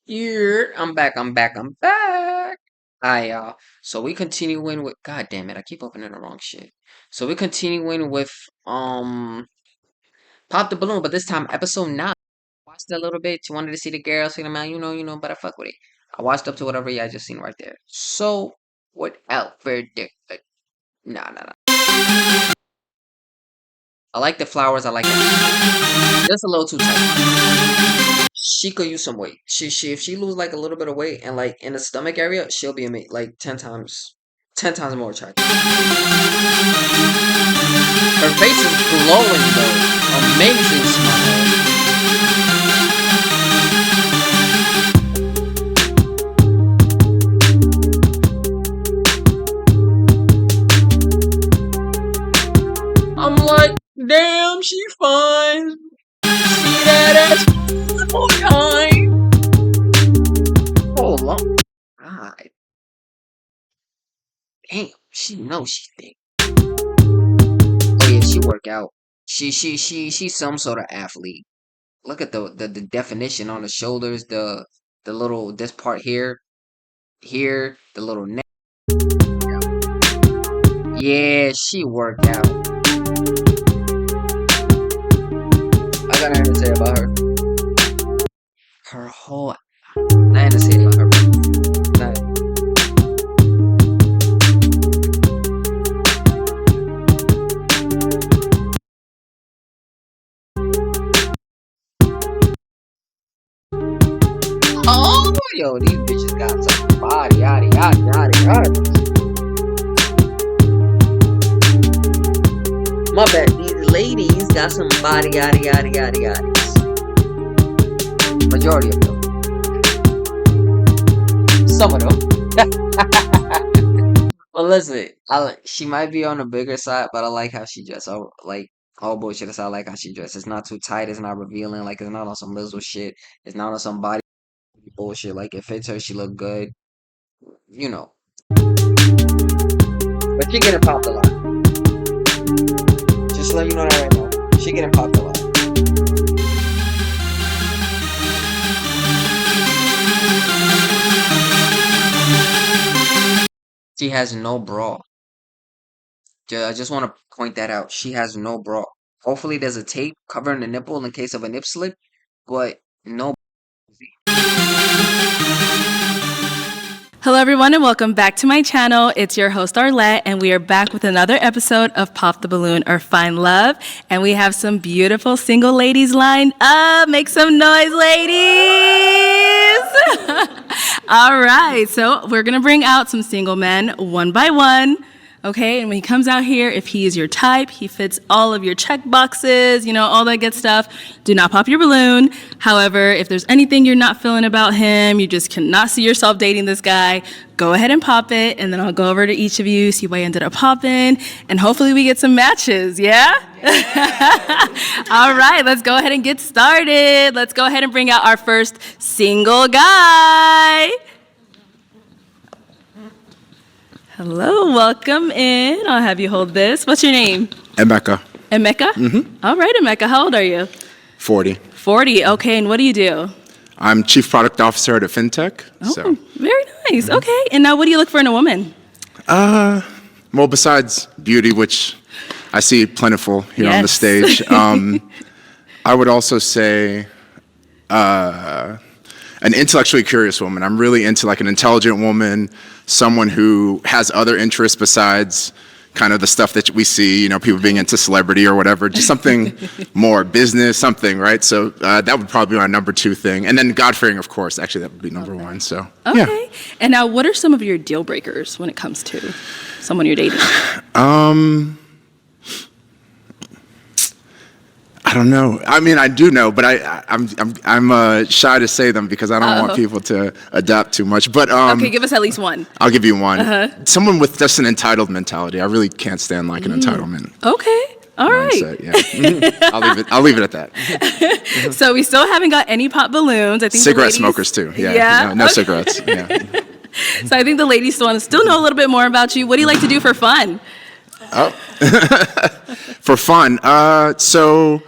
Yeah, I'm back. Hi, y'all. So we continuing with, God damn it, I keep opening the wrong shit. So we're continuing with, Pop the Balloon, but this time episode 9. Watched a little bit. You wanted to see the girl, see the man, but I fuck with it. I watched up to whatever y'all just seen right there. So, without further ado, nah. I like the flowers, I like it. Just a little too tight. She could use some weight. If she lose like a little bit of weight and like in the stomach area, she'll be like 10 times more attractive. Her face is glowing though. Amazing smile. I'm like, damn, she fine. See that ass one more time. Hold on. God damn, she knows she thick. Oh yeah, she work out. She's some sort of athlete. Look at the definition on the shoulders, the little this part here, the little neck. Yeah, she worked out. I got nothing to say about her. Her whole nothing to say about her. Nothing. Oh, yo, these bitches got some body, yada. My bad, these ladies got some body, yada. Majority of them. Some of them. Well, listen, she might be on the bigger side, but I like how she dressed. I like all bullshit aside, I like how she dressed. It's not too tight. It's not revealing. Like it's not on some Lizzo shit. It's not on some body bullshit. Like it fits her. She look good. You know. But she getting popped a lot. Just to let you know that right now. She getting popped a lot. She has no bra. I just want to point that out. She has no bra. Hopefully, there's a tape covering the nipple in case of a nip slip, but no. Hello, everyone, and welcome back to my channel. It's your host, Arlette, and we are back with another episode of Pop the Balloon or Find Love. And we have some beautiful single ladies lined up. Make some noise, ladies! All right, so we're going to bring out some single men one by one. Okay, and when he comes out here, if he is your type, he fits all of your check boxes, all that good stuff, do not pop your balloon. However, if there's anything you're not feeling about him, you just cannot see yourself dating this guy, go ahead and pop it, and then I'll go over to each of you, see why you ended up popping, and hopefully we get some matches, yeah? All right, let's go ahead and get started. Let's go ahead and bring out our first single guy. Hello, welcome in. I'll have you hold this. What's your name? Emeka. Emeka? Mm-hmm. All right, Emeka. How old are you? 40. 40. Okay, and what do you do? I'm Chief Product Officer at a fintech. Oh, very nice. Mm-hmm. Okay, and now what do you look for in a woman? Well, besides beauty, which I see plentiful here on the stage, I would also say an intellectually curious woman. I'm really into like an intelligent woman, someone who has other interests besides kind of the stuff that we see, people being into celebrity or whatever, just something more business, something, right? So that would probably be my number 2 thing. And then God-fearing, of course. Actually, that would be number 1. So, okay. Yeah. And now what are some of your deal breakers when it comes to someone you're dating? I don't know. I mean, I do know, but I'm shy to say them because I don't want people to adapt too much. But okay, give us at least one. I'll give you one. Someone with just an entitled mentality. I really can't stand like an entitlement. Okay. All right. Mindset, yeah. Mm-hmm. I'll leave it at that. So we still haven't got any pop balloons. I think cigarette smokers too. Yeah. No cigarettes. Yeah. So I think the ladies want to still know a little bit more about you. What do you like to do for fun? Oh. For fun. So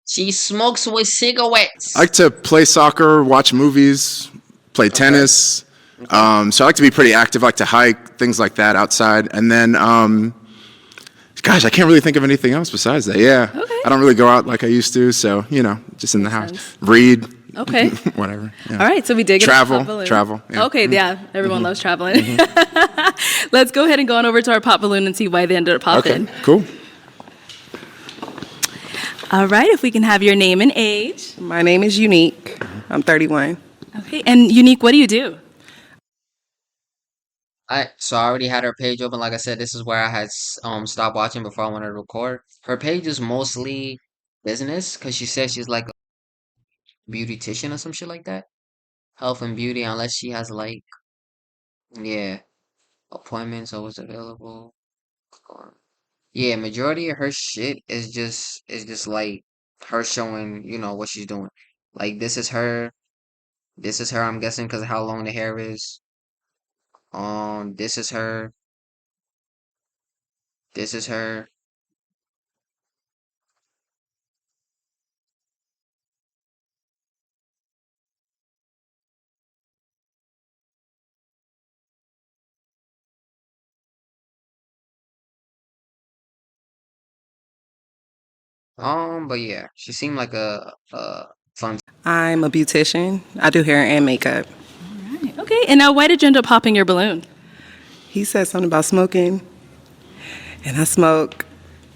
she smokes with cigarettes. I like to play soccer, watch movies, play tennis. So I like to be pretty active, like to hike, things like that outside. And then, gosh, I can't really think of anything else besides that. Yeah. Okay. I don't really go out like I used to. So, just in the house. sense. Read. Okay. Whatever. Yeah. All right, so we did get Travel, a pop balloon. travel, yeah. Okay, yeah, everyone loves traveling. Let's go ahead and go on over to our pop balloon and see why they ended up popping. Okay, cool. All right, if we can have your name and age. My name is Unique. I'm 31. Okay, and Unique, what do you do? So I already had her page open. Like I said, this is where I had stopped watching before I wanted to record. Her page is mostly business because she says she's like a beautician or some shit like that. Health and beauty, unless she has like, yeah, appointments always available. Yeah, majority of her shit is just like her showing, what she's doing. Like this is her. This is her. I'm guessing because of how long the hair is. This is her. This is her. But yeah, she seemed like a fun. I'm a beautician. I do hair and makeup. Okay, and now why did you end up popping your balloon? He said something about smoking, and I smoke.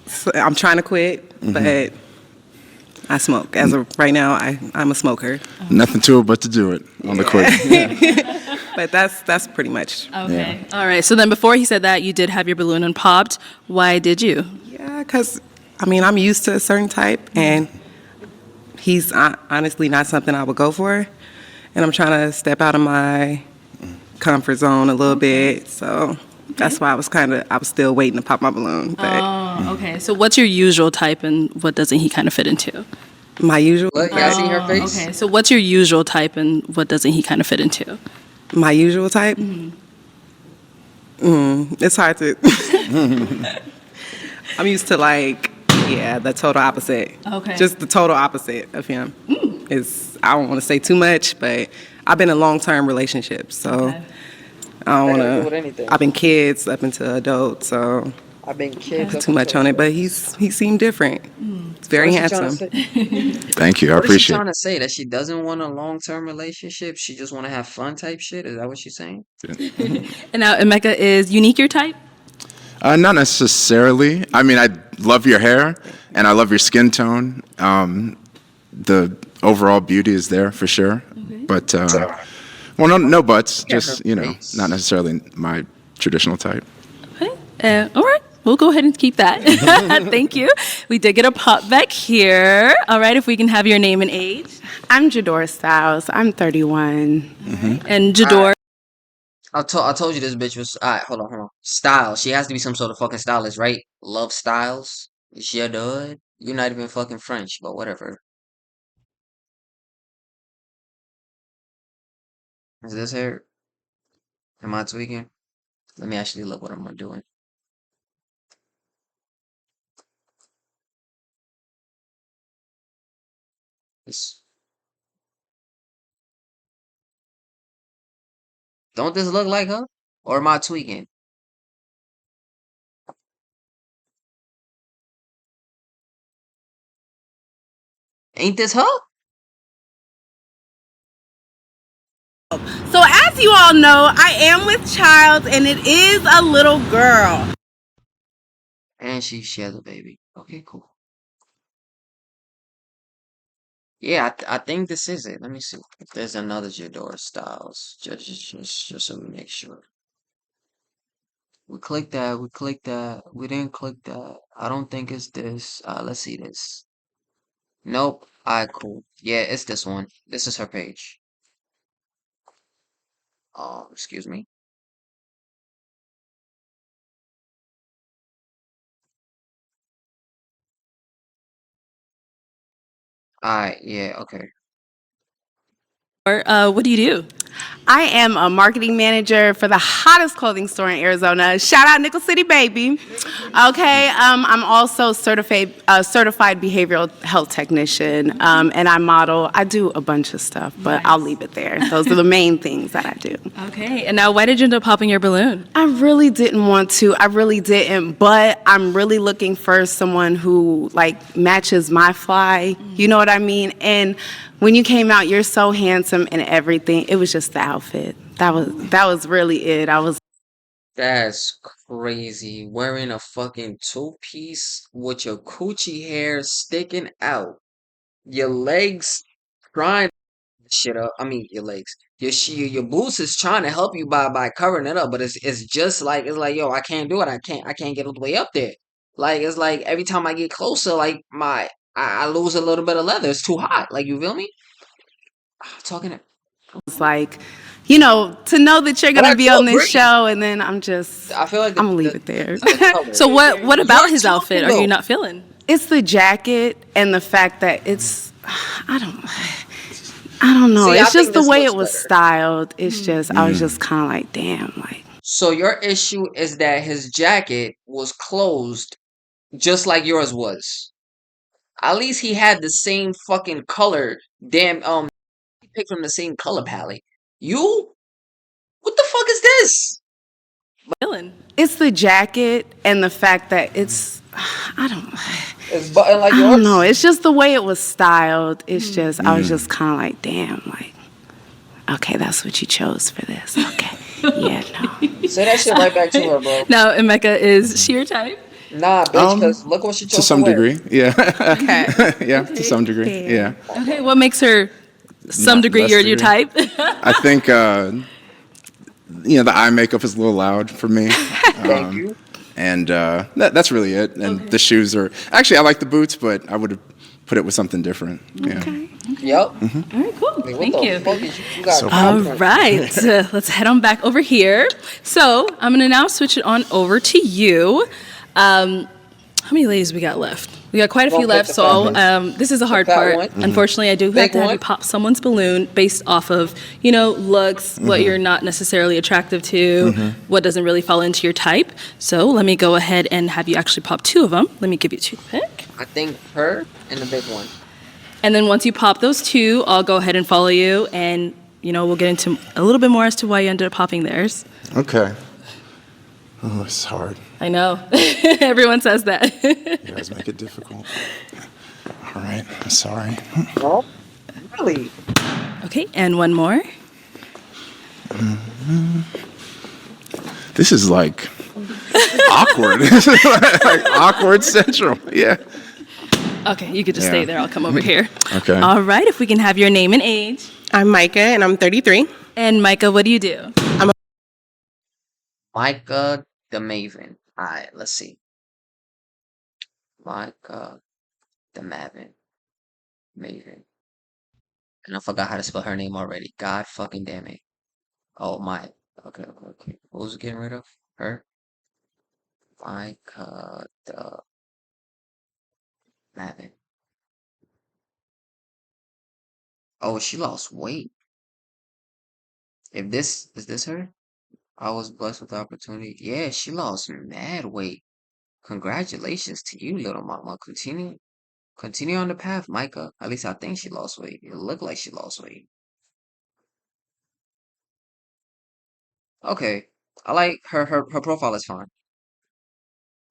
So I'm trying to quit, but I smoke. As of right now, I'm a smoker. Nothing to it but to do it on the quick. But that's pretty much. Okay. All right, so then before he said that, you did have your balloon unpopped. Why did you? Yeah, because, I'm used to a certain type, and he's honestly not something I would go for. And I'm trying to step out of my comfort zone a little bit, so that's why I was still waiting to pop my balloon. But Oh, okay. So what's your usual type and what doesn't he kind of fit into? my usual, Look, y'all see her face? Okay, so what's your usual type and what doesn't he kind of fit into? my usual type, it's hard to. I'm used to the total opposite. Okay. Just the total opposite of him. I don't want to say too much, but I've been in long-term relationships, so Okay. I don't That got to do with want to. anything. I've been kids up into adult, so I've been kids. not too much on it. But he seemed different. He's very handsome. Thank you. I What is she appreciate trying it. to say? That she doesn't want a long-term relationship? She just want to have fun type shit? Is that what she's saying? And now Emeka, is Unique your type? Not necessarily. I mean, I love your hair and I love your skin tone. The overall beauty is there for sure. But, well, no buts. Yeah, Just, her face. not necessarily my traditional type. Okay. All right. We'll go ahead and keep that. Thank you. We did get a pop back here. All right. If we can have your name and age. I'm Jador Styles. I'm 31. And Jador. I told you this bitch was. Alright, hold on. Styles. She has to be some sort of fucking stylist, right? Love Styles. She a dud. You're not even fucking French, but whatever. Is this her? Am I tweaking? Let me actually look what I'm doing. This. Don't this look like her? Or am I tweaking? Ain't this her? So, as you all know, I am with child, and it is a little girl. And she has a baby. Okay, cool. Yeah, I think this is it. Let me see if there's another Jador Styles. Just so we make sure. We clicked that. We clicked that. We didn't click that. I don't think it's this. Let's see this. Nope. Alright, cool. Yeah, it's this one. This is her page. Excuse me. Alright, yeah, okay. What do you do? I am a marketing manager for the hottest clothing store in Arizona. Shout out Nickel City, baby. Okay, I'm also certified behavioral health technician, and I model. I do a bunch of stuff, but I'll leave it there. Those are the main things that I do. Okay, and now why did you end up popping your balloon? I really didn't want to. I really didn't, but I'm really looking for someone who like matches my fly. You know what I mean? And when you came out, you're so handsome and everything. It was just the outfit. That was really it. That's crazy. Wearing a fucking two-piece with your coochie hair sticking out. Your legs trying to shit up. I mean, your legs. Your boots is trying to help you by covering it up, but it's just like yo, I can't do it. I can't get all the way up there. Like it's like every time I get closer, like I lose a little bit of leather. It's too hot. Like you feel me? Talking to was like, to know that you're But gonna I be feel on this great. show, and then I'm feel like gonna leave it there. So what about his You're outfit are talking you not feeling? It's the jacket and the fact that it's I don't know. See, I It's think just the this way looks it was better. styled. It's just I was just kind of like, damn, like. So your issue is that his jacket was closed just like yours was. At least he had the same fucking color. Damn, he picked from the same color palette. You? What the fuck is this? Feeling. It's the jacket and the fact that it's It's button like I yours. don't know. It's just the way it was styled. It's just I was just kind of like, damn, like, okay, that's what you chose for this. Okay, yeah, no. Say that shit right back to her, bro. Now, Emeka, is she your type? Nah, bitch, because look what she chose To some wear. degree, yeah. Okay. Yeah, to some degree, Fair. yeah. Okay, what makes her some Not degree less your degree. type? I think, the eye makeup is a little loud for me. Thank you. And that's really it. And the shoes are, actually, I like the boots, but I would have put it with something different. Yeah. Yep. All right, cool. Like, what Thank the you. fuck is you got? All right, let's head on back over here. So I'm gonna now switch it on over to you. How many ladies we got left? We got quite a few Well, left, pick the so fat one. this is a hard fat part. one. Unfortunately, I do have Big to have you one. pop someone's balloon based off of, looks, what you're not necessarily attractive to, what doesn't really fall into your type. So let me go ahead and have you actually pop two of them. Let me give you a toothpick. I think her and the big one. And then once you pop those two, I'll go ahead and follow you, and we'll get into a little bit more as to why you ended up popping theirs. Okay. Oh, it's hard. I know. Everyone says that. You guys make it difficult. All right, I'm sorry. Oh, really? Okay, and one more. This is like awkward. This is like awkward central. Yeah. Okay, you could just Yeah. stay there. I'll come over here. Okay. All right, if we can have your name and age. I'm Micah, and I'm 33. And Micah, what do you do? Micah the Maven. Alright, let's see. Micah the Maven. Maven. And I forgot how to spell her name already. God fucking damn it. Oh my. Okay. What was it getting rid of? Her? Micah the Maven. Oh, she lost weight. Is this her? I was blessed with the opportunity. Yeah, she lost mad weight. Congratulations to you, little mama. Continue on the path, Micah. At least I think she lost weight. It looked like she lost weight. Okay. I like her profile is fine.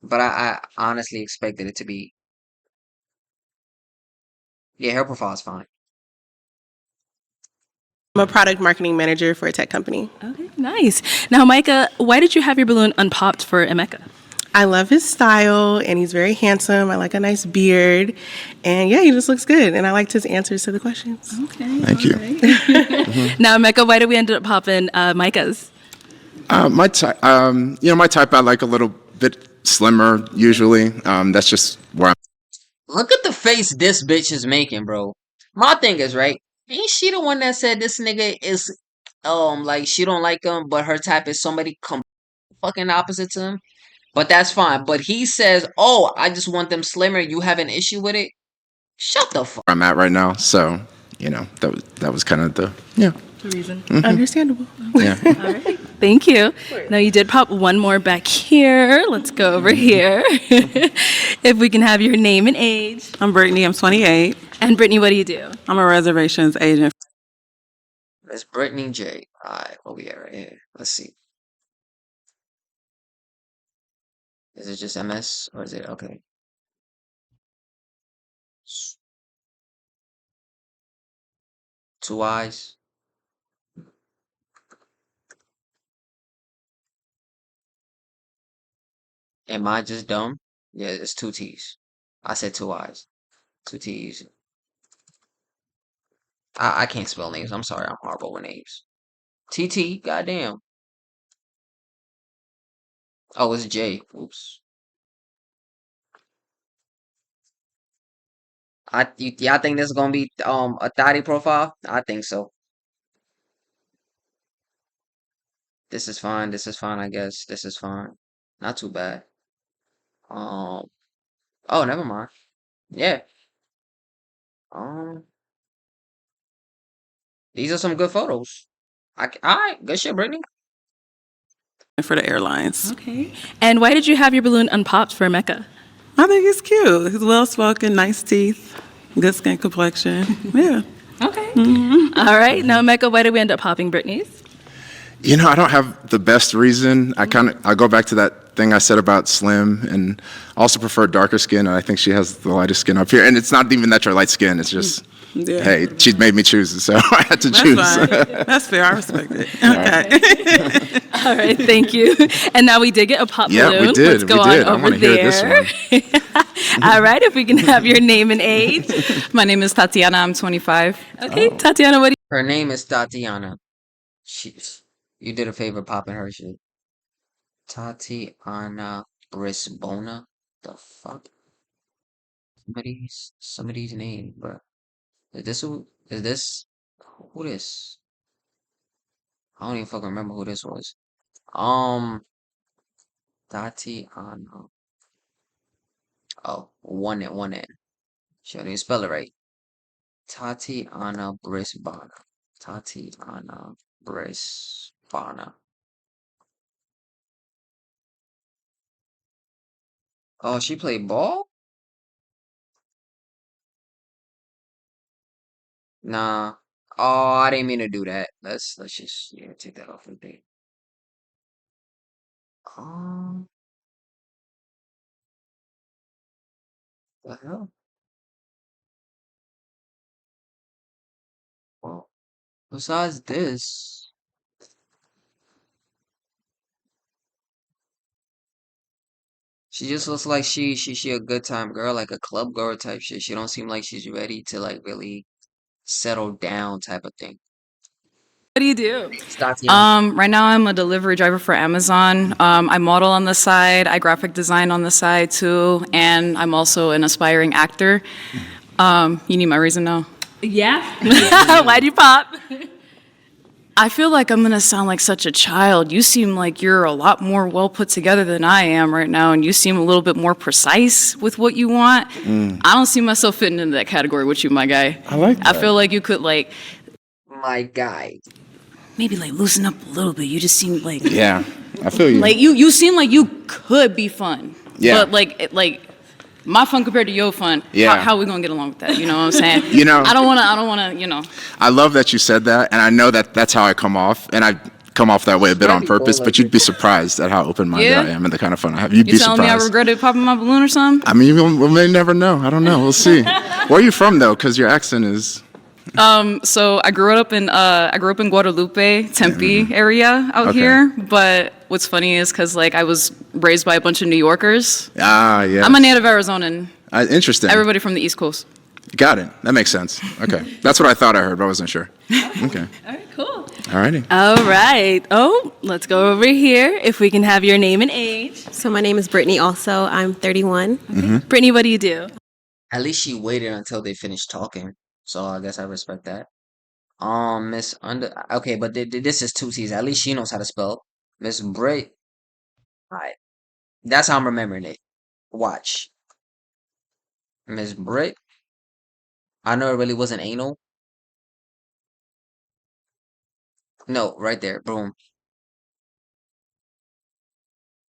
But I honestly expected it to be. Yeah, her profile is fine. I'm a product marketing manager for a tech company. Okay, nice. Now, Micah, why did you have your balloon unpopped for Emeka? I love his style, and he's very handsome. I like a nice beard, and yeah, he just looks good. And I liked his answers to the questions. Okay. Thank you. Now, Emeka, why did we end up popping Micah's? My type, my type, I like a little bit slimmer usually. That's just where I'm. Look at the face this bitch is making, bro. My thing is, right? Ain't she the one that said this nigga is like she don't like him, but her type is somebody fucking opposite to him? But that's fine. But he says, "Oh, I just want them slimmer. You have an issue with it?" Shut the fuck. I'm at right now. So, that was kind of the reason. Understandable. Yeah. All right. Thank you. Now you did pop one more back here. Let's go over here. If we can have your name and age. I'm Brittany. I'm 28. And Brittany, what do you do? I'm a reservations agent. Miss Brittany J. Alright, what we at right here? Let's see. Is it just MS or is it okay? Two eyes. Am I just dumb? Yeah, it's two T's. I said two eyes. Two T's. I can't spell names. I'm sorry, I'm horrible with names. TT, goddamn. Oh, it's J. Oops. Y'all think this is gonna be a thotty profile? I think so. This is fine. This is fine, I guess. This is fine. Not too bad. Um. Oh, never mind. Yeah. Um. These are some good photos. All right. Good shit, Brittany. For the airlines. Okay. And why did you have your balloon unpopped for Mecca? I think he's cute. He's well spoken, nice teeth, good skin complexion. Yeah. Okay. All right. Now, Mecca, why did we end up popping Brittany's? You know, I don't have the best reason. I go back to that thing I said about Slim, and also prefer darker skin. And I think she has the lightest skin up here. And it's not even that you're light skin. It's just, Yeah. hey, she made me choose it, so I had to That's choose. fine. That's fair. I respect it. Okay. All right. Thank you. And now we did get a pop Yeah, balloon. we did. Let's go We did. on I over wanna hear this there. All right. If we can have your name and age. My name is Tatiana. I'm 25. Okay. Tatiana, what do Her name is Tatiana. You did a favor popping her shit. Tatiana Brisbona. The fuck? Somebody's name, bro. Is this who this? I don't even fucking remember who this was. Tatiana. Oh, one N. She don't even spell it right. Tatiana Brisbana. Tatiana Brisbana. Oh, she played ball? Nah. Oh, I didn't mean to do that. Let's just take that off the thing. Um, the hell? Well, besides this, she just looks like she a good time girl, like a club girl type shit. She don't seem like she's ready to like really settle down type of thing. you do? It's Tatiana. Right now I'm a delivery driver for Amazon. I model on the side, I graphic design on the side too, and I'm also an aspiring actor. You need my reason now? Yeah. Why'd you pop? I feel like I'm gonna sound like such a child. You seem like you're a lot more well put together than I am right now, and you seem a little bit more precise with what you want. I don't see myself fitting into that category with you, my guy. I like I that. feel like you could like My guy. maybe like loosen up a little bit. You just seem like Yeah, I feel you. like you seem like you could be fun. Yeah. But like my fun compared to your fun. Yeah. How we gonna get along with that? You know what I'm saying? You know- I don't wanna. You know. I love that you said that, and I know that that's how I come off, and I come off that way a bit on purpose, but you'd be surprised at how open-minded Yeah? I am and the kind of fun I have. You'd You be telling me I surprised. regretted popping my balloon or something? I mean, we may never know. I don't know. We'll see. Where are you from, though? Because your accent is... So I grew up in Guadalupe, Tempe area out Okay. here. But what's funny is because like I was raised by a bunch of New Yorkers. Ah, yeah. I'm a native Arizonan. Interesting. Everybody from the East Coast. Got it. That makes sense. Okay. That's what I thought I heard, but I wasn't sure. Okay. All right, cool. All righty. All right. Oh, let's go over here. If we can have your name and age. So my name is Brittany also. I'm 31. Brittany, what do you do? At least she waited until they finished talking. So I guess I respect that. Miss Under. Okay, but this is two T's. At least she knows how to spell. Miss Brit. Alright. That's how I'm remembering it. Watch. Miss Brit. I know it really wasn't anal. No, right there. Boom.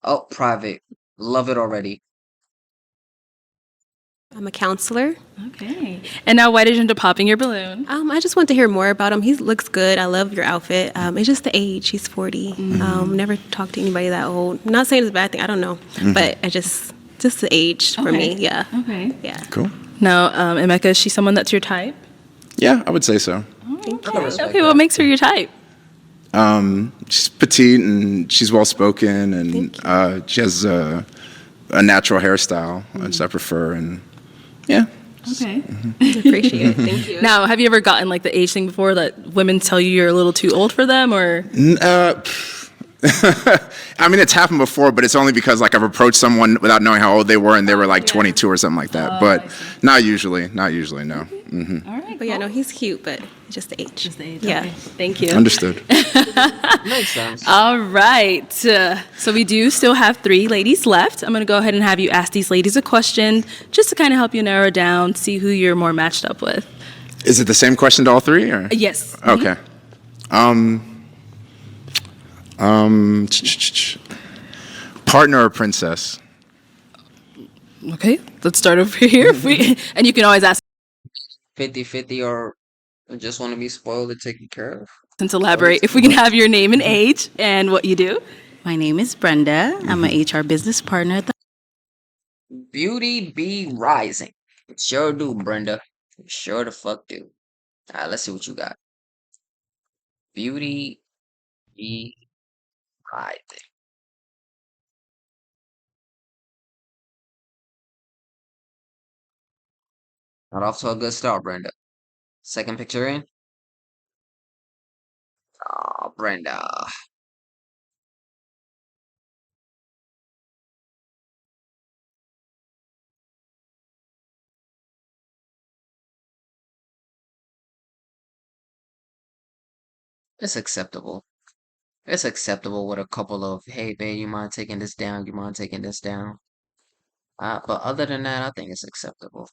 Oh, private. Love it already. I'm a counselor. Okay. And now, why did you end up popping your balloon? I just want to hear more about him. He looks good. I love your outfit. It's just the age. He's 40. Never talked to anybody that old. I'm not saying it's a bad thing. I don't know. But I just the age for me. Yeah. Okay. Yeah. Cool. Now, Emeka, is she someone that's your type? Yeah, I would say so. Okay, what makes her your type? She's petite and she's well spoken, and she has a natural hairstyle, which I prefer. And yeah. Okay. Appreciate it. Thank you. Now, have you ever gotten like the age thing before that women tell you you're a little too old for them, or? I mean, it's happened before, but it's only because like I've approached someone without knowing how old they were, and they were like 22 or something like that. But not usually. Not usually. No. All right. But yeah, no, he's cute, but just the age. Just the age. Yeah. Okay. Thank you. Understood. Makes sense. All right. So we do still have 3 ladies left. I'm going to go ahead and have you ask these ladies a question just to kind of help you narrow down, see who you're more matched up with. Is it the same question to all 3? Or? Yes. Okay. Partner or princess? Okay. Let's start over here. And you can always ask 50-50 or just want to be spoiled and taken care of. and to elaborate. If we can have your name and age and what you do. My name is Brenda. I'm an HR business partner at the Beauty be rising. Sure do, Brenda. Sure the fuck do. All right, let's see what you got. Beauty be rising. Not off to a good start, Brenda. Second picture in. Oh, Brenda. It's acceptable. It's acceptable with a couple of, hey, babe, you mind taking this down? You mind taking this down? But other than that, I think it's acceptable.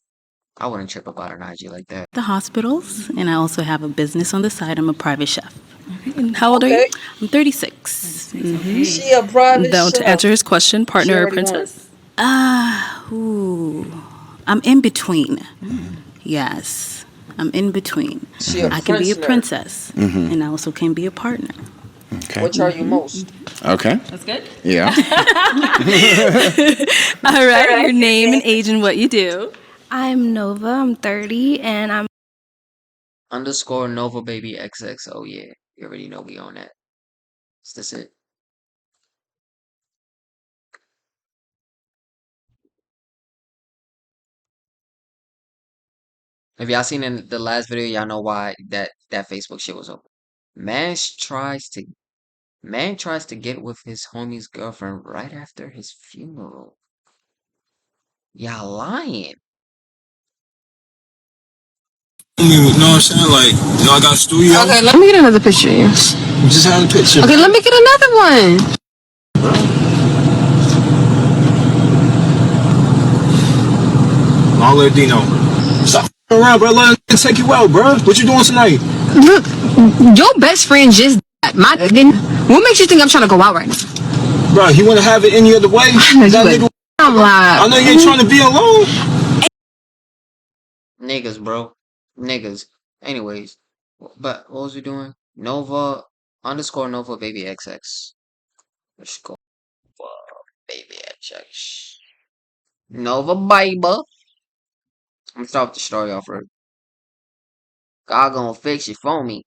I wouldn't trip about an IG like that. hospitals, and I also have a business on the side. I'm a private chef. And how old are you? I'm 36. She a private Now, to answer his question, partner or princess? I'm in between. Yes, I'm in between. She a I can be a prince nerd. princess, and I also can be a partner. Okay. Which are you most? Okay. That's good. Yeah. All right. Your name and age and what you do. I'm Nova. I'm 30, and I'm Underscore Nova Baby XX. Oh yeah, you already know we on that. Is this it? If y'all seen in the last video, y'all know why that Facebook shit was open. Man tries to get with his homie's girlfriend right after his funeral. Y'all lying. You know what I'm saying? Like, I got a studio. Okay, let me get another picture. You just had a picture. Okay, let me get another one. I'll let Dino. Stop around, bro. Let him take you out, bro. What you doing tonight? Look, your best friend just died. What makes you think I'm trying to go out right now? Bro, he want to have it any other way? I'm like, I know you ain't trying to be alone. Niggas, bro. Niggas. Anyways, but what was we doing? Nova underscore Nova Baby XX. Let's go. Baby XX. Nova Baby. I'm gonna start with the story off right. God gonna fix it for me.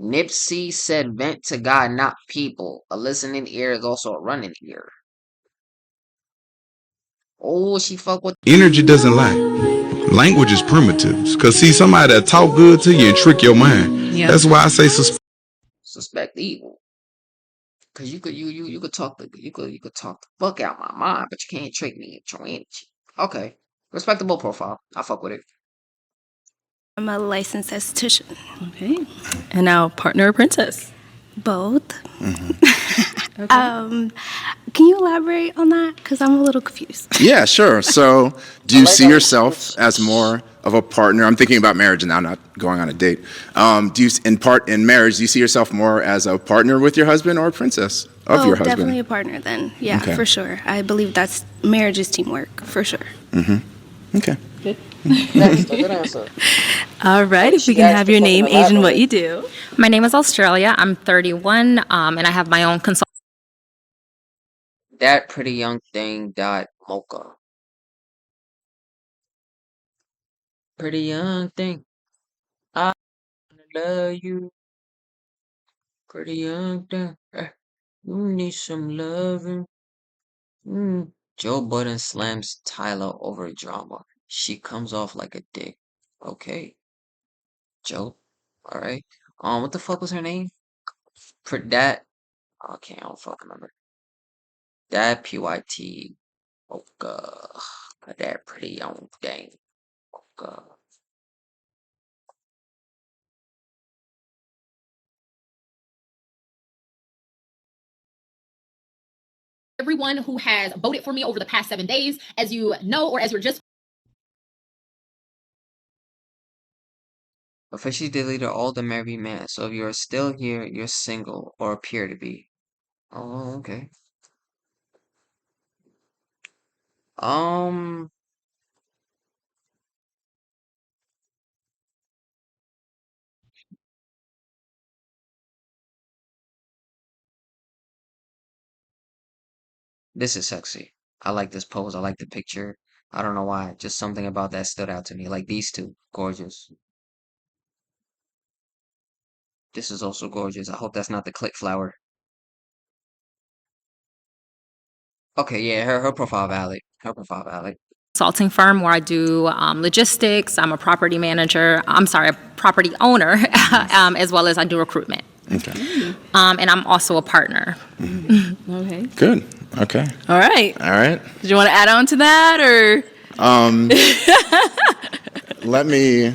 Nipsey said vent to God, not people. A listening ear is also a running ear. Oh, she fuck with Energy doesn't lie. Language is primitives. Cause see, somebody that talk good to you and trick your mind. Yeah. That's why I say suspect evil. Cause you could talk the fuck out my mind, but you can't trick me into your energy. Okay. Respectable profile. I fuck with it. I'm a licensed esthetician. Okay. And now, partner or princess? Both. Can you elaborate on that? Because I'm a little confused. Yeah, sure. So, do you see yourself as more of a partner? I'm thinking about marriage now, not going on a date. Do you, in marriage, do you see yourself more as a partner with your husband or a princess of your husband? Definitely a partner then. Yeah, Okay. for sure. I believe that's marriage is teamwork, for sure. Okay. Next, a good answer. All right, if we can have your name, age, and what you do. My name is Australia. I'm 31, and I have my own consult. That pretty young thing dot mocha. Pretty young thing. I love you. Pretty young thing. You need some loving. Joe Budden slams Tyler over drama. She comes off like a dick. Okay, Joe. All right. What the fuck was her name? That. Okay, I don't fucking remember. That PYT. Oh god. That pretty young thing. Oh god. Everyone who has voted for me over the past 7 days, as you know, or as you're just Officially deleted all the married men. So if you're still here, you're single or appear to be. Oh, okay. Um, this is sexy. I like this pose. I like the picture. I don't know why. Just something about that stood out to me. Like these two, gorgeous. This is also gorgeous. I hope that's not the click flower. Okay, yeah, her profile valid. Her profile valid. Consulting firm where I do logistics. I'm a property manager. I'm sorry, a property owner, as well as I do recruitment. Okay. And I'm also a partner. Okay. Good. Okay. All right. All right. Did you want to add on to that, or? Let me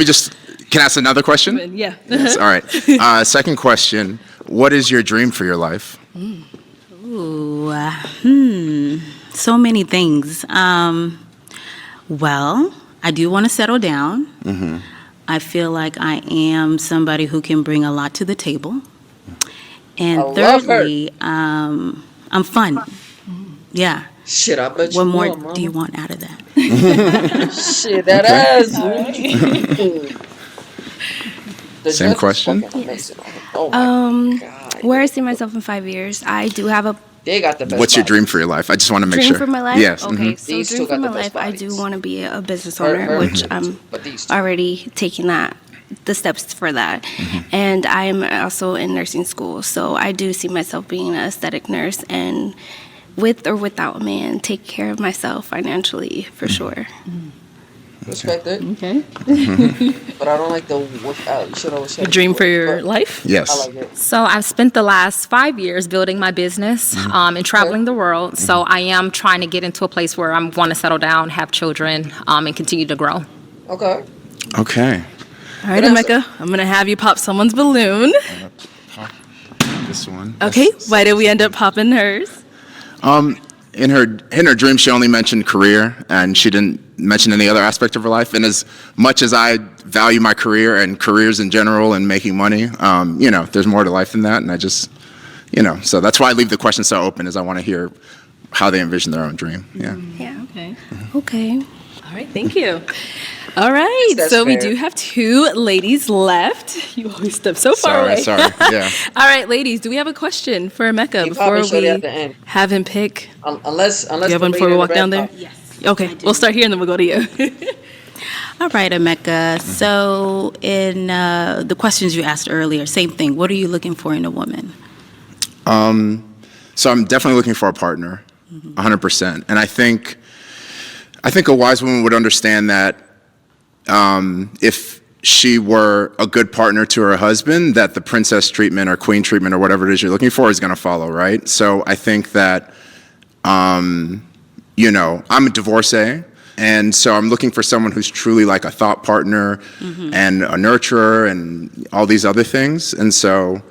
just, can I ask another question? Yeah. Yes, all right. Second question, what is your dream for your life? Ooh, so many things. Well, I do want to settle down. I feel like I am somebody who can bring a lot to the table. And I love her. thirdly, I'm fun. Yeah. Shit, I bet you What more will, do you mama. want out of that? Shit, that ass. The Same dress is question? fucking amazing. Oh my god. Where I see myself in 5 years, I do have a They got the best. What's your body. dream for your life? I just want to make dream sure. for my life. Yes. Okay, mhm. so These two dream for got the my best life, I do bodies. want to be a business Her- owner, her which too, I'm but these two. already taking the steps for that. And I'm also in nursing school, so I do see myself being an aesthetic nurse and with or without a man, take care of myself financially for sure. Respect it. Okay. But I don't like the without. You should always say Your dream for your but life? Yes. I like it. So I've spent the last 5 years building my business and traveling the world. So I am trying to get into a place where I want to settle down, have children, and continue to grow. Okay. Okay. All right, Emeka, I'm going to have you pop someone's balloon. This one. Okay, why did we end up popping hers? In her dream, she only mentioned career, and she didn't mention any other aspect of her life. And as much as I value my career and careers in general and making money, there's more to life than that. And I just, so that's why I leave the question so open, is I want to hear how they envision their own dream. Yeah. Yeah. Okay. Okay. All right, thank you. All right, That's so we fair. do have 2 ladies left. You always step so far away. Sorry. Yeah. All right, ladies, do we have a question for Emeka You before probably should we at the end. have him pick? Unless Do you have one the before we leader walk in the down red there? top- Yes. Okay, we'll start here and then we'll go to you. All right, Emeka. So in the questions you asked earlier, same thing. What are you looking for in a woman? So I'm definitely looking for a partner, 100%. And I think a wise woman would understand that if she were a good partner to her husband, that the princess treatment or queen treatment or whatever it is you're looking for is going to follow, right? So I think that, I'm a divorcee, and so I'm looking for someone who's truly like a thought partner and a nurturer and all these other things. And so,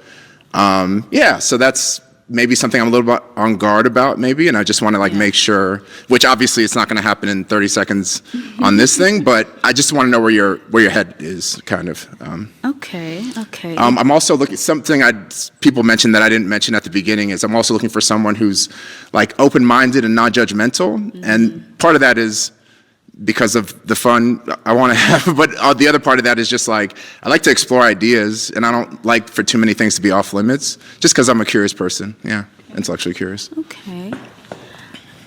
so that's maybe something I'm a little bit on guard about, maybe, and I just want to like make sure. Which obviously it's not going to happen in 30 seconds on this thing, but I just want to know where your head is, kind of. Okay. I'm also looking something people mentioned that I didn't mention at the beginning is I'm also looking for someone who's like open-minded and non-judgmental, and part of that is because of the fun I want to have, but the other part of that is just like I like to explore ideas, and I don't like for too many things to be off limits, just because I'm a curious person. Yeah, intellectually curious. Okay.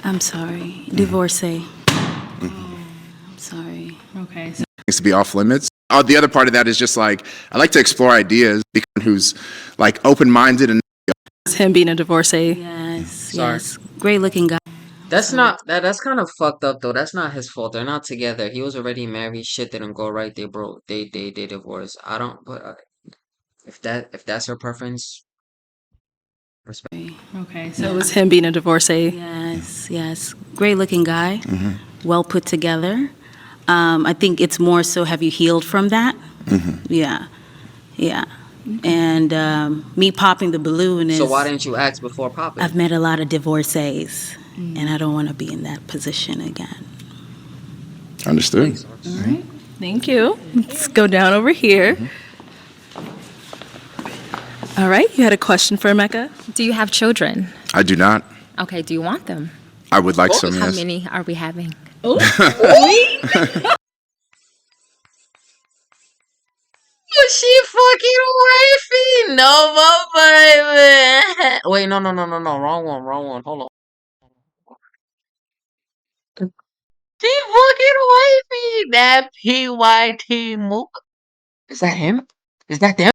I'm sorry. Divorcee. I'm sorry. Okay. Things to be off limits. The other part of that is just like I like to explore ideas, because who's like open-minded and. It's him being a divorcee. Yes. Great looking guy. That's not that's kind of fucked up though. That's not his fault. They're not together. He was already married. Shit didn't go right. They broke. They divorced. I don't. But if that's her preference, respect. Okay. So it was him being a divorcee. Yes. Great looking guy. Well put together. I think it's more so have you healed from that? Yeah. And me popping the balloon is. So why didn't you ask before popping? I've met a lot of divorcees, and I don't want to be in that position again. Understood. All right. Thank you. Let's go down over here. All right. You had a question for Emeka? Do you have children? I do not. Okay, do you want them? I would like some. How Yes. many are we having? She fucking wifey. No, my baby. Wait, no. Wrong one. Hold on. She fucking wifey. That PYT Mook. Is that him? Is that them?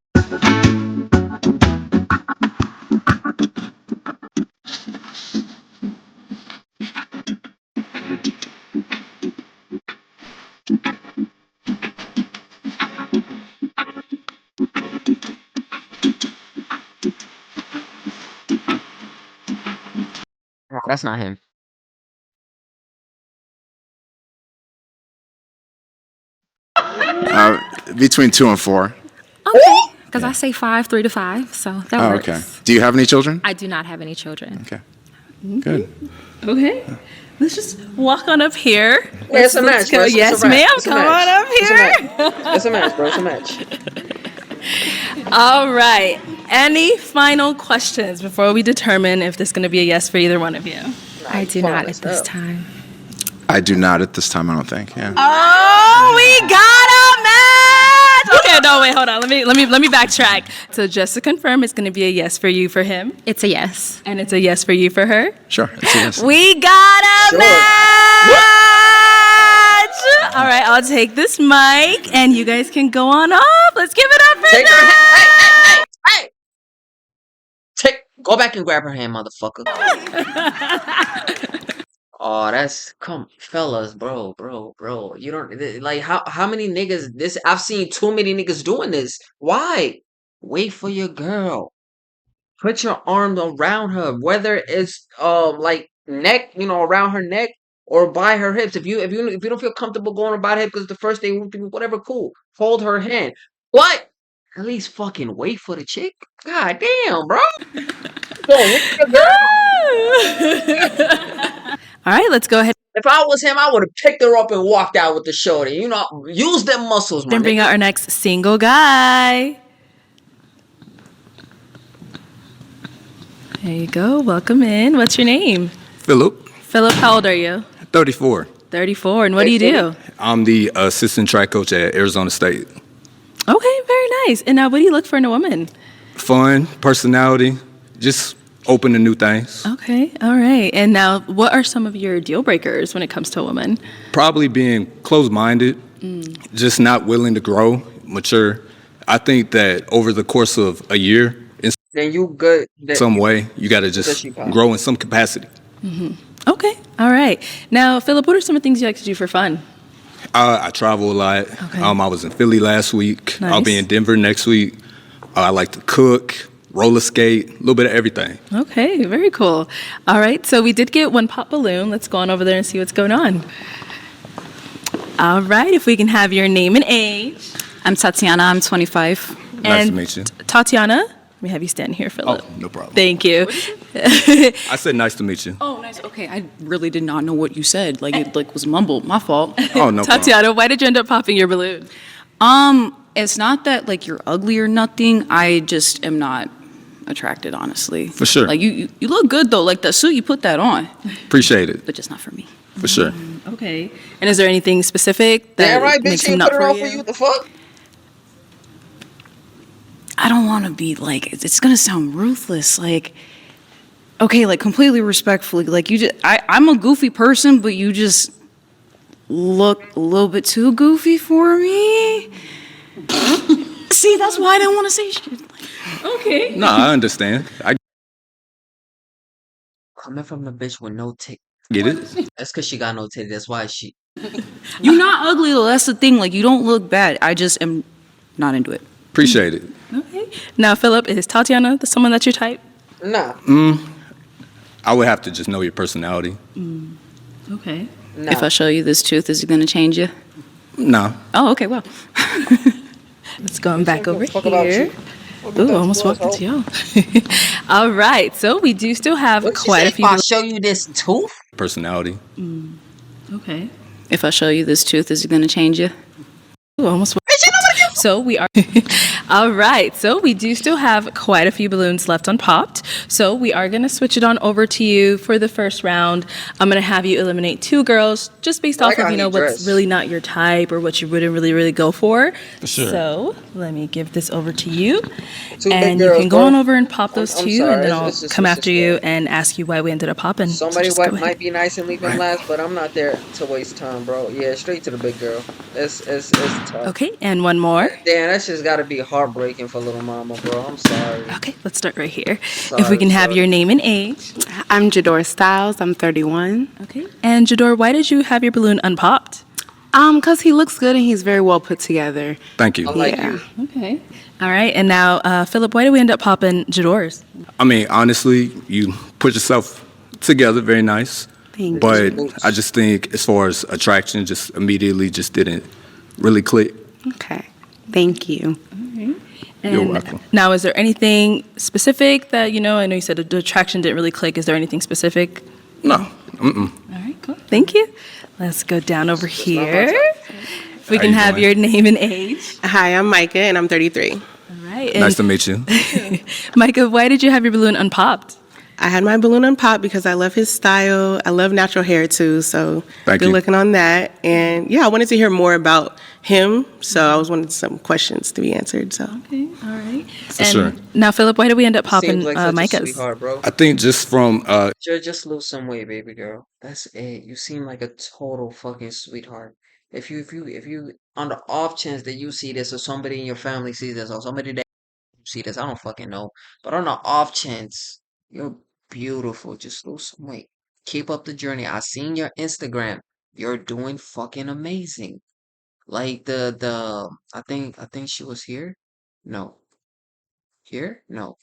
No, that's not him. Between 2 and 4. Okay, because I say 5, 3 to 5, so that Oh, works. okay. Do you have any children? I do not have any children. Okay. Good. Okay. Let's just walk on up here. Yeah, it's a Let's match, go. bro. It's a Yes, match. ma'am. It's a Come match. on up It's a here. It's a match, bro. It's a match. All right. Any final questions before we determine if this is going to be a yes for either one of you? I do not at this time. I do not at this time, I don't think. Yeah. Oh, we got a match. Okay, no, wait, hold on. Let me backtrack. So just to confirm, it's going to be a yes for you for him. It's a yes. And it's a yes for you for her. Sure. It's a yes. We got a match. All right, I'll take this mic, and you guys can go on off. Let's give it up for Take her them. hand. Hey. Go back and grab her hand, motherfucker. Oh, fellas, bro. You don't like how many niggas this? I've seen too many niggas doing this. Why? Wait for your girl. Put your arm around her, whether it's like neck, around her neck, or by her hips. If you don't feel comfortable going by the hip because the first day, whatever, cool. Hold her hand. What? At least fucking wait for the chick. God damn, bro. All right, let's go ahead. If I was him, I would have picked her up and walked out with the shorty. Use them muscles, man. Then bring out our next single guy. There you go. Welcome in. What's your name? Philip, Philip, how old are you? 34. 34. And what do you do? I'm the assistant track coach at Arizona State. Okay, very nice. And now what do you look for in a woman? Fun, personality, just open to new things. Okay, all right. And now what are some of your deal breakers when it comes to a woman? Probably being closed-minded, just not willing to grow, mature. I think that over the course of a year, in Then you good. some way, you got to just grow in some capacity. Okay, all right. Now, Philip, what are some of the things you like to do for fun? I travel a lot. Okay. I was in Philly last week. I'll be Nice. in Denver next week. I like to cook, roller skate, a little bit of everything. Okay, very cool. All right, so we did get one pop balloon. Let's go on over there and see what's going on. All right, if we can have your name and age. I'm Tatiana. I'm 25. Nice to And meet you. Tatiana, Let me have you stand here, Philip. Oh, no problem. Thank you. I said nice to meet you. Oh, nice. Okay, I really did not know what you said. Like it like was mumbled. My fault. Oh, no problem. Tatiana, why did you end up popping your balloon? It's not that like you're ugly or nothing. I just am not attracted, honestly. For sure. Like you look good though. Like the suit, you put that on, Appreciate it. but just not for me. For sure. Okay. And is there anything specific that Damn right, makes bitch, him you not put her for on for you. you? The fuck? I don't want to be like, it's gonna sound ruthless. Like, okay, like completely respectfully, like you just, I'm a goofy person, but you just look a little bit too goofy for me. See, that's why I didn't want to say shit. Okay. No, I understand. I Coming from the bitch with no tick. get it. That's because she got no titty. That's why she. You're not ugly though. That's the thing. Like, you don't look bad. I just am not into it. Appreciate it. Okay. Now, Philip, is Tatiana someone that you type? Nah. I would have to just know your personality. Okay. Nah. If I show you this tooth, is it gonna change you? No. Oh, okay. Well, Let's go back over Fuck about here. you. Ooh, almost walked into y'all. All right. So we do still have What'd you quite say? a few. If I show you this tooth? Personality. Okay. if I show you this tooth, is it gonna change you? Ooh, almost. So we are. All right. So we do still have quite a few balloons left unpopped. So we are going to switch it on over to you for the first round. I'm going to have you eliminate 2 girls just based off of, what's dress. really not your type or what you wouldn't really go for. For sure. So let me give this over to you. 2 And big you girls, can go bro. on over and pop those I'm 2, sorry, and then it's I'll just- come it's after just you that. and ask you why we ended up popping. So Somebody just go what ahead. might be nice and leave them last, but I'm not there to waste time, bro. Yeah, straight to the big girl. It's tough. Okay. And one more. Damn, that shit's got to be heartbreaking for little mama, bro. I'm sorry. Okay. Let's start right here. If we Sorry, can have sorry. your name and age. I'm Jador Styles. I'm 31. Okay. And Jador, why did you have your balloon unpopped? Cause he looks good and he's very well put together. Thank you. I like Yeah. you. Okay. All right. And now, Philip, why did we end up popping Jador's? I mean, honestly, you put yourself together very nice. Thank But you. I just think as far as attraction, just immediately just didn't really click. Okay. Thank you. You're And welcome. Now, is there anything specific that, I know you said the attraction didn't really click. Is there anything specific? No. Mm-mm. All right, cool. Thank you. Let's go down over here. If we How can you have doing? your name and age. Hi, I'm Micah and I'm 33. All right. Nice to meet you. Micah, why did you have your balloon unpopped? I had my balloon unpopped because I love his style. I love natural hair too, so Thank good you. looking on that. And yeah, I wanted to hear more about him, so I was wanting some questions to be answered. So Okay. All right. For sure. Now, Philip, why did we end up popping Seems like such a Micah's? sweetheart, bro. I think just from Just lose some weight, baby girl. That's it. You seem like a total fucking sweetheart. If you, on the off chance that you see this, or somebody in your family sees this, or somebody that see this, I don't fucking know. But on the off chance, you're beautiful. Just lose some weight. Keep up the journey. I seen your Instagram. You're doing fucking amazing. Like I think she was here. No. Here? No.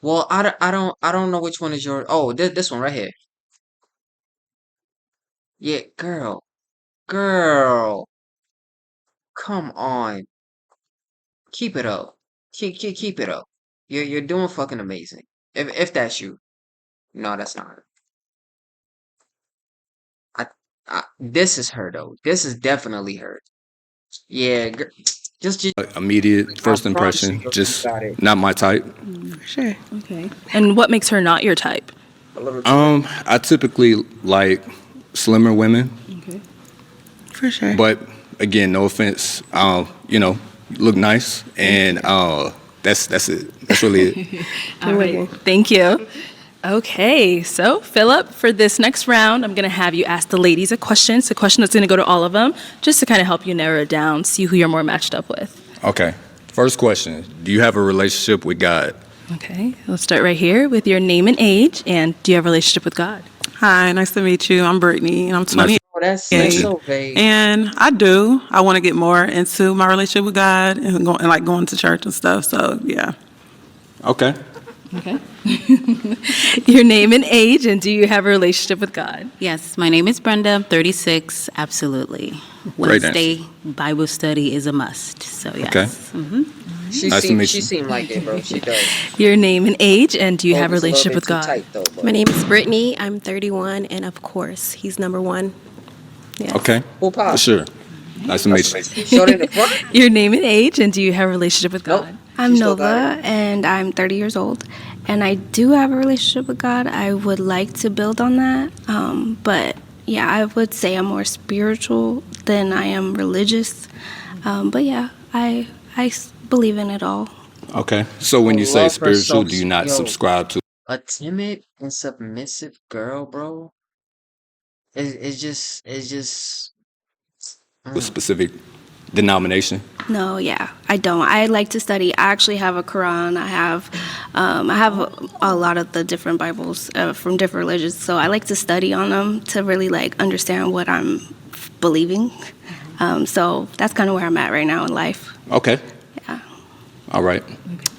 Well, I don't know which one is your. Oh, this one right here. Yeah, girl, come on, keep it up, keep it up. You're doing fucking amazing. If that's you, no, that's not her. This is her though. This is definitely her. Yeah, just immediate first I promise you, impression, you just got it. not my type. for sure. Okay. And what makes her not your type? a little. I typically like slimmer women, For sure. but again, no offense. You look nice, and that's it. That's really it. All right. Thank you. Okay, so Philip, for this next round, I'm going to have you ask the ladies a question. It's a question that's going to go to all of them, just to kind of help you narrow it down, see who you're more matched up with. Okay. First question: do you have a relationship with God? Okay, let's start right here with your name and age, and do you have a relationship with God? Hi, nice to meet you. I'm Brittany, and I'm 20. Oh, that's Yeah. so vague. And I do. I want to get more into my relationship with God and going to church and stuff. So yeah. Okay. Okay. Your name and age, and do you have a relationship with God? Yes, my name is Brenda. I'm 36. Absolutely. Great Wednesday Bible study is a must. So yes. Okay. She Nice to seem meet she you. seem like it, bro. She does. Your name and age, and do you have a Focus little relationship bit with too God? tight, though, but- My name is Brittany. I'm 31, and of course, he's number one. Yes. Okay. Who pop? For sure. Nice to meet you. Short in the front. Your name and age, and do you have a relationship with God? I'm She still got Nova, and I'm 30 years old, and I do have a relationship with God. I would like to build on that, but yeah, I would say I'm more spiritual than I am religious. But yeah, I believe in it all. Okay. So when you say Love her spiritual, so- do you not yo. subscribe to A timid and submissive girl, bro. It's just. a specific denomination? No, yeah, I don't. I like to study. I actually have a Quran. I have a lot of the different Bibles from different religions. So I like to study on them to really like understand what I'm believing. So that's kind of where I'm at right now in life. Okay. Yeah. All right.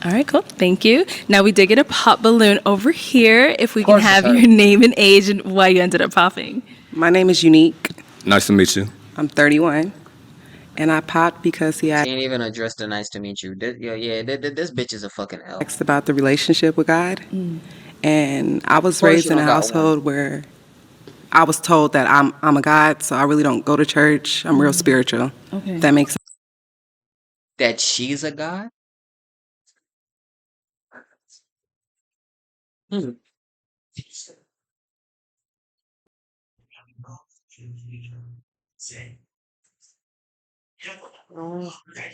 All right, cool. Thank you. Now we did get a pop balloon over here. If we can course it's have her. your name and age and why you ended up popping. My name is Unique. Nice to meet you. I'm 31, and I popped because he She ain't even addressed the nice to meet you. This bitch is a fucking L. asked about the relationship with God. And I was Of course raised you in a don't got household where I was told that I'm a God, so I really don't go to church. I'm real spiritual. Okay. That makes sense. That she's a god? Hmm.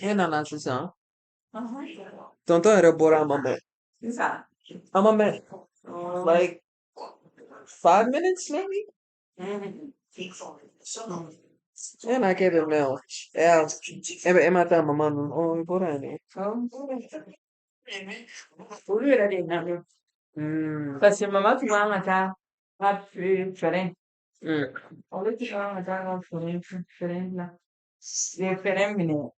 Yan na lang siya. Tonto era bora mame. I'm a man. Like 5 minutes maybe? Yan na kebe mel. Yeah. Ema ta mama no. Oh, bora ni. Parce que maman, tu vois, matin, pas plus diferente. Mm. Olha que já matin, não diferente lá. Diferente, menino.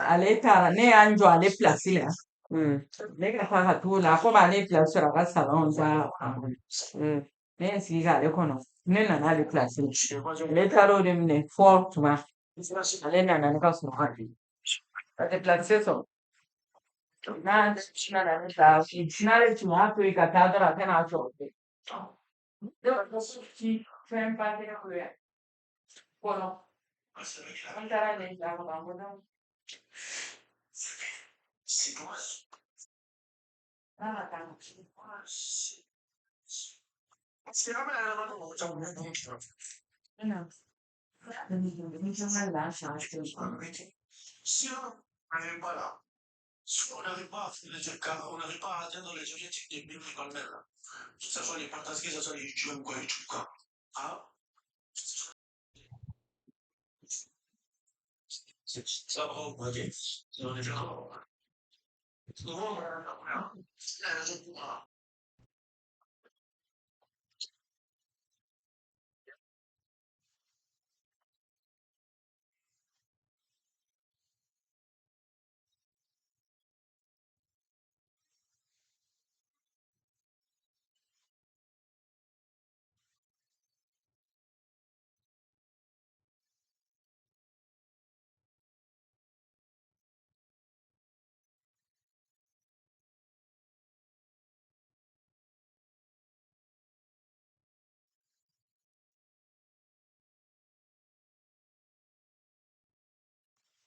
Ale taara ne y'a jɔ ale pilasi la ne ka taa ka t'o la ko b'ale pilasi sɔrɔ a ka salɔn da a kɔnɔ ne ye n sigi k'ale kɔnɔ ne nana ale pilasi la ale taara o de minɛ fɔ tuma ale nana ne ka sɔrɔ ka di a tɛ pilasi sɔrɔ n'a nana ne ta n'ale tun y'a to yen ka taa dɔrɔn a tɛna a sɔrɔ bilen ne b'a fɔ ko ci fɛn ba tɛ ne bolo yan kɔnɔ an taara ne bila kɔnɔ an ko donc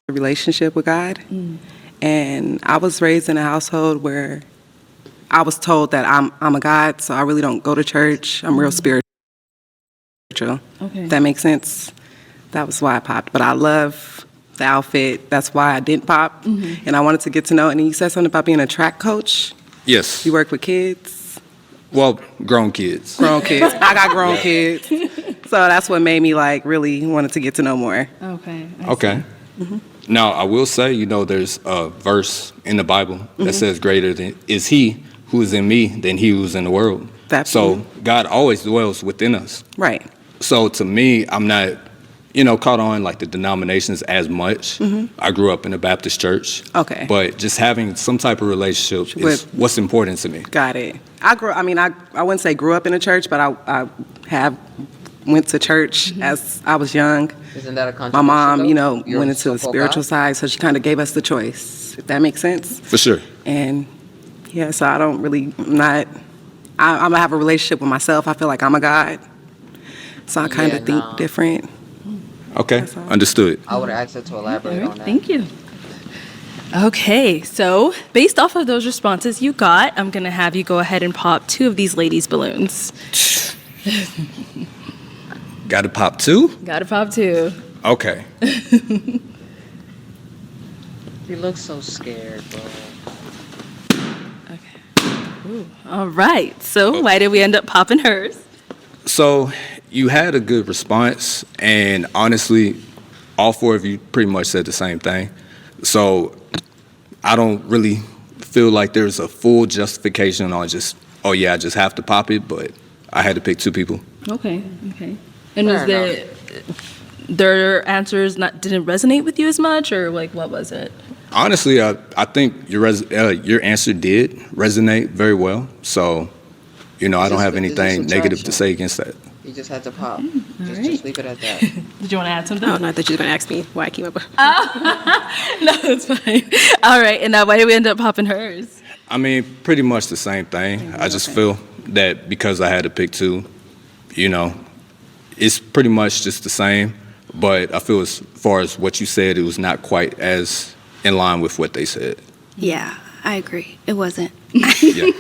A relationship with God. And I was raised in a household where I was told that I'm a God, so I really don't go to church. I'm real spiritual. Okay. That makes sense. That was why I popped. But I love the outfit. That's why I didn't pop. And I wanted to get to know. And you said something about being a track coach. Yes. You work with kids. Well, grown kids. Grown kids. I got grown kids. So that's what made me like really wanted to get to know more. Okay. Okay. Now, I will say, you know, there's a verse in the Bible that says, greater than is he who is in me than he who's in the world. That's so God always dwells within us. Right. So to me, I'm not caught on like the denominations as much. I grew up in a Baptist church. Okay. But just having some type of relationship is what's important to me. Got it. I wouldn't say grew up in a church, but I have went to church as I was young. Isn't that a My controversial? mom, though? Your went into the so-called spiritual God? side, so she kind of gave us the choice, if that makes sense. For sure. And yeah, so I don't really, I'm gonna have a relationship with myself. I feel like I'm a God. So I kind of think different. Okay, understood. I would ask her to elaborate on that. Thank you. Okay, so based off of those responses you got, I'm gonna have you go ahead and pop 2 of these ladies' balloons. Got to pop 2? Gotta pop 2. Okay. You look so scared, bro. All right, so why did we end up popping hers? So you had a good response, and honestly, all 4 of you pretty much said the same thing. So I don't really feel like there's a full justification on just, oh yeah, I just have to pop it, but I had to pick 2 people. Okay. And was their answers didn't resonate with you as much, or like what was it? Honestly, I think your answer did resonate very well. So, I don't have anything negative to say against that. You just had to pop. Just leave it at that. Did you want to add something? Oh, no, I thought you were going to ask me why I came up with. No, it's fine. All right, and now why did we end up popping hers? I mean, pretty much the same thing. I just feel that because I had to pick 2, it's pretty much just the same. But I feel as far as what you said, it was not quite as in line with what they said. Yeah, I agree. It wasn't. Thank you.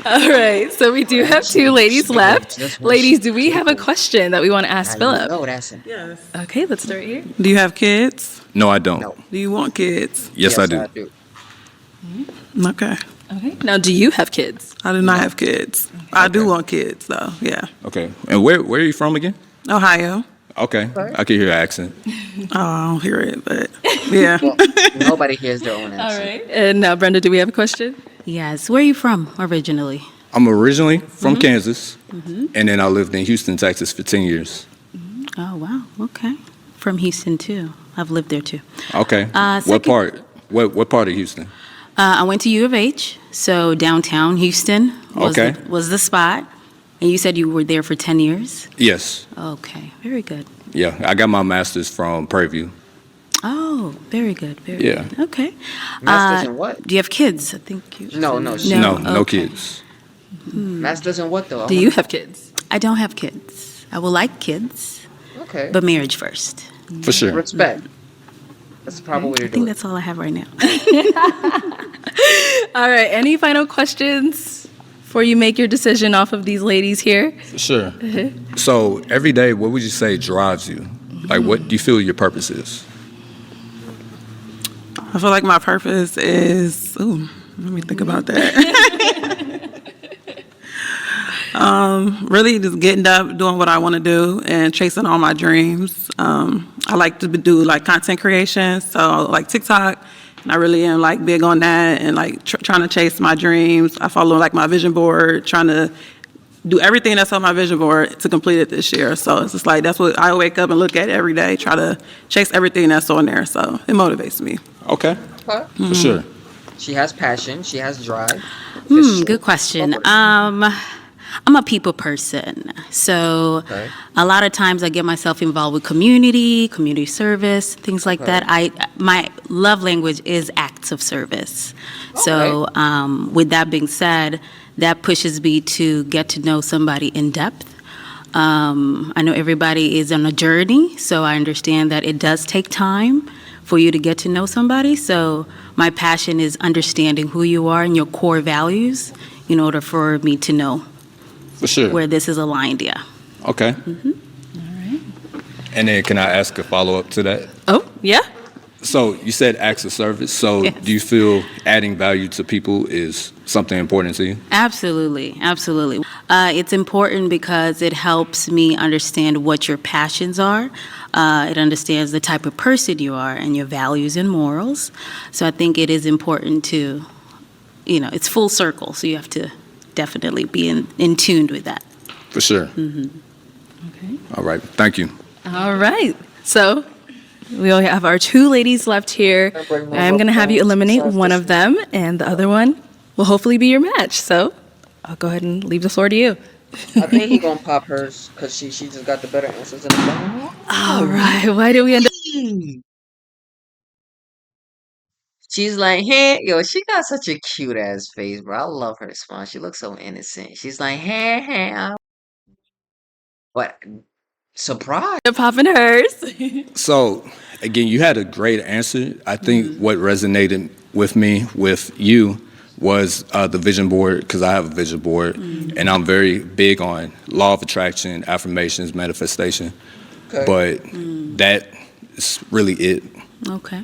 All right, so we do have 2 ladies left. Ladies, do we have a question that we want to ask Philip? No, that's it. Yes. Okay, let's start here. Do you have kids? No, I don't. Do you want kids? Yes, I do. Okay. Okay. Now, do you have kids? I do not have kids. I do want kids, though. Yeah. Okay. And where are you from again? Ohio. Okay. I can hear your accent. Oh, I don't hear it, but yeah. Well, nobody hears their own All accent. right. And now, Brenda, do we have a question? Yes. Where are you from originally? I'm originally from Kansas, and then I lived in Houston, Texas for 10 years. Oh, wow. Okay. From Houston, too. I've lived there, too. Okay. What second- part? What part of Houston? I went to U of H, so downtown Houston Okay. was the spot. And you said you were there for 10 years? Yes. Okay, very good. Yeah, I got my master's from Prairie View. Oh, very good, very Yeah. good. Okay. Masters in what? Do you have kids? I think you No, said- No okay. kids. Masters in what though? Do you have kids? I don't have kids. I would like kids, Okay. but marriage first. For sure. Respect. That's the proper way to I do think it. that's all I have right now. All right. Any final questions before you make your decision off of these ladies here? For sure. So every day, what would you say drives you? Like, what do you feel your purpose is? I feel like my purpose is, let me think about that. Really just getting up, doing what I want to do, and chasing all my dreams. I like to do like content creation, so like TikTok, and I really am like big on that, and like trying to chase my dreams. I follow like my vision board, trying to do everything that's on my vision board to complete it this year. So it's just like that's what I wake up and look at every day, try to chase everything that's on there. So it motivates me. Okay. For sure. She has passion. She has drive. Good question. I'm a people person. So a lot of times I get myself involved with community service, things like that. My love language is acts of service. So with that being said, that pushes me to get to know somebody in depth. I know everybody is on a journey, so I understand that it does take time for you to get to know somebody. So my passion is understanding who you are and your core values in order for me to know For sure. where this is aligned, yeah. Okay. And then can I ask a follow-up to that? Oh, yeah. So you said acts of service. So do you feel adding value to people is something important to you? Absolutely, absolutely. It's important because it helps me understand what your passions are. It understands the type of person you are and your values and morals. So I think it is important to, it's full circle. So you have to definitely be in tune with that. For sure. Okay. All right. Thank you. All right. So we only have our 2 ladies left here. I'm going to have you eliminate one of them, and the other one will hopefully be your match. So I'll go ahead and leave the floor to you. I think he gonna pop hers because she just got the better answers in the phone. All right. Why did we end up? She's like, hey, yo, she got such a cute ass face, bro. I love her smile. She looks so innocent. She's like, hey. What? Surprise. Popping hers. So, again, you had a great answer. I think what resonated with me, with you, was the vision board, because I have a vision board, and I'm very big on law of attraction, affirmations, manifestation. Okay. But that is really it. Okay.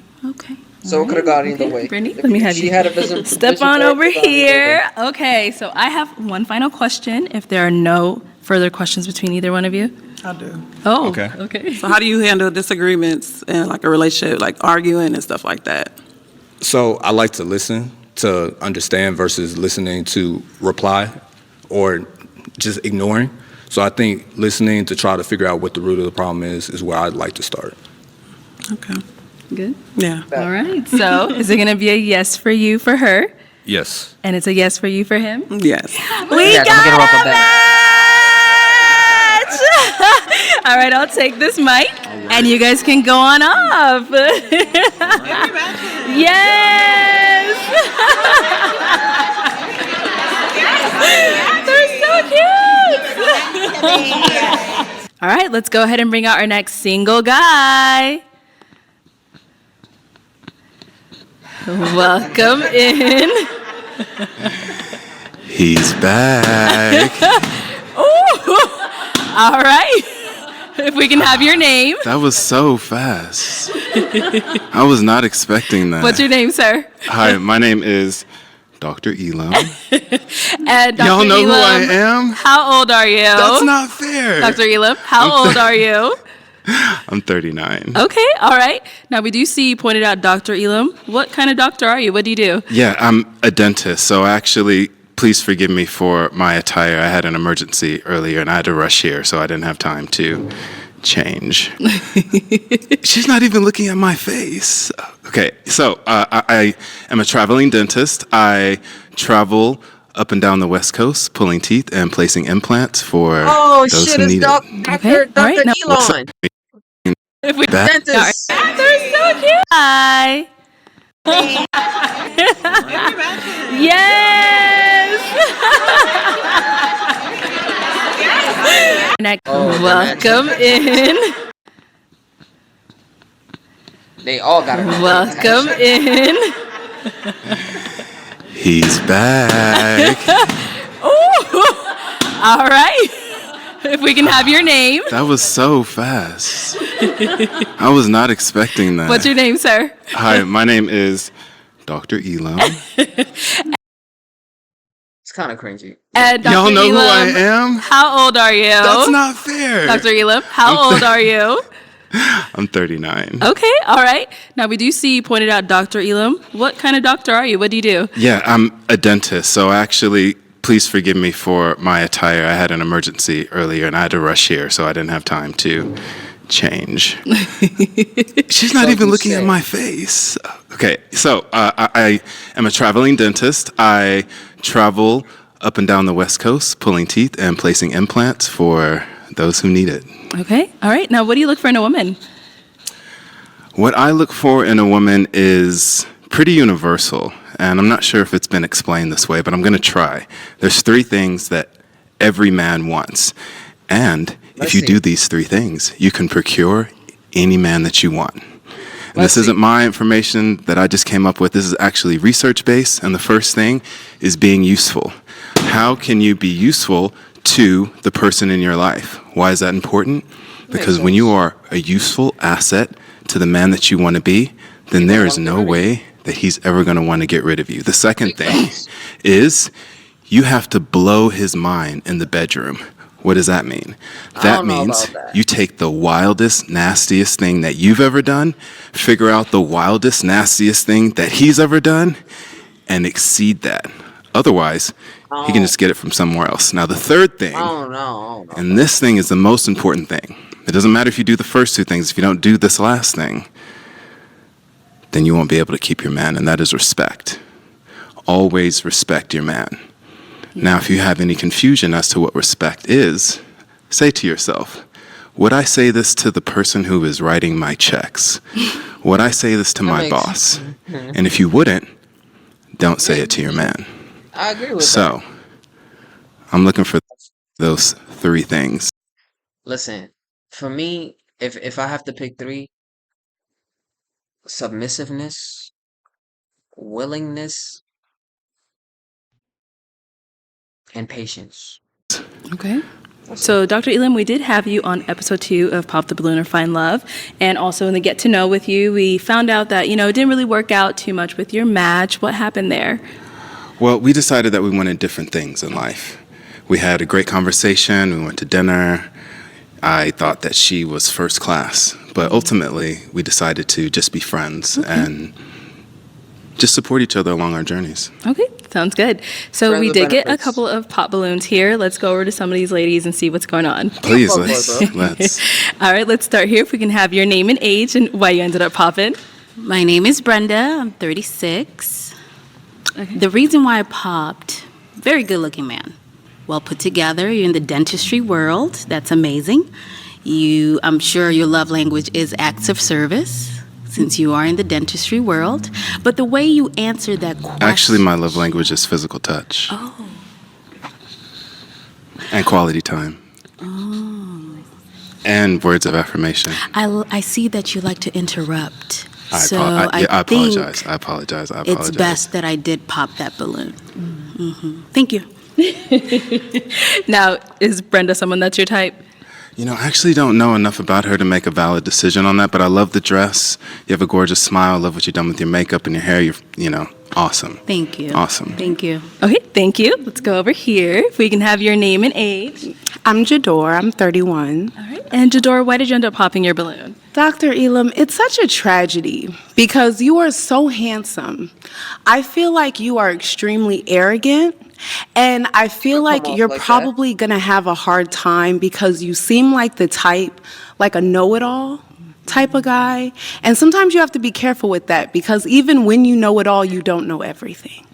So it could have gone either way. Brittany, let me have She you had a vision. step on over here. Okay, so I have one final question. If there are no further questions between either one of you. I do. Oh, Okay. So how do you handle disagreements in like a relationship, like arguing and stuff like that? So I like to listen to understand versus listening to reply or just ignoring. So I think listening to try to figure out what the root of the problem is where I'd like to start. Okay. Good. Yeah. All right. So is it going to be a yes for you for her? Yes. And it's a yes for you for him? Yes. We Yeah, got get her off a the bat. match! All right, I'll take this mic, and you guys can go on off. Yes! They're so cute! All right, let's go ahead and bring out our next single guy. Welcome in. He's back. Ooh. All right. If we can have your name. That was so fast. I was not expecting that. What's your name, sir? Hi, my name is Dr. Elam. And Dr. Y'all know Elam, who I am? How old are you? That's not fair. Dr. Elam, how old are you? I'm 39. Okay, all right. Now, we do see you pointed out Dr. Elam. What kind of doctor are you? What do you do? Yeah, I'm a dentist, so actually, please forgive me for my attire. I had an emergency earlier and I had to rush here, so I didn't have time to change. She's not even looking at my face. Okay, so I am a traveling dentist. I travel up and down the West Coast, pulling teeth and placing implants for those who need it. Dr. right, now- Elon. If we Dentist. They're so cute. Hi. Yes. Next, welcome in. They all got it. Welcome in. He's back. Ooh. All right. If we can have your name. That was so fast. I was not expecting that. What's your name, sir? Hi, my name is Dr. Elam. It's kind of cringy. And Dr. Y'all know Elam, who I am? How old are you? That's not fair. Dr. Elam, how old are you? I'm 39. Okay, all right. Now, we do see you pointed out Dr. Elam. What kind of doctor are you? What do you do? Yeah, I'm a dentist, so actually, please forgive me for my attire. I had an emergency earlier and I had to rush here, so I didn't have time to change. She's not even looking at my face. Okay, so I am a traveling dentist. I travel up and down the West Coast, pulling teeth and placing implants for those who need it. Okay, all right. Now, what do you look for in a woman? What I look for in a woman is pretty universal, and I'm not sure if it's been explained this way, but I'm going to try. There's 3 things that every man wants, and if you do these 3 things, you can procure any man that you want. And this isn't my information that I just came up with. This is actually research-based, and the first thing is being useful. How can you be useful to the person in your life? Why is that important? Because when you are a useful asset to the man that you want to be, then there is no way that he's ever going to want to get rid of you. The second thing is you have to blow his mind in the bedroom. What does that mean? That means you take the wildest, nastiest thing that you've ever done, figure out the wildest, nastiest thing that he's ever done, and exceed that. Otherwise, He can just get it from somewhere else. Now, the third thing, I don't know. and this thing is the most important thing. It doesn't matter if you do the first two things. If you don't do this last thing, then you won't be able to keep your man, and that is respect. Always respect your man. Now, if you have any confusion as to what respect is, say to yourself, would I say this to the person who is writing my checks? Would I say this to my boss? And if you wouldn't, don't say it to your man. I agree with that. So, I'm looking for those three things. Listen, for me, if I have to pick three, submissiveness, willingness, and patience. Okay. So, Dr. Elam, we did have you on episode 2 of Pop the Balloon or Find Love. And also in the Get to Know with you, we found out that, it didn't really work out too much with your match. What happened there? Well, we decided that we wanted different things in life. We had a great conversation. We went to dinner. I thought that she was first class. But ultimately, we decided to just be friends and just support each other along our journeys. Okay, sounds good. So Friends we with did get a benefits. couple of pop balloons here. Let's go over to some of these ladies and see what's going on. Please, Go for it, let's. All right, let's start here. If we can have your name and age and why you ended up popping. My name is Brenda. I'm 36. The reason why I popped, very good looking man. Well put together. You're in the dentistry world. That's amazing. I'm sure your love language is acts of service, since you are in the dentistry world. But the way you answered that question. Actually, my love language is physical touch. Oh. And quality time. Oh. And words of affirmation. I see that you like to interrupt. I think apologize. I apologize. It's best that I did pop that balloon. Thank you. Now, is Brenda someone that's your type? I actually don't know enough about her to make a valid decision on that, but I love the dress. You have a gorgeous smile. Love what you've done with your makeup and your hair. You're, awesome. Thank you. Awesome. Thank you. Okay, thank you. Let's go over here. If we can have your name and age. I'm Jador. I'm 31. All right. And Jador, why did you end up popping your balloon? Dr. Elam, it's such a tragedy because you are so handsome. I feel like you are extremely arrogant, and I feel like you're probably going to have a hard time because you seem like the type, like a know-it-all type of guy. And sometimes you have to be careful with that because even when you know it all, you don't know everything.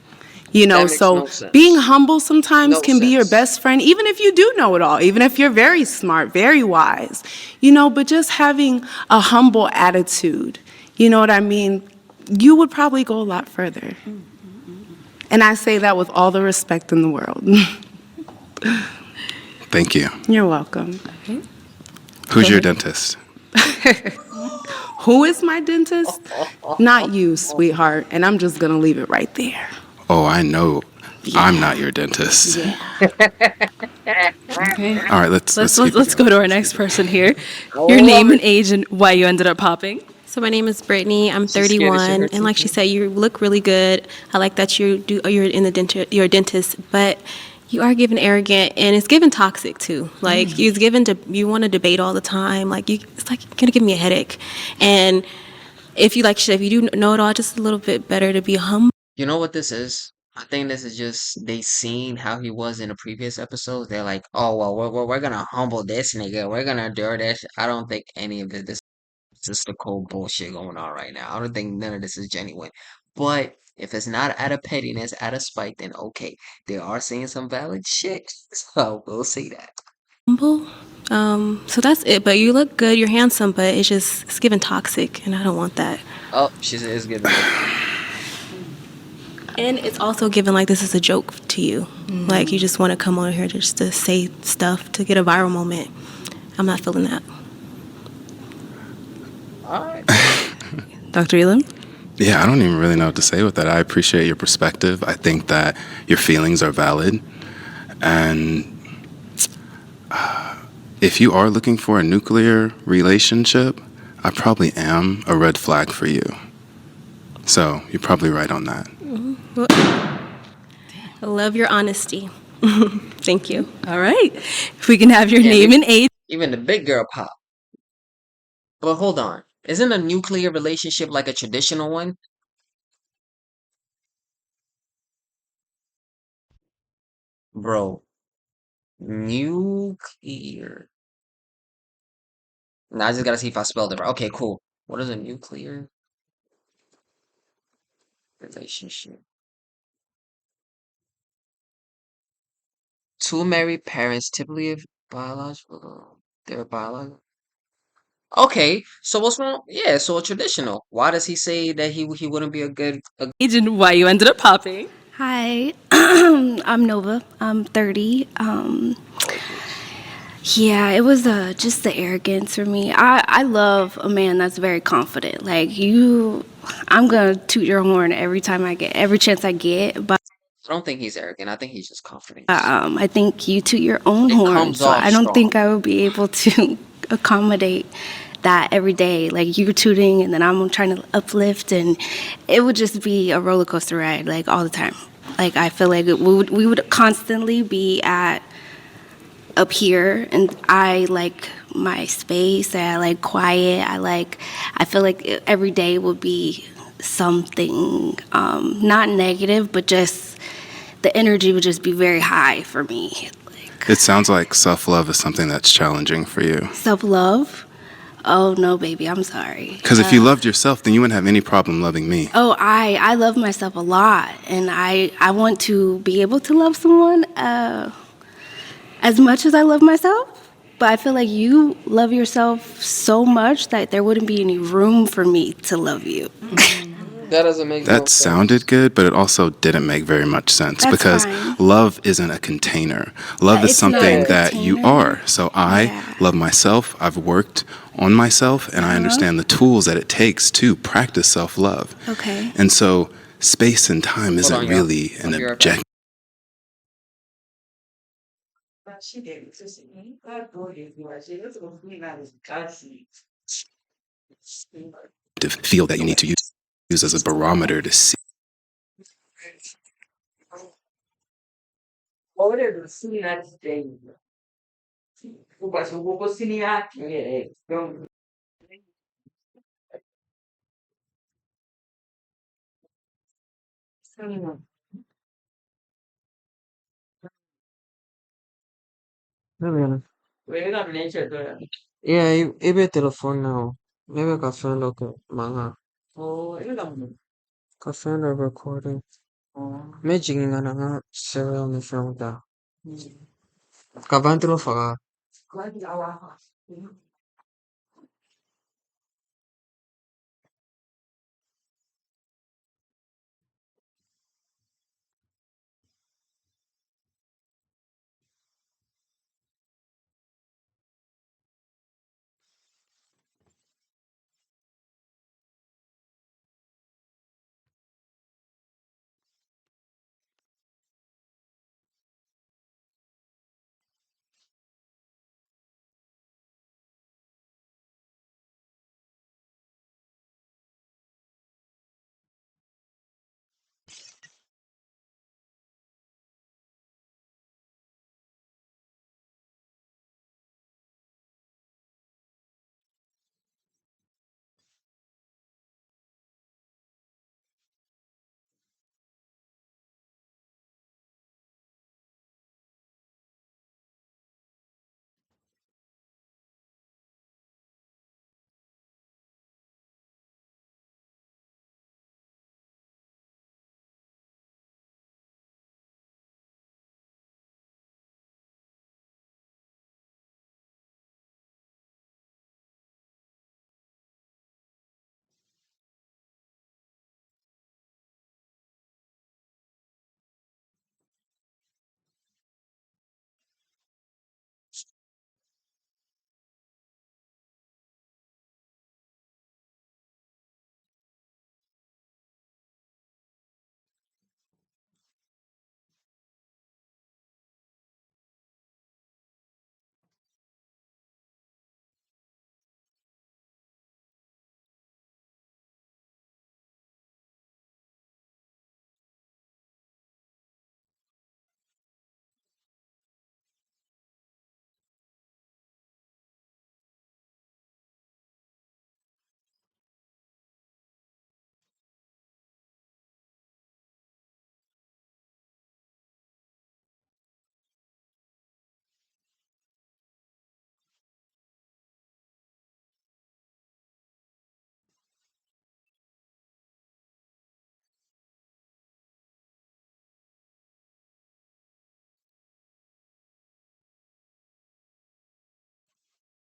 That makes So no sense. being humble sometimes No can be your sense. best friend, even if you do know it all, even if you're very smart, very wise, but just having a humble attitude, you know what I mean? You would probably go a lot further. And I say that with all the respect in the world. Thank you. You're welcome. Who's your dentist? Who is my dentist? Not you, sweetheart. And I'm just going to leave it right there. Oh, I know. I'm not your dentist. Okay. All right, let's go to our next person here. Your name and age and why you ended up popping. So my name is Brittany. I'm She's scared to show 31, her and like teeth. she said, you look really good. I like that you're in the you're a dentist, but you are given arrogant, and it's given toxic too. Like it's given to you want to debate all the time. Like it's like you're gonna give me a headache. And if you if you do know it all, just a little bit better to be humble. You know what this is? I think this is just they seen how he was in the previous episodes. They're like, oh well, we're gonna humble this nigga. We're gonna do this. I don't think any of this is just the cold bullshit going on right now. I don't think none of this is genuine. But if it's not out of pettiness, out of spite, then okay, they are saying some valid shit. So we'll see that. Humble. So that's it. But you look good. You're handsome, but it's given toxic, and I don't want that. Oh, she is giving it. And it's also given like this is a joke to you. Like you just want to come on here just to say stuff to get a viral moment. I'm not feeling that. All right. Dr. Elam? Yeah, I don't even really know what to say with that. I appreciate your perspective. I think that your feelings are valid. And if you are looking for a nuclear relationship, I probably am a red flag for you. So you're probably right on that. Well, I love your honesty. Thank you. All right. If we can have your name and age. Even the big girl pop. But hold on. Isn't a nuclear relationship like a traditional one? Bro, nuclear. Now I just gotta see if I spelled it right. Okay, cool. What is a nuclear relationship? Two married parents typically have biological. They're biological. Okay, so what's wrong? Yeah, so a traditional. Why does he say that he wouldn't be a good Agent, why you ended up popping? Hi, I'm Nova. I'm 30. Yeah, it was just the arrogance for me. I love a man that's very confident. Like you, I'm gonna toot your horn every chance I get. But I don't think he's arrogant. I think he's just confident. I think you toot your own It horn. comes So off I don't strong. think I would be able to accommodate that every day. Like you're tooting, and then I'm trying to uplift, and it would just be a roller coaster ride, like all the time. Like I feel like we would constantly be at up here, and I like my space. I like quiet. I feel like every day would be something not negative, but just the energy would just be very high for me. It sounds like self-love is something that's challenging for you. Self-love? Oh no, baby, I'm sorry. Because if you loved yourself, then you wouldn't have any problem loving me. Oh, I love myself a lot, and I want to be able to love someone as much as I love myself. But I feel like you love yourself so much that there wouldn't be any room for me to love you. That doesn't make no That sense. sounded good, but it also didn't make very much sense That's because fine. love isn't a container. Love is It's not a something that you container. are. So I love myself. I've worked on myself and I understand the tools that it takes to practice self-love. Okay. And so space and time isn't on, y'all. really an I'll be right back. objective. Feel that you need to use as a barometer to see. Ore sini na today. Kuba subuko sini yake. Yeah, ibe telepon now. Maybe cafe look manga. Oh, ito lang mo. Cafe recording. Medyo nga na nga serial ni film da. Kabanti lo faka. Kuha awa ka.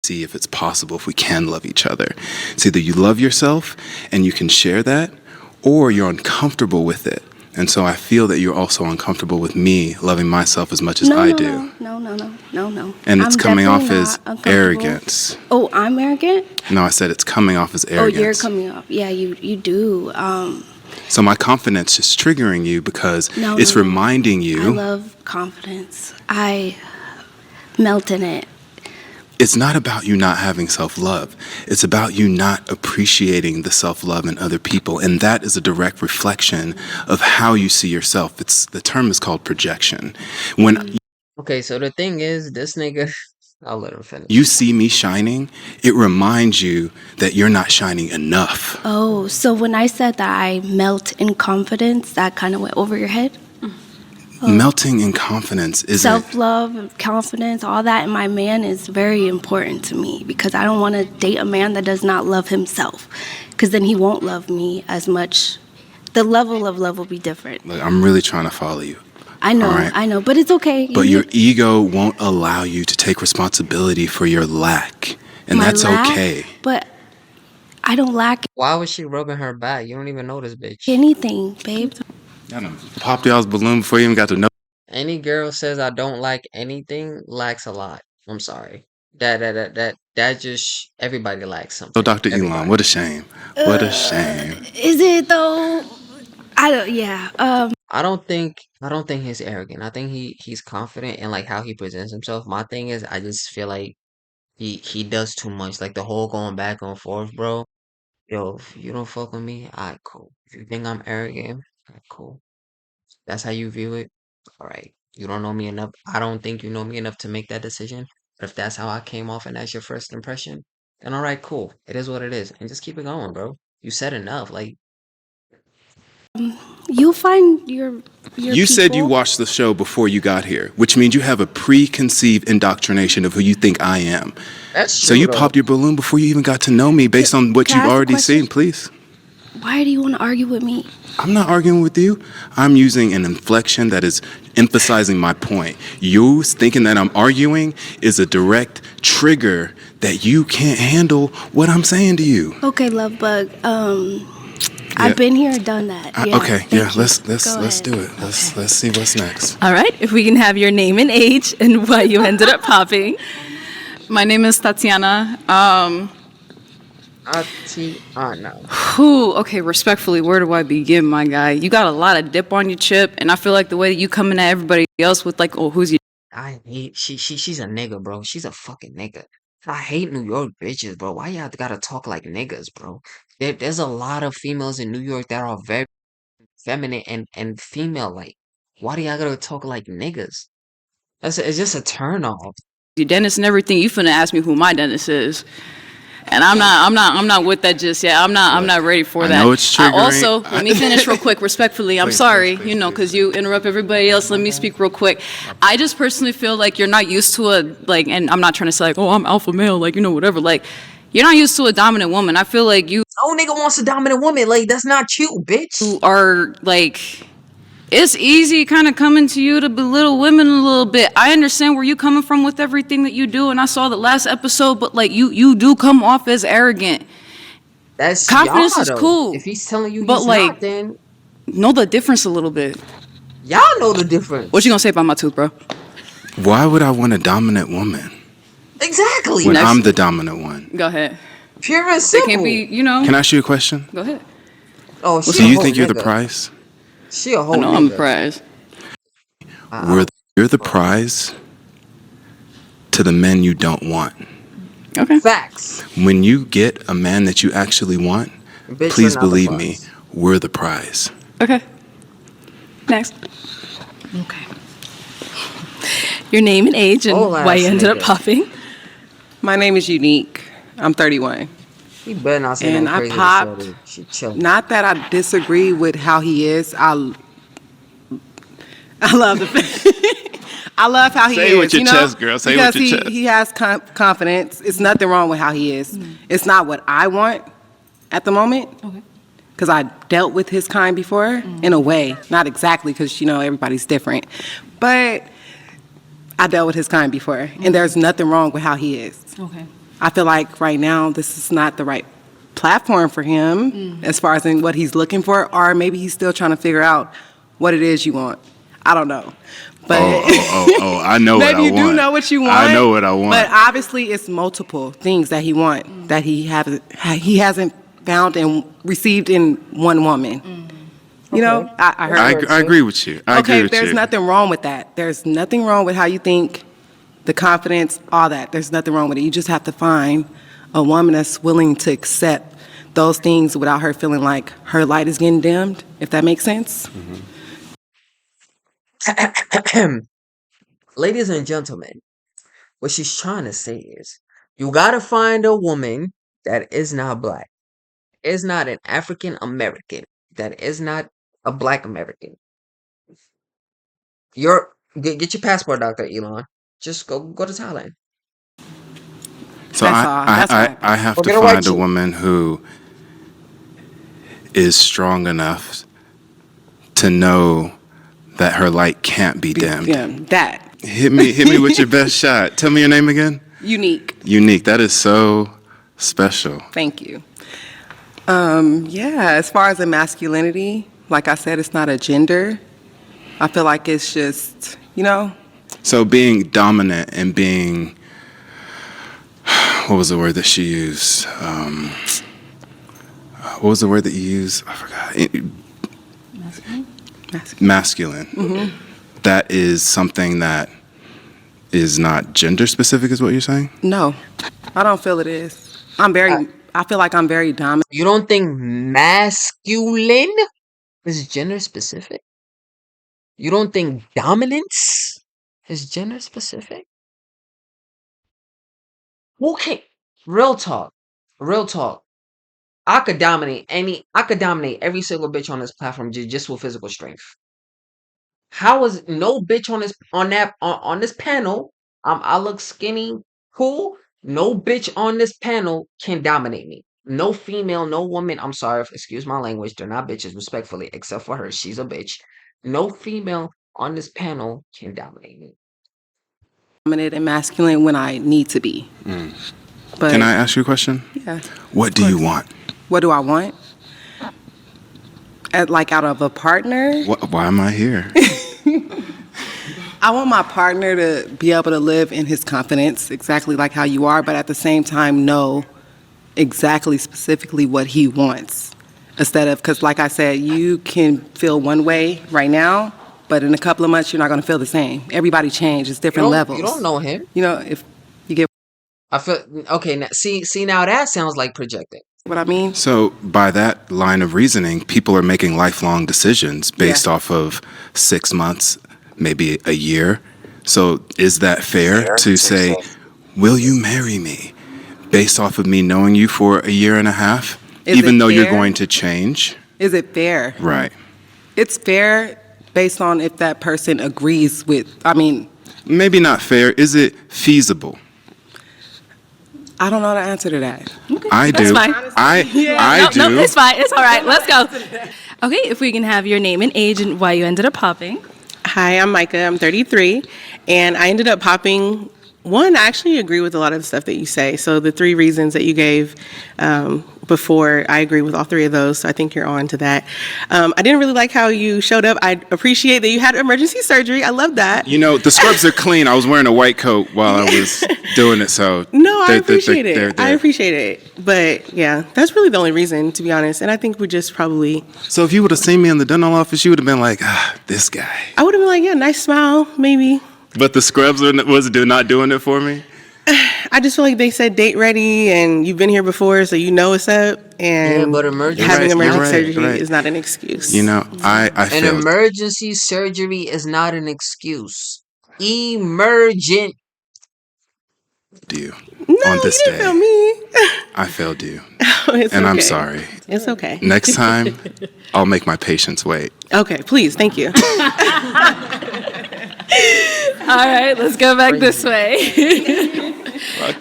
see if it's possible, if we can love each other. It's either you love yourself and you can share that, or you're uncomfortable with it. And so I feel that you're also uncomfortable with me loving myself as much as I do. No. And it's I'm coming off definitely as not uncomfortable. arrogance. Oh, I'm arrogant? No, I said it's coming off as Oh, arrogance. you're coming off. Yeah, you do. So my confidence is triggering you because No, it's no. reminding I you love confidence. I melt in it. it's not about you not having self-love. It's about you not appreciating the self-love in other people. And that is a direct reflection of how you see yourself. The term is called projection. When Okay, so the thing is, this nigga, I'll let him finish. you see me shining, it reminds you that you're not shining enough. Oh, so when I said that I melt in confidence, that kind of went over your head? Melting in confidence isn't... Self-love, confidence, all that in my man is very important to me because I don't want to date a man that does not love himself because then he won't love me as much. The level of love will be different. Look, I'm really trying to follow you. I know, all right? I know, but it's okay. But your ego won't allow you to take responsibility for your lack. And My that's lack? okay. But I don't lack Why was she rubbing her back? You don't even know this bitch. anything, babe. I don't pop y'all's balloon before you even got to know. Any girl says I don't like anything lacks a lot. I'm sorry. That just everybody lacks something. So Dr. Everybody. Elon, what a shame. What a shame. Is it though? I don't. Yeah. I don't think he's arrogant. I think he's confident in like how he presents himself. My thing is I just feel like he does too much. Like the whole going back and forth, bro. Yo, if you don't fuck with me, alright, cool. If you think I'm arrogant, alright, cool. That's how you view it. Alright. You don't know me enough. I don't think you know me enough to make that decision. But if that's how I came off and that's your first impression, then alright, cool. It is what it is. And just keep it going, bro. You said enough. Like, You'll find your You said you people. watched the show before you got here, which means you have a preconceived indoctrination of who you think I am. that's So true, you though. popped your balloon before you even got to know me based on what Can I you've ask a already question? seen, please. Why do you want to argue with me? I'm not arguing with you. I'm using an inflection that is emphasizing my point. You thinking that I'm arguing is a direct trigger that you can't handle what I'm saying to you. Okay, love bug. I've been here, done that. Yeah, Okay, thank yeah, you. let's Go do ahead. it. Let's see what's next. All right, if we can have your name and age and why you ended up popping. My name is Tatiana. Tatiana. Okay, respectfully, where do I begin, my guy? You got a lot of dip on your chip, and I feel like the way that you coming at everybody else with like, oh, who's your I hate she's a nigga, bro. She's a fucking nigga. I hate New York bitches, bro. Why y'all gotta talk like niggas, bro? There's a lot of females in New York that are very feminine and female like. Why do y'all gotta talk like niggas? It's just a turn off. dentist and everything? You finna ask me who my dentist is. And I'm not with that just yet. I'm not ready for I that. know it's I triggering. also, let me finish real quick, respectfully. I'm Please, sorry, please, you know, because you interrupt everybody else. Let me speak real quick. I just personally feel like you're not used to and I'm not trying to say like, oh, I'm alpha male, like, you know, whatever. Like, you're not used to a dominant woman. I feel like you No nigga wants a dominant woman. Like that's not you, bitch. are like, it's easy kind of coming to you to belittle women a little bit. I understand where you coming from with everything that you do, and I saw the last episode, but like you do come off as arrogant. That's Confidence y'all, is though. cool. If he's telling you But he's like, not, then know the difference a little bit. y'all know the difference. What you gonna say about my tooth, bro? Why would I want a dominant woman Exactly. when Next- I'm the dominant one? Go ahead. Pure and It simple. can't be, you know. Can I ask you a question? Go ahead. Oh, she So a you whole think you're the nigga. prize? She a whole I know I'm nigga. a prize. You're the prize to the men you don't want. Okay. Facts. When you get a man that you actually want, Bitch, please you're not the believe me, prize. we're the prize. Okay. Next. Okay. Your name and age and Whole why ass you ended up nigga. popping. My name is Unique. I'm 31. He better not say And nothing I crazy to popped. Shorty. She chilling. Not that I disagree with how he is. I love the I love how he Say is. it with your you know, chest, girl. Say it with because your chest. he has confidence. It's nothing wrong with how he is. It's not what I want at the moment. Okay. Because I dealt with his kind before, in a way. Not exactly, because, you know, everybody's different. But I dealt with his kind before, and there's nothing wrong with how he is. Okay. I feel like right now this is not the right platform for him as far as in what he's looking for, or maybe he's still trying to figure out what it is you want. I don't know. But I know what I want. maybe you do know what you want. I know what I want. But obviously it's multiple things that he wants that he hasn't found and received in one woman. You know, I heard. I agree with you. I agree with there's you. nothing wrong with that. There's nothing wrong with how you think, the confidence, all that. There's nothing wrong with it. You just have to find a woman that's willing to accept those things without her feeling like her light is getting dimmed, if that makes sense. Ladies and gentlemen, what she's trying to say is you gotta find a woman that is not black, is not an African American, that is not a black American. Get your passport, Dr. Elon. Just go to Thailand. So I have to find a woman who is strong enough to know that her light can't be dimmed. Yeah, that. Hit me with your best shot. Tell me your name again. Unique. Unique. That is so special. Thank you. Yeah, as far as the masculinity, like I said, it's not a gender. I feel like it's just, So being dominant and being, what was the word that she used? What was the word that you used? I forgot. Masculine. Mm-hmm. That is something that is not gender specific, is what you're saying? No, I don't feel it is. I feel like I'm very dominant. You don't think masculine is gender specific? You don't think dominance is gender specific? Okay, real talk. I could dominate every single bitch on this platform just with physical strength. How is no bitch on this panel? I look skinny, cool. No bitch on this panel can dominate me. No female, no woman. I'm sorry, excuse my language. They're not bitches, respectfully, except for her. She's a bitch. No female on this panel can dominate me. Dominant and masculine when I need to be. But Can I ask you a question? Yeah. What do you want? What do I want? Out of a partner? Why am I here? I want my partner to be able to live in his confidence, exactly like how you are, but at the same time know exactly, specifically what he wants. Instead of, because like I said, you can feel one way right now, but in a couple of months, you're not going to feel the same. Everybody changes, different levels. You don't know him. If you get I feel okay. Now, see now that sounds like projecting. what I mean? So by that line of reasoning, people are making lifelong decisions based off of 6 months, maybe a year. So is that fair to say, will you marry me based off of me knowing you for a year and a half, even though you're going to change? Is it fair? Right. It's fair based on if that person agrees with, Maybe not fair. Is it feasible? I don't know the answer to that. I do. That's fine. I do. No, it's fine. It's all right. Let's go. Okay, if we can have your name and age and why you ended up popping. Hi, I'm Micah. I'm 33, and I ended up popping. One, I actually agree with a lot of the stuff that you say. So the 3 reasons that you gave before, I agree with all 3 of those. So I think you're on to that. I didn't really like how you showed up. I appreciate that you had emergency surgery. I love that. The scrubs are clean. I was wearing a white coat while I was doing it, so No, I appreciate it. they're- I appreciate it. But yeah, that's really the only reason, to be honest. And I think we just probably. So if you would have seen me in the dental office, you would have been like, this guy. I would have been like, yeah, nice smile, maybe. But the scrubs was not doing it for me? I just feel like they said date ready and you've been here before, so you know what's up. And but having emergency surgery is not an excuse. I An feel emergency surgery is not an excuse. Emergent. you No, on this you didn't day. feel me. I failed you. It's And I'm okay. sorry. It's okay. Next time, I'll make my patients wait. Okay, please, thank you. All right, let's go back this way.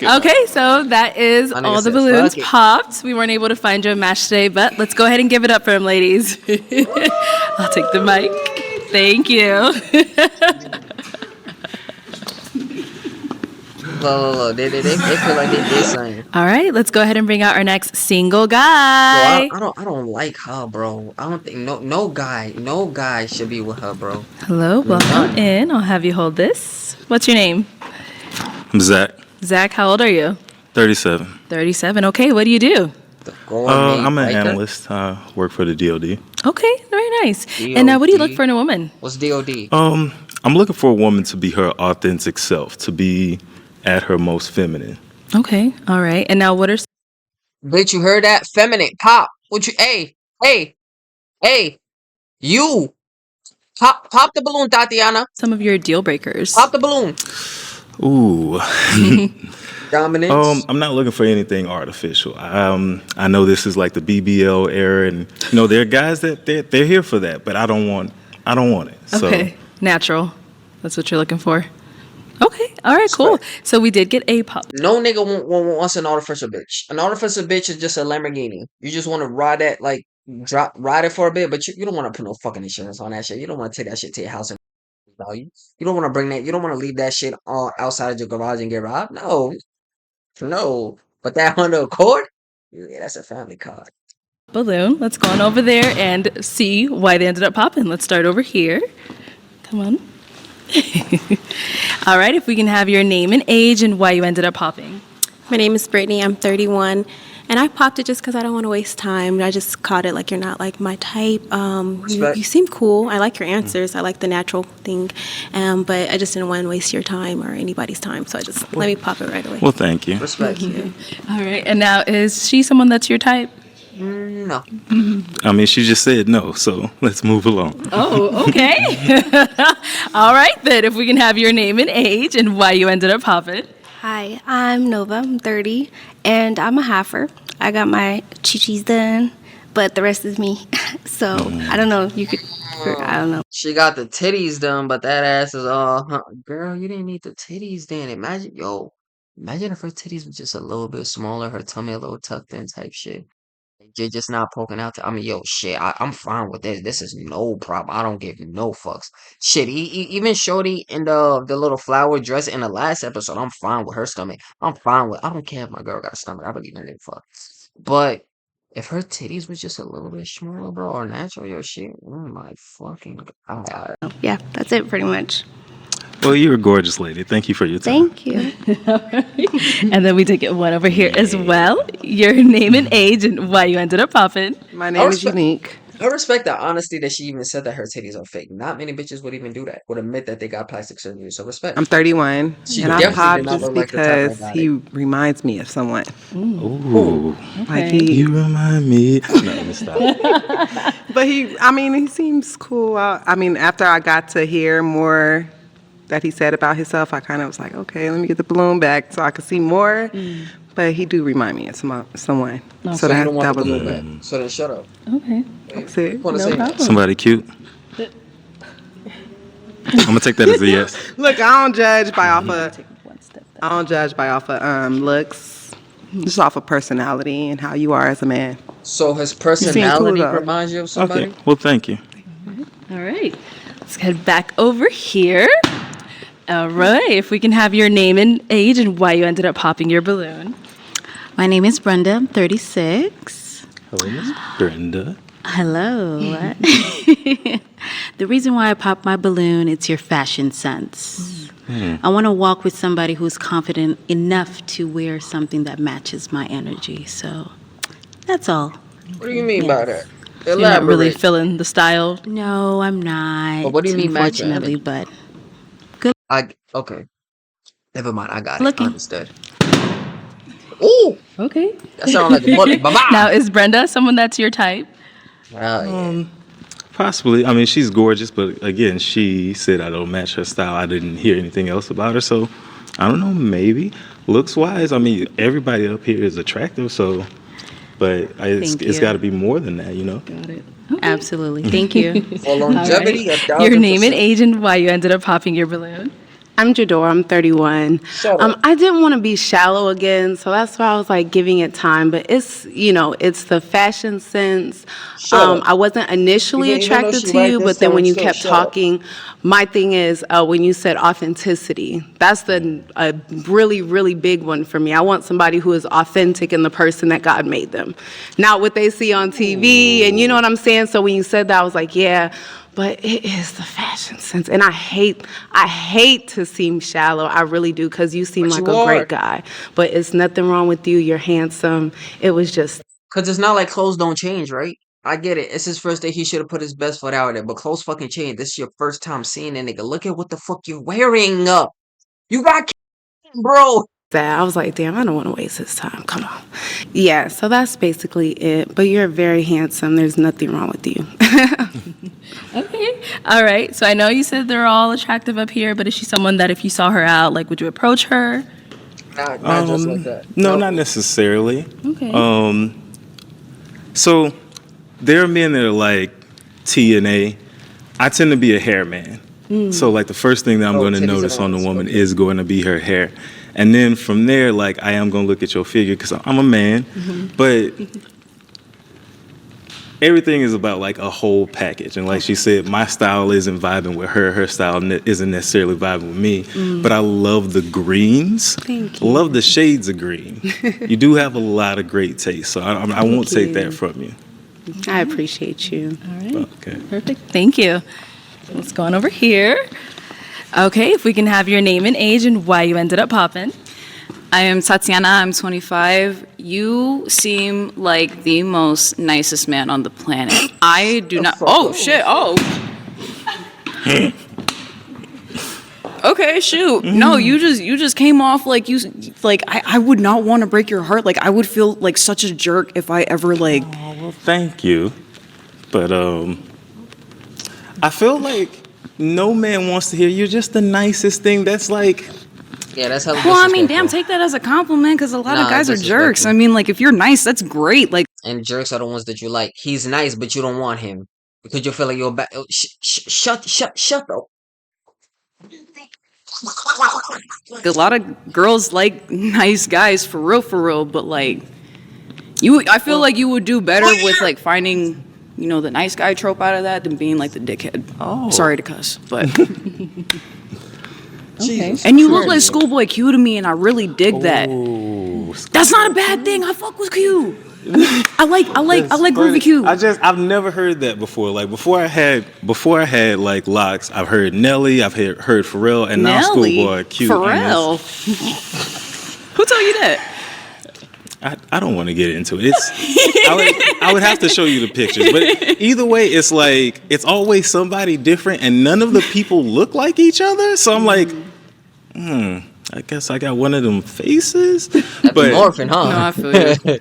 Okay, so that is My nigga all the said, balloons "Fuck it." popped. We weren't able to find your match today, but let's go ahead and give it up for him, ladies. I'll take the mic. Thank you. Look. They feel like they did something. All right, let's go ahead and bring out our next single Yo, guy. I don't like her, bro. I don't think no guy should be with her, bro. Hello, welcome in. I'll have you hold this. What's your name? I'm Zach, Zach, how old are you? 37. 37. Okay, what do you do? I'm an analyst. I work for the DoD. Okay, very nice. And what do you look for in a woman? What's DOD? I'm looking for a woman to be her authentic self, to be at her most feminine. Okay, all right. And now what are Bitch, you heard that? Feminine. Pop. What you hey. You. Pop the balloon, Tatiana. some of your deal breakers? Pop the balloon. Ooh. Dominance. I'm not looking for anything artificial. I know this is like the BBL era, and there are guys that they're here for that, but I don't want it. So Okay, natural. That's what you're looking for. Okay, all right, cool. So we did get a pop. No nigga wants an artificial bitch. An artificial bitch is just a Lamborghini. You just want to ride that, like, ride it for a bit, but you don't want to put no fucking insurance on that shit. You don't want to take that shit to your house and value. You don't want to bring that. You don't want to leave that shit outside of your garage and get robbed. No. But that Honda Accord, yeah, that's a family car. Balloon. Let's go on over there and see why they ended up popping. Let's start over here. Come on. All right, if we can have your name and age and why you ended up popping. My name is Brittany. I'm 31. And I popped it just because I don't want to waste time. I just caught it like you're not like my type. You seem cool. I like your answers. I like the natural thing. But I just didn't want to waste your time or anybody's time. So let me pop it right away. Well, thank you. Respect. All right, and now is she someone that's your type? No. I mean, she just said no, so let's move along. Oh, okay. All right, then, if we can have your name and age and why you ended up popping. Hi, I'm Nova. I'm 30, and I'm a halfer. I got my chi-chis done, but the rest is me. So I don't know. I don't know. She got the titties done, but that ass is all. Girl, you didn't need the titties done. Imagine if her titties was just a little bit smaller, her tummy a little tucked in type shit. You're just not poking out. I mean, shit, I'm fine with this. This is no problem. I don't give no fucks. Shit, even Shorty in the little flower dress in the last episode, I'm fine with her stomach. I don't care if my girl got a stomach. I really don't give a fuck. But if her titties was just a little bit smaller, bro, or natural, shit, oh my fucking god. Yeah, that's it pretty much. Well, you're a gorgeous lady. Thank you for your time. Thank you. And then we did get one over here as well. Your name and age and why you ended up popping. My name is Unique. I respect the honesty that she even said that her titties are fake. Not many bitches would even do that. Would admit that they got plastic surgery. So respect. I'm 31, She and I definitely popped did not just look like the type because that got he it. reminds me of someone. Ooh. Like You remind me. No, let me stop. But he seems cool. After I got to hear more that he said about himself, I kind of was like, okay, let me get the balloon back so I could see more. But he do remind me of someone. So you don't want the balloon back. So then shut up. Okay. That's it. Wanna say that? Somebody cute. I'm gonna take that as a yes. Look, I don't judge by off of looks, just off of personality and how you are as a man. So his You seem personality cool, though. reminds you of somebody? Okay. Well, thank you. All right. Let's head back over here. All right. If we can have your name and age and why you ended up popping your balloon. My name is Brenda. I'm 36. Hello, Miss Brenda. Hello. The reason why I popped my balloon, it's your fashion sense. I want to walk with somebody who's confident enough to wear something that matches my energy. So that's all. What do you mean by that? So you're not really Elaborate. feeling the style. No, I'm not. But what do you mean matching? Unfortunately, but Okay. Never mind. I got Looking. it. Understood. Ooh. Okay. That sounds like a bullet. Bye-bye. Now, is Brenda someone that's your type? Possibly. I mean, she's gorgeous, but again, she said I don't match her style. I didn't hear anything else about her, so I don't know. Maybe looks wise. I mean, everybody up here is attractive, so. But it's you. got to be more than that, Got it. Absolutely. Thank you. For longevity, All right. Your name and age and why you ended up popping your balloon. I'm Jador. I'm 31. Shut up. I didn't want to be shallow again, so that's why I was like giving it time. But it's the fashion sense. Shut up. I wasn't initially Even though attracted she to right you, this but then time, when you still kept shut up. talking, my thing is when you said authenticity. That's a really, really big one for me. I want somebody who is authentic in the person that God made them, not what they see on TV. And you know what I'm saying. So when you said that, I was like, yeah. But it is the fashion sense, and I hate to seem shallow. I really do, because you seem But like you a are. great guy. But it's nothing wrong with you. You're handsome. It was just Cause it's not like clothes don't change, right? I get it. It's his first day. He should have put his best foot out there. But clothes fucking change. This is your first time seeing a nigga. Look at what the fuck you're wearing. You got bro. that. I was like, damn, I don't want to waste his time. Come on. Yeah. So that's basically it. But you're very handsome. There's nothing wrong with you. Okay. All right. So I know you said they're all attractive up here, but is she someone that if you saw her out, like, would you approach her? Not just like that. No, not necessarily. Okay. So there are men that are like T and A. I tend to be a hair man. So like the first thing that I'm going to titties notice and on the arms, woman okay. is going to be her hair. And then from there, like I am going to look at your figure because I'm a man, but everything is about like a whole package. And like she said, my style isn't vibing with her. Her style isn't necessarily vibing with me. But I love the greens. Thank I love the shades of green. You do have a lot of great taste, so I won't take that from you. I appreciate you. All right. Okay. Perfect. Thank you. Let's go on over here. Okay. If we can have your name and age and why you ended up popping. I am Tatiana. I'm 25. You seem like the most nicest man on the planet. I do not. Oh shit. Oh. Okay, shoot. No, you just came off like I would not want to break your heart. Like I would feel like such a jerk if I ever like. Oh, well, thank you. But I feel like no man wants to hear you're just the nicest thing. That's like. Yeah, that's how. Well, I mean, damn, take that as a compliment because a lot of Nah, guys are disrespectful. jerks. I mean, like if you're nice, that's great. Like And jerks are the ones that you like. He's nice, but you don't want him because you feel like you're back. Shut up. a lot of girls like nice guys for real, but like I feel like you would do better with like finding, the nice guy trope out of that than being like the dickhead. Oh. Sorry to cuss, but Okay. and you look like Schoolboy Q to me, and I really dig that. Ooh, That's not a bad thing. I fuck with Q. I like Groovy Q. I've never heard that before. Like before I had like locks, I've heard Nelly, I've heard Pharrell, and now Schoolboy Q. Pharrell. Who told you that? I don't want to get into it. I would have to show you the pictures, but either way, it's like it's always somebody different, and none of the people look like each other. So I'm like, I guess I got one of them faces. But Morphin, huh? No, I feel you.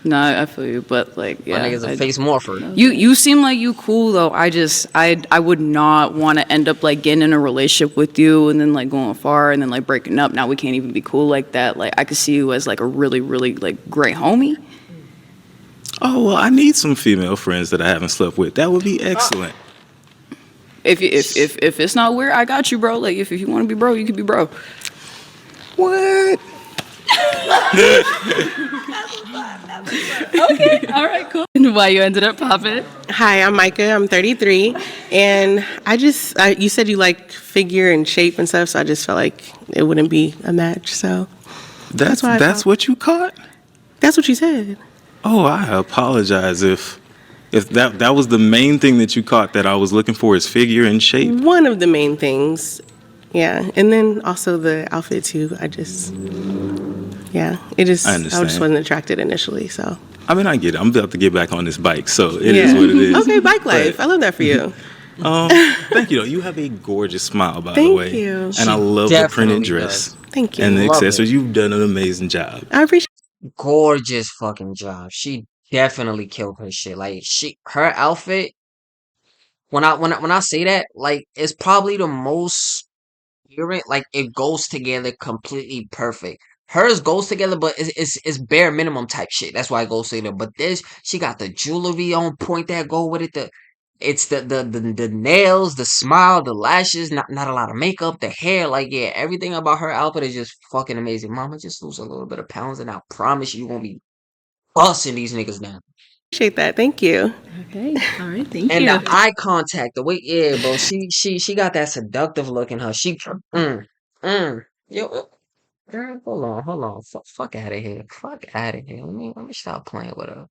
No, I feel you, but like, yeah. My nigga's a face morpher. You seem like you cool though. I would not want to end up like getting in a relationship with you and then like going far and then like breaking up. Now we can't even be cool like that. Like I could see you as like a really, really like great homie. oh well, I need some female friends that I haven't slept with. That would be excellent. If it's not weird, I got you, bro. Like if you want to be bro, you can be bro. What? Okay. All right. Cool. And why you ended up popping? Hi, I'm Micah. I'm 33, and you said you like figure and shape and stuff, so I just felt like it wouldn't be a match. So That's why I thought- what you caught? that's what you said. Oh, I apologize if that was the main thing that you caught that I was looking for is figure and shape. One of the main things, yeah, and then also the outfit too. I just understand. wasn't attracted initially. So I mean, I get it. I'm about to get back on this bike, so it is what it is. Okay, bike life. But- I love that for you. Thank you. Though. You have a gorgeous smile, by the Thank way. you. And I love the printed dress. Thank you. And the Love accessories. You've done an amazing job. I appreciate. Gorgeous fucking job. She definitely killed her shit. Like her outfit. When I say that, like it's probably the most coherent. Like it goes together completely perfect. Hers goes together, but it's bare minimum type shit. That's why it goes together. But this, she got the jewelry on point that go with it. it's the nails, the smile, the lashes, not a lot of makeup, the hair, like yeah, everything about her outfit is just fucking amazing. Mama, just lose a little bit of pounds, and I promise you won't be busting these niggas down. Appreciate that. Thank you. Okay. All right. Thank And you. the eye contact, the way, yeah, bro, she got that seductive look in her. Yo, girl, hold on, fuck out of here, fuck out of here. Let me stop playing with her.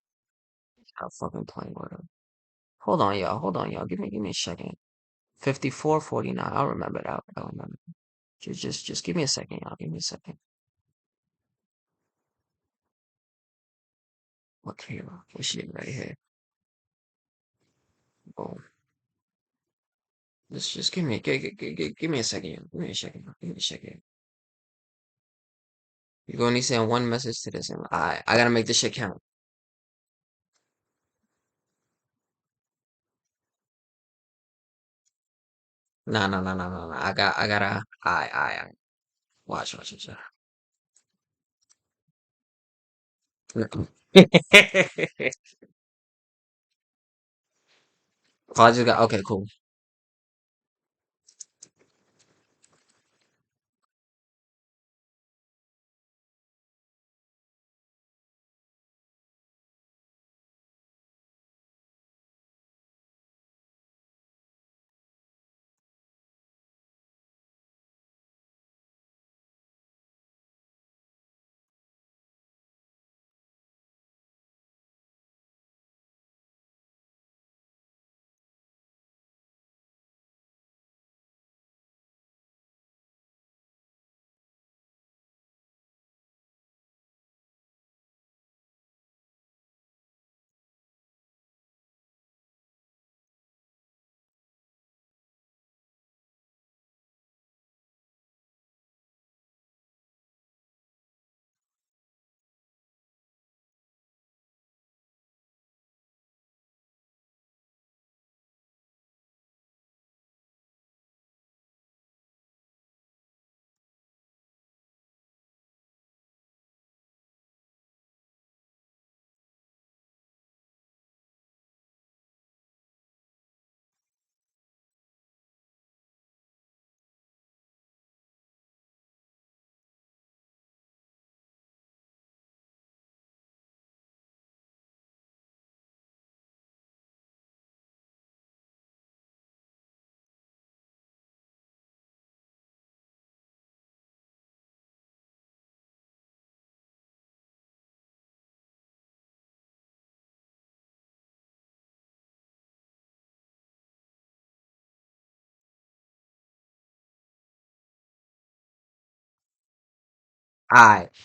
Stop fucking playing with her. Hold on, y'all. Give me a second. 54:49. I'll remember that. I'll remember. Just give me a second, y'all. Give me a second. Look here. What's she right here? Boom. Just give me a second. Y'all. Give me a second. Give me a second. You're gonna need to send one message to this, and I gotta make this shit count. No, no, no, no, no, no. I gotta. I. Watch. Oh, I just got. Okay, cool.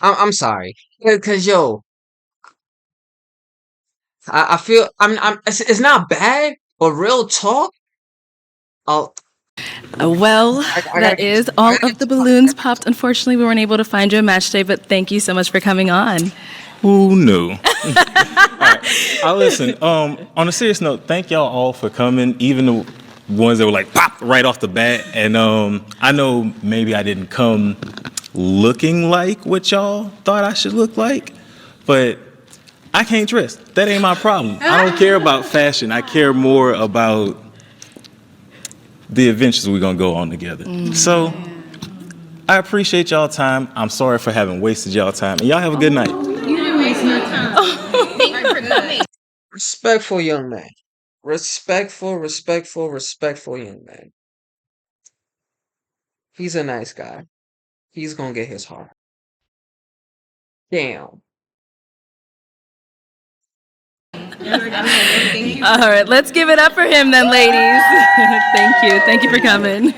I'm sorry. Cause yo, I feel I'm it's not bad, but real talk. Oh, Well, I that gotta is all of the balloons popped. Unfortunately, we weren't able to find you a match today, but thank you so much for coming on. Who knew? All right. Listen, on a serious note, thank y'all all for coming, even the ones that were like pop right off the bat. And I know maybe I didn't come looking like what y'all thought I should look like, but I can't dress. That ain't my problem. I don't care about fashion. I care more about the adventures we're gonna go on together. So I appreciate y'all time. I'm sorry for having wasted y'all time. And y'all have a good night. You didn't waste no time. Thank you for coming. respectful young man. Respectful young man. He's a nice guy. He's gonna get his heart. Damn. All right, let's give it up for him then, ladies. Thank you. Thank you for coming.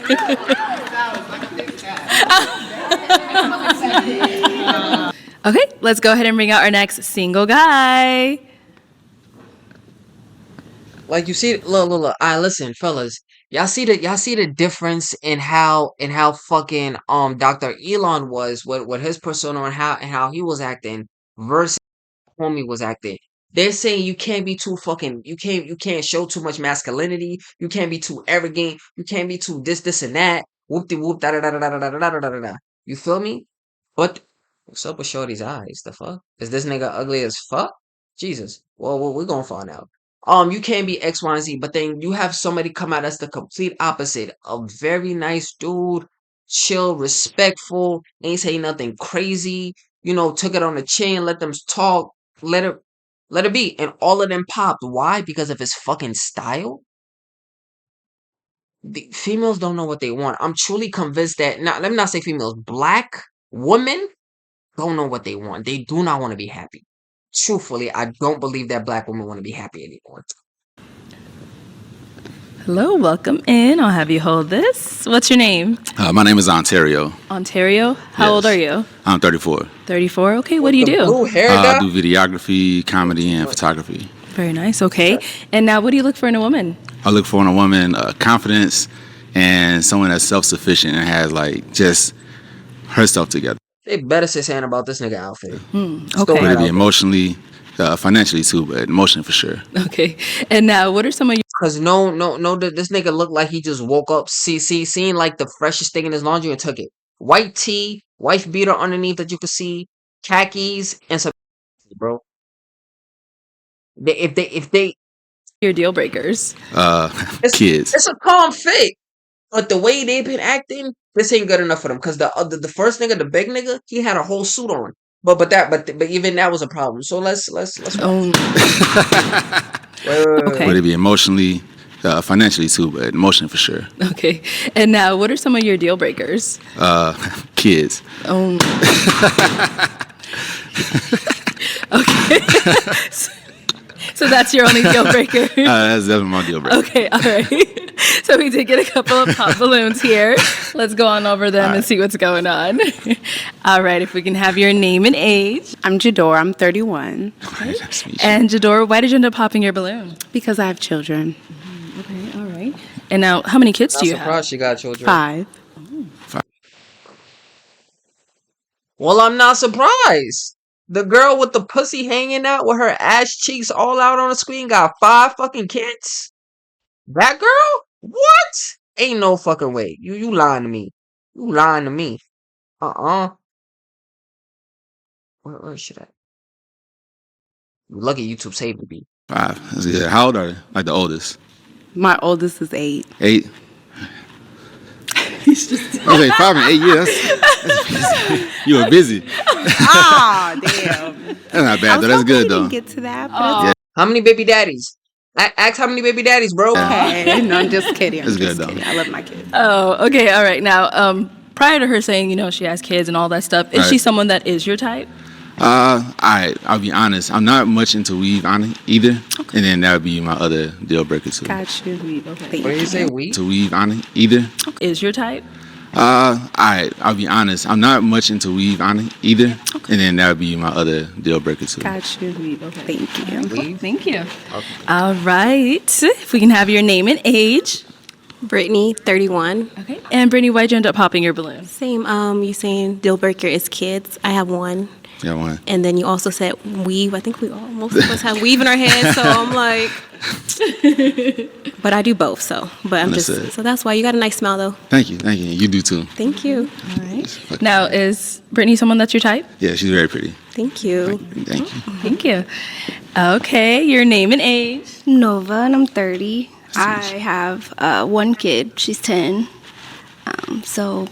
Okay, let's go ahead and bring out our next single guy. Like you see, look. Listen, fellas. Y'all see the difference in how fucking Dr. Elon was with his persona and how he was acting versus homie was acting. They're saying you can't be too fucking you can't show too much masculinity. You can't be too arrogant. You can't be too this and that. Whoop de whoop da da da da da da da da da da da. You feel me? But what's up with Shorty's eyes? The fuck? Is this nigga ugly as fuck? Jesus. Well, we're gonna find out. you can't be X, Y, and Z, but then you have somebody come out as the complete opposite. A very nice dude, chill, respectful, ain't say nothing crazy, took it on the chin, let them talk, let it be. And all of them popped. Why? Because of his fucking style? The females don't know what they want. I'm truly convinced that, now, let me not say females, black women don't know what they want. They do not want to be happy. Truthfully, I don't believe that black women want to be happy anymore. Hello, welcome in. I'll have you hold this. What's your name? My name is Ontario. Ontario. How old are you? I'm 34. 34. Okay, what do you do? I do videography, comedy, and photography. Very nice. Okay. And now, what do you look for in a woman? I look for in a woman confidence and someone that's self-sufficient and has like just herself together. They better say something about this nigga outfit. Okay. Whether it be emotionally, financially too, but emotionally for sure. Okay. And now, what are some of your... Cause no, this nigga looked like he just woke up, seen like the freshest thing in his laundry and took it. White tee, wife beater underneath that you could see, khakis, and some bro. If they your deal breakers. Kids. It's a calm fit, but the way they've been acting, this ain't good enough for them. Cause the first nigga, the big nigga, he had a whole suit on. But even that was a problem. So let's. Oh. Okay. Whether it be emotionally, financially too, but emotionally for sure. Okay. And now, what are some of your deal breakers? Kids. Oh. Okay. So that's your only deal breaker? That's definitely my deal breaker. Okay, all right. So we did get a couple of pop balloons here. Let's go on over them and see what's going on. All right, if we can have your name and age. I'm Jador. I'm 31. Okay. And Jador, why did you end up popping your balloon? Because I have children. Okay, all right. And now, how many kids do you have? I'm surprised she got children. 5. Well, I'm not surprised. The girl with the pussy hanging out with her ass cheeks all out on the screen got 5 fucking kids. That girl? What? Ain't no fucking way. You lying to me. You lying to me. Where should I? Lucky YouTube saved me. 5. Yeah. How old are they? Like the oldest? My oldest is 8. 8. Okay, 5 and 8 years. That's busy. You were busy. Oh, damn. That's not bad though. That's good though. Get to that. Yeah. How many baby daddies? Ask how many baby daddies, bro. Okay. No, I'm just kidding. That's good though. I love my kids. Oh, okay, all right. Now, prior to her saying, she has kids and all that stuff, is she someone that is your type? I'll be honest. I'm not much into weave on either, and then that would be my other deal breaker too. Got you. Weave. Okay. What do you say, weave? To weave on either. Is your type? I'll be honest. I'm not much into weave on either, and then that would be my other deal breaker too. Got you. Weave. Okay. Thank you. Weave? Thank you. Okay. All right. If we can have your name and age. Brittany, 31. Okay. And Brittany, why'd you end up popping your balloon? Same. You saying deal breaker is kids. I have 1. Yeah, 1. And then you also said weave. I think most of us have weave in our head, so I'm like, but I do both. So that's why you got a nice smile though. Thank you. You do too. Thank you. All right. Now, is Brittany someone that's your type? Yeah, she's very pretty. Thank you. Thank you. Thank you. Okay, your name and age. Nova, and I'm 30. I have 1 kid. She's 10. So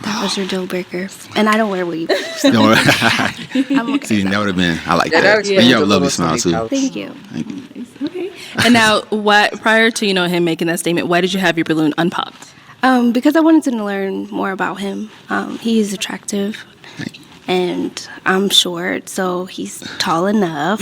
that was your deal breaker. And I don't wear weave. So I'm okay. See, that would have been. I like Yeah, that. that And you have a explains lovely a smile little too. Thank you. Okay. And now, prior to him making that statement, why did you have your balloon unpopped? Because I wanted to learn more about him. He is attractive. And I'm short, so he's tall enough.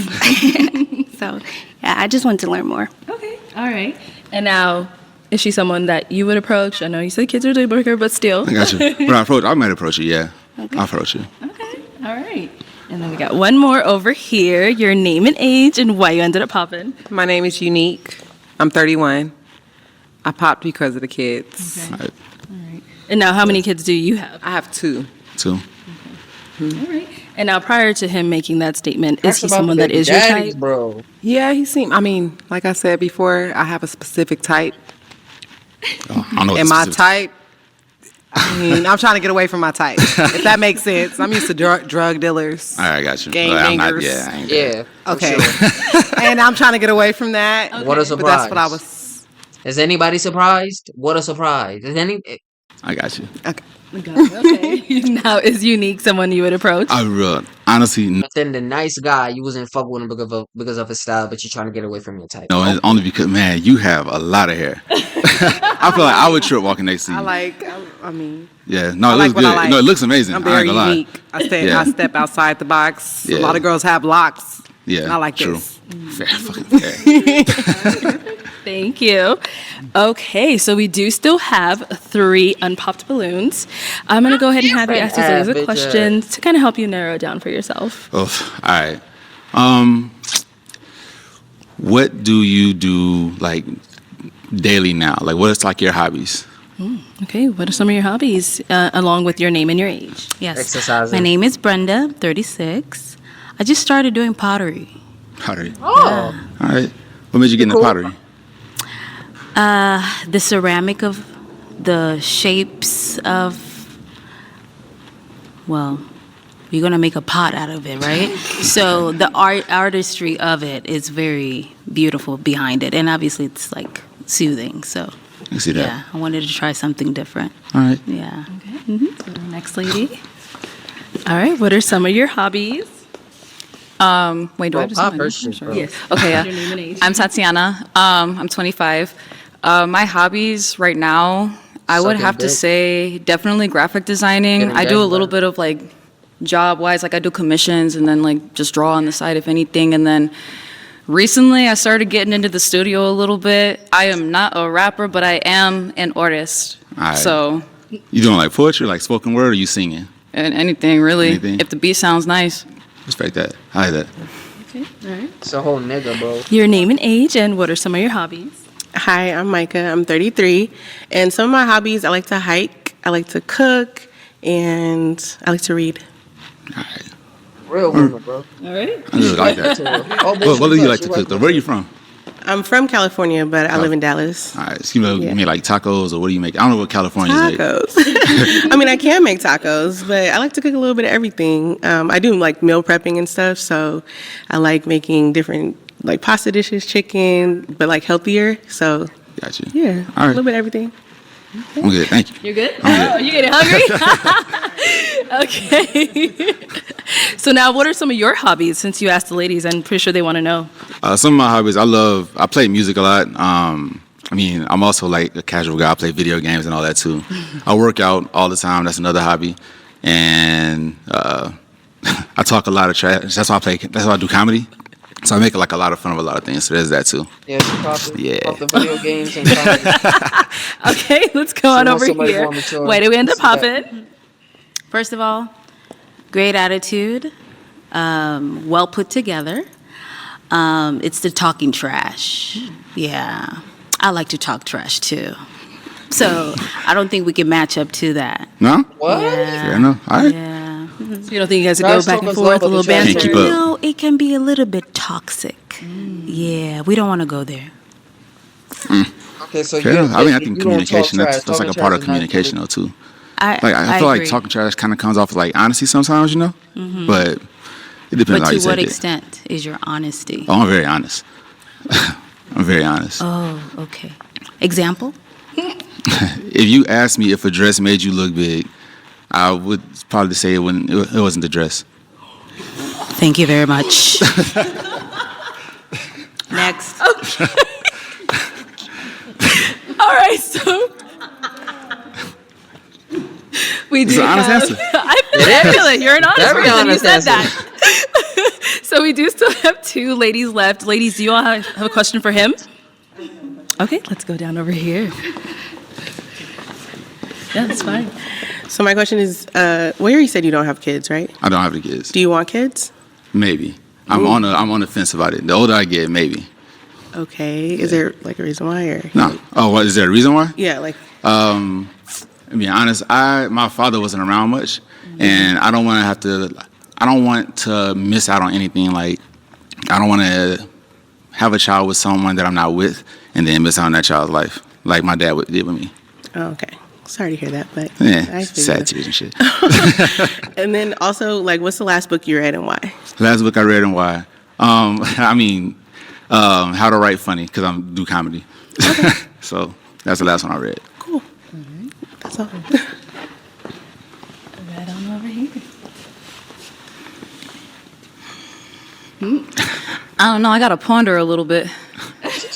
So, yeah, I just wanted to learn more. Okay. All right. And now, is she someone that you would approach? I know you said kids are deal breaker, but still. I got you. When I might approach you. Yeah, okay. I'll approach you. Okay. All right. And then we got one more over here. Your name and age and why you ended up popping. My name is Unique. I'm 31. I popped because of the kids. Okay. All right. And now, how many kids do you have? I have 2. 2. All right. And now, prior to him making that statement, is he someone that is your type? Bro. Yeah, like I said before, I have a specific type. I know and my type I mean, I'm trying to get away from my type, if that makes sense. I'm used to drug dealers. All right, I got you. Gang But I'm not, bangers. yeah, I ain't Yeah. for Okay. sure. And I'm trying to get away from that. What a But surprise. that's what I was. Is anybody surprised? What a surprise. Is any I got you. Okay. Now, is Unique someone you would approach? I honestly, then the nice guy, you wasn't fuck with him because of his style, but you're trying to get away from your type. no, it's only because, man, you have a lot of hair. I feel like I would trip walking next to you. I mean, Yeah, no, I it like looks what good. I like. No, it looks amazing. I'm I ain't very gonna lie. unique. I Yeah. step outside the box. Yeah. A lot of girls have locks. Yeah, And I like true. this. Fair, fucking fair. Thank you. Okay, so we do still have 3 unpopped balloons. I'm going to go ahead and have you ask these ladies a question to kind of help you narrow it down for yourself. Oh, all right. What do you do like daily now? Like, what is like your hobbies? Okay, what are some of your hobbies along with your name and your age? Yes. Exercising. My name is Brenda, 36. I just started doing pottery. Pottery. Oh. All right. What made you get into pottery? The ceramic of the shapes of, well, you're gonna make a pot out of it, right? So the artistry of it is very beautiful behind it, and obviously it's like soothing. So I see that. yeah, I wanted to try something different. All right. Yeah. Go to the next lady. All right, what are some of your hobbies? Wait, do I have to say my name? First, bro. Yes. Okay, yeah. Your name and age. I'm Tatiana. I'm 25. My hobbies right now, I would Sucking have to dick. say definitely graphic designing. Getting I do a little gangbanged. bit of like job-wise, like I do commissions and then like just draw on the side if anything. And then recently I started getting into the studio a little bit. I am not a rapper, but I am an artist. All right. So, You doing like poetry, like spoken word, or you singing? and anything really, Anything? if the beat sounds nice. Respect that. I like that. Okay, all right. It's a whole nigga, bro. Your name and age, and what are some of your hobbies? Hi, I'm Micah. I'm 33. And some of my hobbies, I like to hike, I like to cook, and I like to read. Real woman, bro. All right. I really like that. Oh, What do you like to cook though? Where are you from? I'm from California, but I live in Dallas. All right. So you make like tacos, or what do you make? I don't know what California is. Tacos. I mean, I can make tacos, but I like to cook a little bit of everything. I do like meal prepping and stuff, so I like making different like pasta dishes, chicken, but like healthier. So Got you. yeah, All a right. little bit of everything. I'm good. Thank you. You're good? I'm good. You getting hungry? Okay. So now, what are some of your hobbies? Since you asked the ladies, I'm pretty sure they want to know. Some of my hobbies, I play music a lot. I mean, I'm also like a casual guy. I play video games and all that too. I work out all the time. That's another hobby. And I talk a lot of trash. That's why I do comedy. So I make like a lot of fun of a lot of things. So there's that too. Yeah, she probably Yeah. off the video games and comedy. Okay, let's go on over somebody here. more mature. Why did we end up Let's do that. popping? First of all, great attitude, well put together. It's the talking trash. Yeah, I like to talk trash too. So I don't think we can match up to that. No? What? Yeah. Fair enough. All right. Yeah. So you don't think you guys could Trash go back and talkers forth, love a little the trash banter? Can't keep up. No, it can be a little bit toxic. Yeah, we don't want to go there. Okay, so Fair you, enough. I mean, I you think don't communication, talk that's trash. like a Talking part of trash is not communication though too. I Like I feel like agree. talking trash kind of comes off as like honesty sometimes, you know? Mhm. But it depends But how you to what take it. extent is your honesty? Oh, I'm very honest. I'm very honest. Oh, okay. Example? If you asked me if a dress made you look big, I would probably say it wasn't the dress. Thank you very much. Next. All right, so we do It's an honest have, answer. I feel it. You're an honest Very person. honest you said answer. that. So we do still have 2 ladies left. Ladies, do you all have a question for him? Okay, let's go down over here. Yeah, that's fine. So my question is, well, you said you don't have kids, right? I don't have any kids. Do you want kids? Maybe. I'm on the fence about it. The older I get, maybe. Okay. Is there like a reason why, or No. Oh, what is there a reason why? yeah, like To be honest, my father wasn't around much, and I don't want to miss out on anything. Like, I don't want to have a child with someone that I'm not with, and then miss out on that child's life, like my dad did with me. oh, okay. sorry to hear that, but Yeah, I feel sad you. tears and shit. And then also, like, what's the last book you read and why? Last book I read and why? I mean, How to Write Funny, because I do comedy. So that's the last one I read. Cool. That's all. Right on over here. I don't know. I gotta ponder a little bit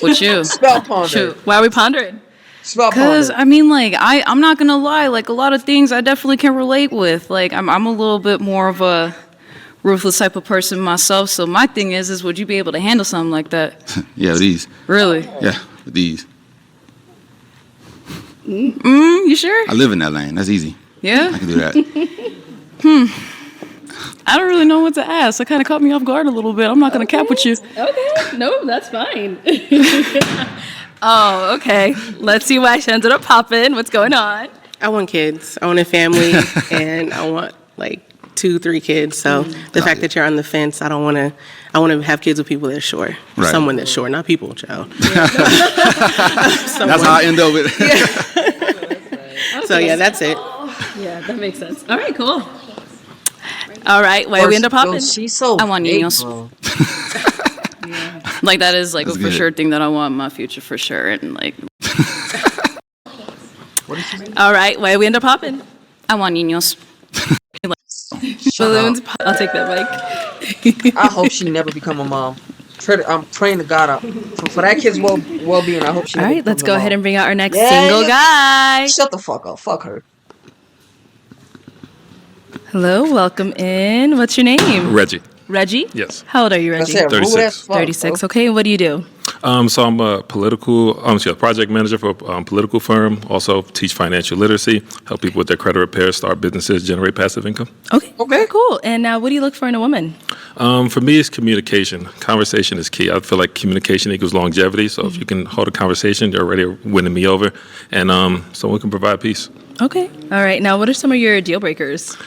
with you. Spell ponder. Shoot. Why are we pondering? Spell Because ponder. I mean, like, I'm not gonna lie. Like, a lot of things I definitely can relate with. Like, I'm a little bit more of a ruthless type of person myself. So my thing is would you be able to handle something like that? Yeah, these. Really? Yeah, these. You sure? I live in that lane. That's easy. Yeah. I can do that. I don't really know what to ask. That kind of caught me off guard a little bit. I'm not gonna cap with you. Okay. No, that's fine. Oh, okay. Let's see why she ended up popping. What's going on? I want kids. I want a family, and I want like 2-3 kids. So the fact that you're on the fence, I want to have kids with people that are sure. Right. Someone that's sure, not people, child. That's how I end up with it. So yeah, that's it. Yeah, that makes sense. All right, cool. All right, why we end up popping? She's so I want big, niños. bro. Like, that is like That's a for good. sure thing that I want in my future for sure. And like, All right, why we end up popping? I want niños. Balloons. I'll take that mic. I hope she never become a mom. I'm praying to God for that kid's well-being. I hope she. All never right, let's becomes a go mom. ahead and bring out our next Yeah, single yeah. guy. Shut the fuck up. Fuck her. Hello, welcome in. What's your name? Reggie. Reggie? Yes. How old are you, Reggie? That's it, rude as 36. fuck, 36. Okay, and what do you do? So I'm a project manager for a political firm. Also teach financial literacy, help people with their credit repair, start businesses, generate passive income. Okay, very cool. And now, what do you look for in a woman? For me, it's communication. Conversation is key. I feel like communication equals longevity. So if you can hold a conversation, you're already winning me over, and someone can provide peace. Okay. All right. Now, what are some of your deal breakers?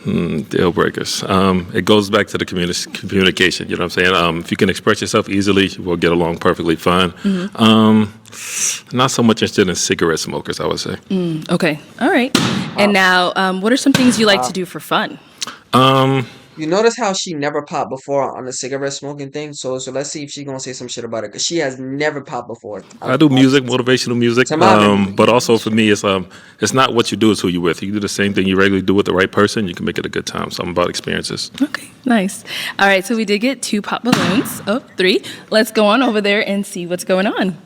Deal breakers. It goes back to the communication. You know what I'm saying? If you can express yourself easily, we'll get along perfectly fine. Not so much interested in cigarette smokers, I would say. Okay. All right. And now, what are some things you like to do for fun? You notice how she never popped before on the cigarette smoking thing? So let's see if she's gonna say some shit about it, because she has never popped before. I do music, motivational music, but also for me, it's not what you do, it's who you're with. You do the same thing you regularly do with the right person, you can make it a good time. So I'm about experiences. Okay, nice. All right, so we did get 2 pop balloons. Oh, 3. Let's go on over there and see what's going on.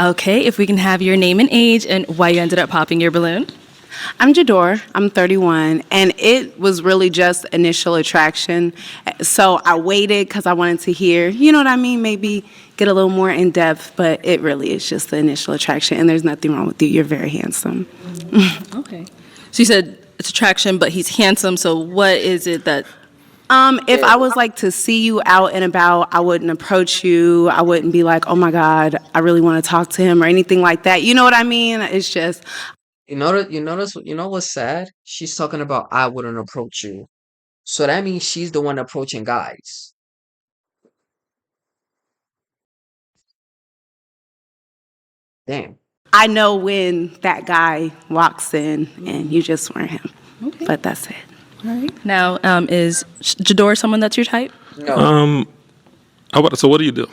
Okay, if we can have your name and age and why you ended up popping your balloon. I'm Jador. I'm 31, and it was really just initial attraction. So I waited because I wanted to hear, you know what I mean, maybe get a little more in depth, but it really is just the initial attraction, and there's nothing wrong with you. You're very handsome. Okay. So you said it's attraction, but he's handsome, so what is it that... If I was like to see you out and about, I wouldn't approach you. I wouldn't be like, oh my God, I really want to talk to him or anything like that. You know what I mean? It's just... You know what's sad? She's talking about I wouldn't approach you. So that means she's the one approaching guys. Damn. I know when that guy walks in and you just weren't him. Okay. But that's it. All right. Now, is Jador someone that's your type? No. So what do you do?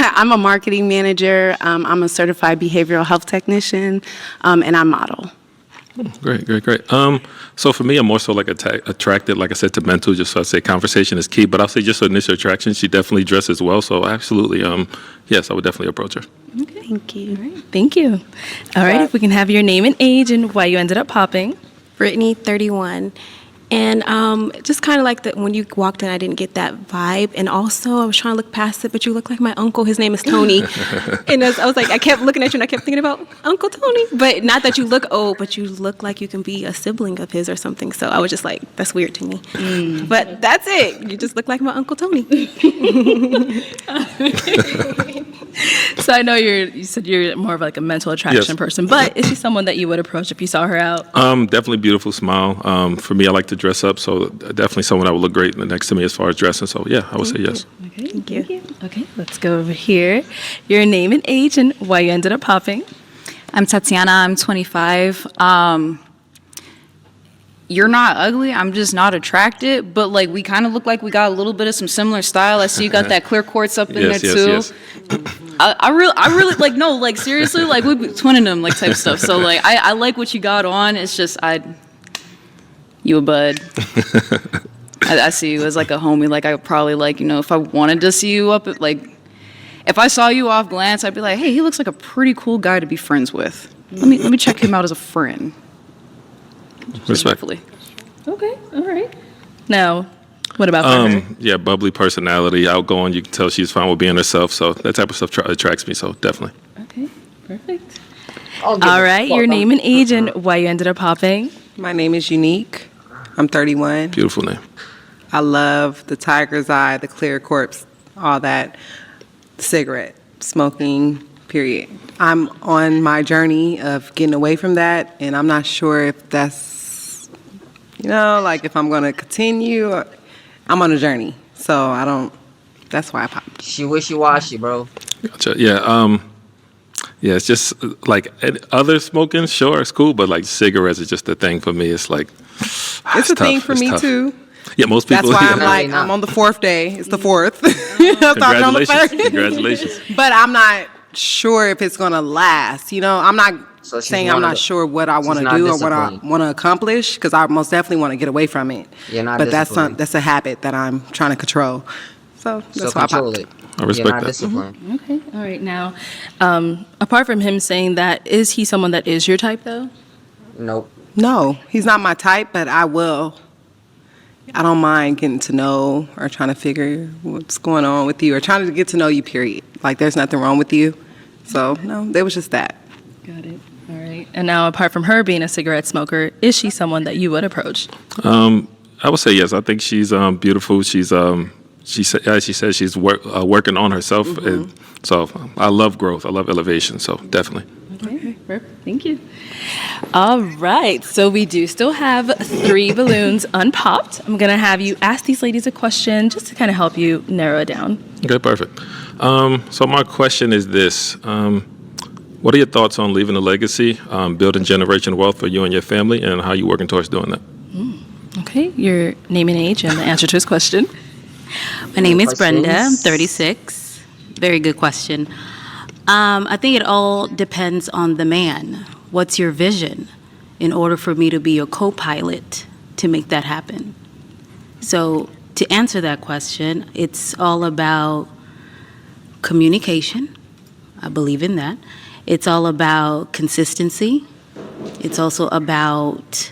I'm a marketing manager. I'm a certified behavioral health technician, and I model. Great. So for me, I'm more so like attracted, like I said, to mental. Just so I say conversation is key, but I'll say just initial attraction. She definitely dresses well, so absolutely, yes, I would definitely approach her. Okay. Thank you. All right. Thank you. All right, if we can have your name and age and why you ended up popping. Brittany, 31. And just kind of like that when you walked in, I didn't get that vibe. And also, I was trying to look past it, but you look like my uncle. His name is Tony. And I was like, I kept looking at you and I kept thinking about Uncle Tony. But not that you look old, but you look like you can be a sibling of his or something. So I was just like, that's weird to me. But that's it. You just look like my Uncle Tony. So I know you said you're more of like a mental attraction person, but is she someone that you would approach if you saw her out? Definitely beautiful smile. For me, I like to dress up, so definitely someone that would look great next to me as far as dressing. So yeah, I would say yes. Okay, thank you. Okay, let's go over here. Your name and age and why you ended up popping. I'm Tatiana. I'm 25. You're not ugly. I'm just not attracted. But like we kind of look like we got a little bit of some similar style. I see you got that clear quartz up in there too. Yes. I really like no, like seriously, like we be twinning them like type stuff. So like I like what you got on. It's just you a bud. I see you as like a homie. Like I would probably like, if I wanted to see you up at like, if I saw you off glance, I'd be like, hey, he looks like a pretty cool guy to be friends with. Let me check him out as a friend. Respectfully. Okay, all right. Now, what about for her? Yeah, bubbly personality, outgoing. You can tell she's fine with being herself. So that type of stuff attracts me. So definitely. Okay, perfect. All right, your name and age and why you ended up popping. My name is Unique. I'm 31. Beautiful name. I love the tiger's eye, the clear corpse, all that. Cigarette smoking, period. I'm on my journey of getting away from that, and I'm not sure if that's, like if I'm going to continue. I'm on a journey, so that's why I pop. She wishy-washy, bro. Gotcha. Yeah. Yeah, it's just like other smoking, sure, it's cool, but like cigarettes is just the thing for me. It's like it's a thing for me tough. too. Yeah, most people. That's why I'm like, I'm on the 4th day. It's the 4th. On the 1st. Congratulations. But I'm not sure if it's gonna last. I'm not saying I'm not sure what I want to do or what I want to accomplish, because I most definitely want to get away from it. You're not but disciplined. that's a habit that I'm trying to control. So that's why I control popped. it. I respect You're not that. disciplined. Okay, all right. Now, apart from him saying that, is he someone that is your type though? Nope. No, he's not my type, but I don't mind getting to know or trying to figure what's going on with you or trying to get to know you, period. Like, there's nothing wrong with you. So, no, there was just that. Got it. All right. And now, apart from her being a cigarette smoker, is she someone that you would approach? I would say yes. I think she's beautiful. She's she says she's working on herself. And so I love growth. I love elevation. So definitely. Okay, perfect. Thank you. All right, so we do still have 3 balloons unpopped. I'm going to have you ask these ladies a question just to kind of help you narrow it down. Okay, perfect. So my question is this. What are your thoughts on leaving a legacy, building generational wealth for you and your family, and how you working towards doing that? Okay, your name and age and the answer to his question. My name is Brenda. I'm 36. Very good question. I think it all depends on the man. What's your vision in order for me to be your co-pilot to make that happen? So to answer that question, it's all about communication. I believe in that. It's all about consistency. It's also about,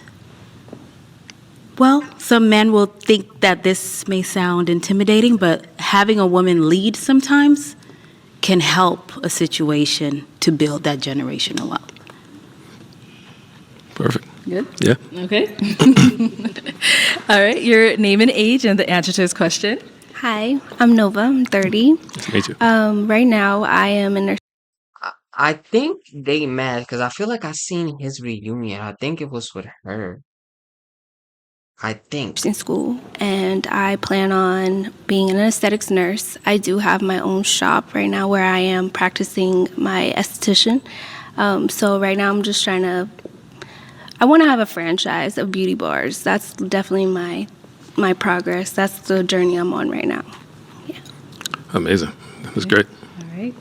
well, some men will think that this may sound intimidating, but having a woman lead sometimes can help a situation to build that generational wealth. Perfect. Good? Yeah. Okay. All right, your name and age and the answer to his question. Hi, I'm Nova. I'm 30. Nice to meet you. Right now, I am in nursing I think they met because I feel like I seen his reunion. I think it was with her. I think. school, and I plan on being an aesthetics nurse. I do have my own shop right now where I am practicing my esthetician. So right now, I'm just I want to have a franchise of beauty bars. That's definitely my progress. That's the journey I'm on right now. Amazing. That's great. All right.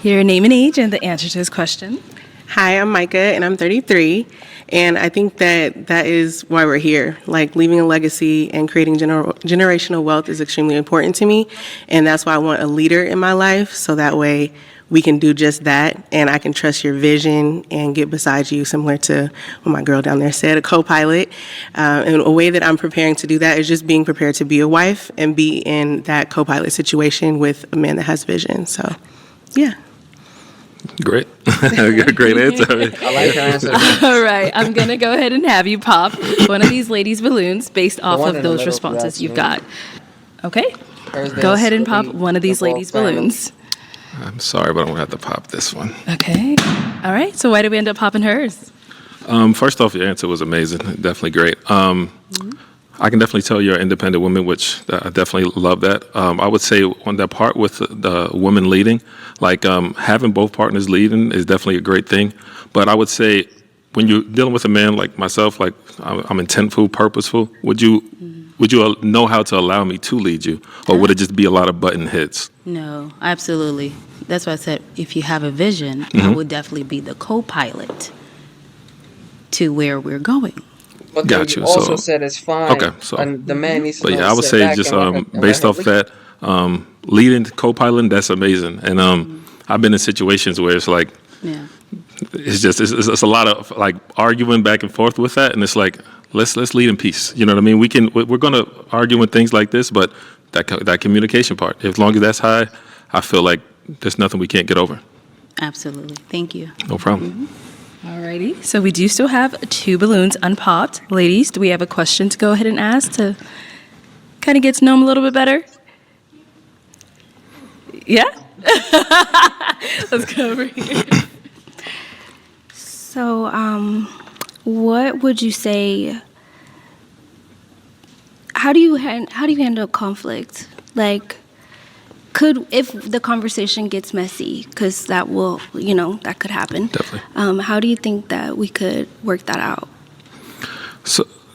Your name and age and the answer to his question. Hi, I'm Micah, and I'm 33. And I think that is why we're here. Like, leaving a legacy and creating generational wealth is extremely important to me. And that's why I want a leader in my life, so that way we can do just that. And I can trust your vision and get beside you, similar to what my girl down there said, a co-pilot. And a way that I'm preparing to do that is just being prepared to be a wife and be in that co-pilot situation with a man that has vision. So, yeah. Great. Great answer. I like her answer. All right, I'm going to go ahead and have you pop one of these ladies' balloons based off one of in the those middle, responses that's you've me. got. Okay, Thursday go is ahead and pop Scooby, one of these the whole ladies' family. balloons. I'm sorry, but I'm gonna have to pop this one. Okay, all right, so why did we end up popping hers? First off, your answer was amazing. Definitely great. I can definitely tell you're an independent woman, which I definitely love that. I would say on that part with the women leading, like having both partners leading is definitely a great thing. But I would say when you're dealing with a man like myself, like I'm intentful, purposeful, would you know how to allow me to lead you, or would it just be a lot of button hits? No, absolutely. That's why I said if you have a vision, I Mhm. would definitely be the co-pilot to where we're going. But then Got you you. also So said it's fine. okay, so And the man needs to but know yeah, to I would sit say back just and let her based off lead. that, leading co-piloting, that's amazing. And I've been in situations where it's like Yeah. it's a lot of like arguing back and forth with that, and it's like let's lead in peace. You know what I mean? We're gonna argue with things like this, but that communication part, as long as that's high, I feel like there's nothing we can't get over. Absolutely. Thank you. No problem. Alrighty. So we do still have 2 balloons unpopped. Ladies, do we have a question to go ahead and ask to kind of get to know them a little bit better? Yeah? Let's go over here. So, what would you say? How do you handle conflict? Like, if the conversation gets messy, because that will, that could happen. Definitely. How do you think that we could work that out?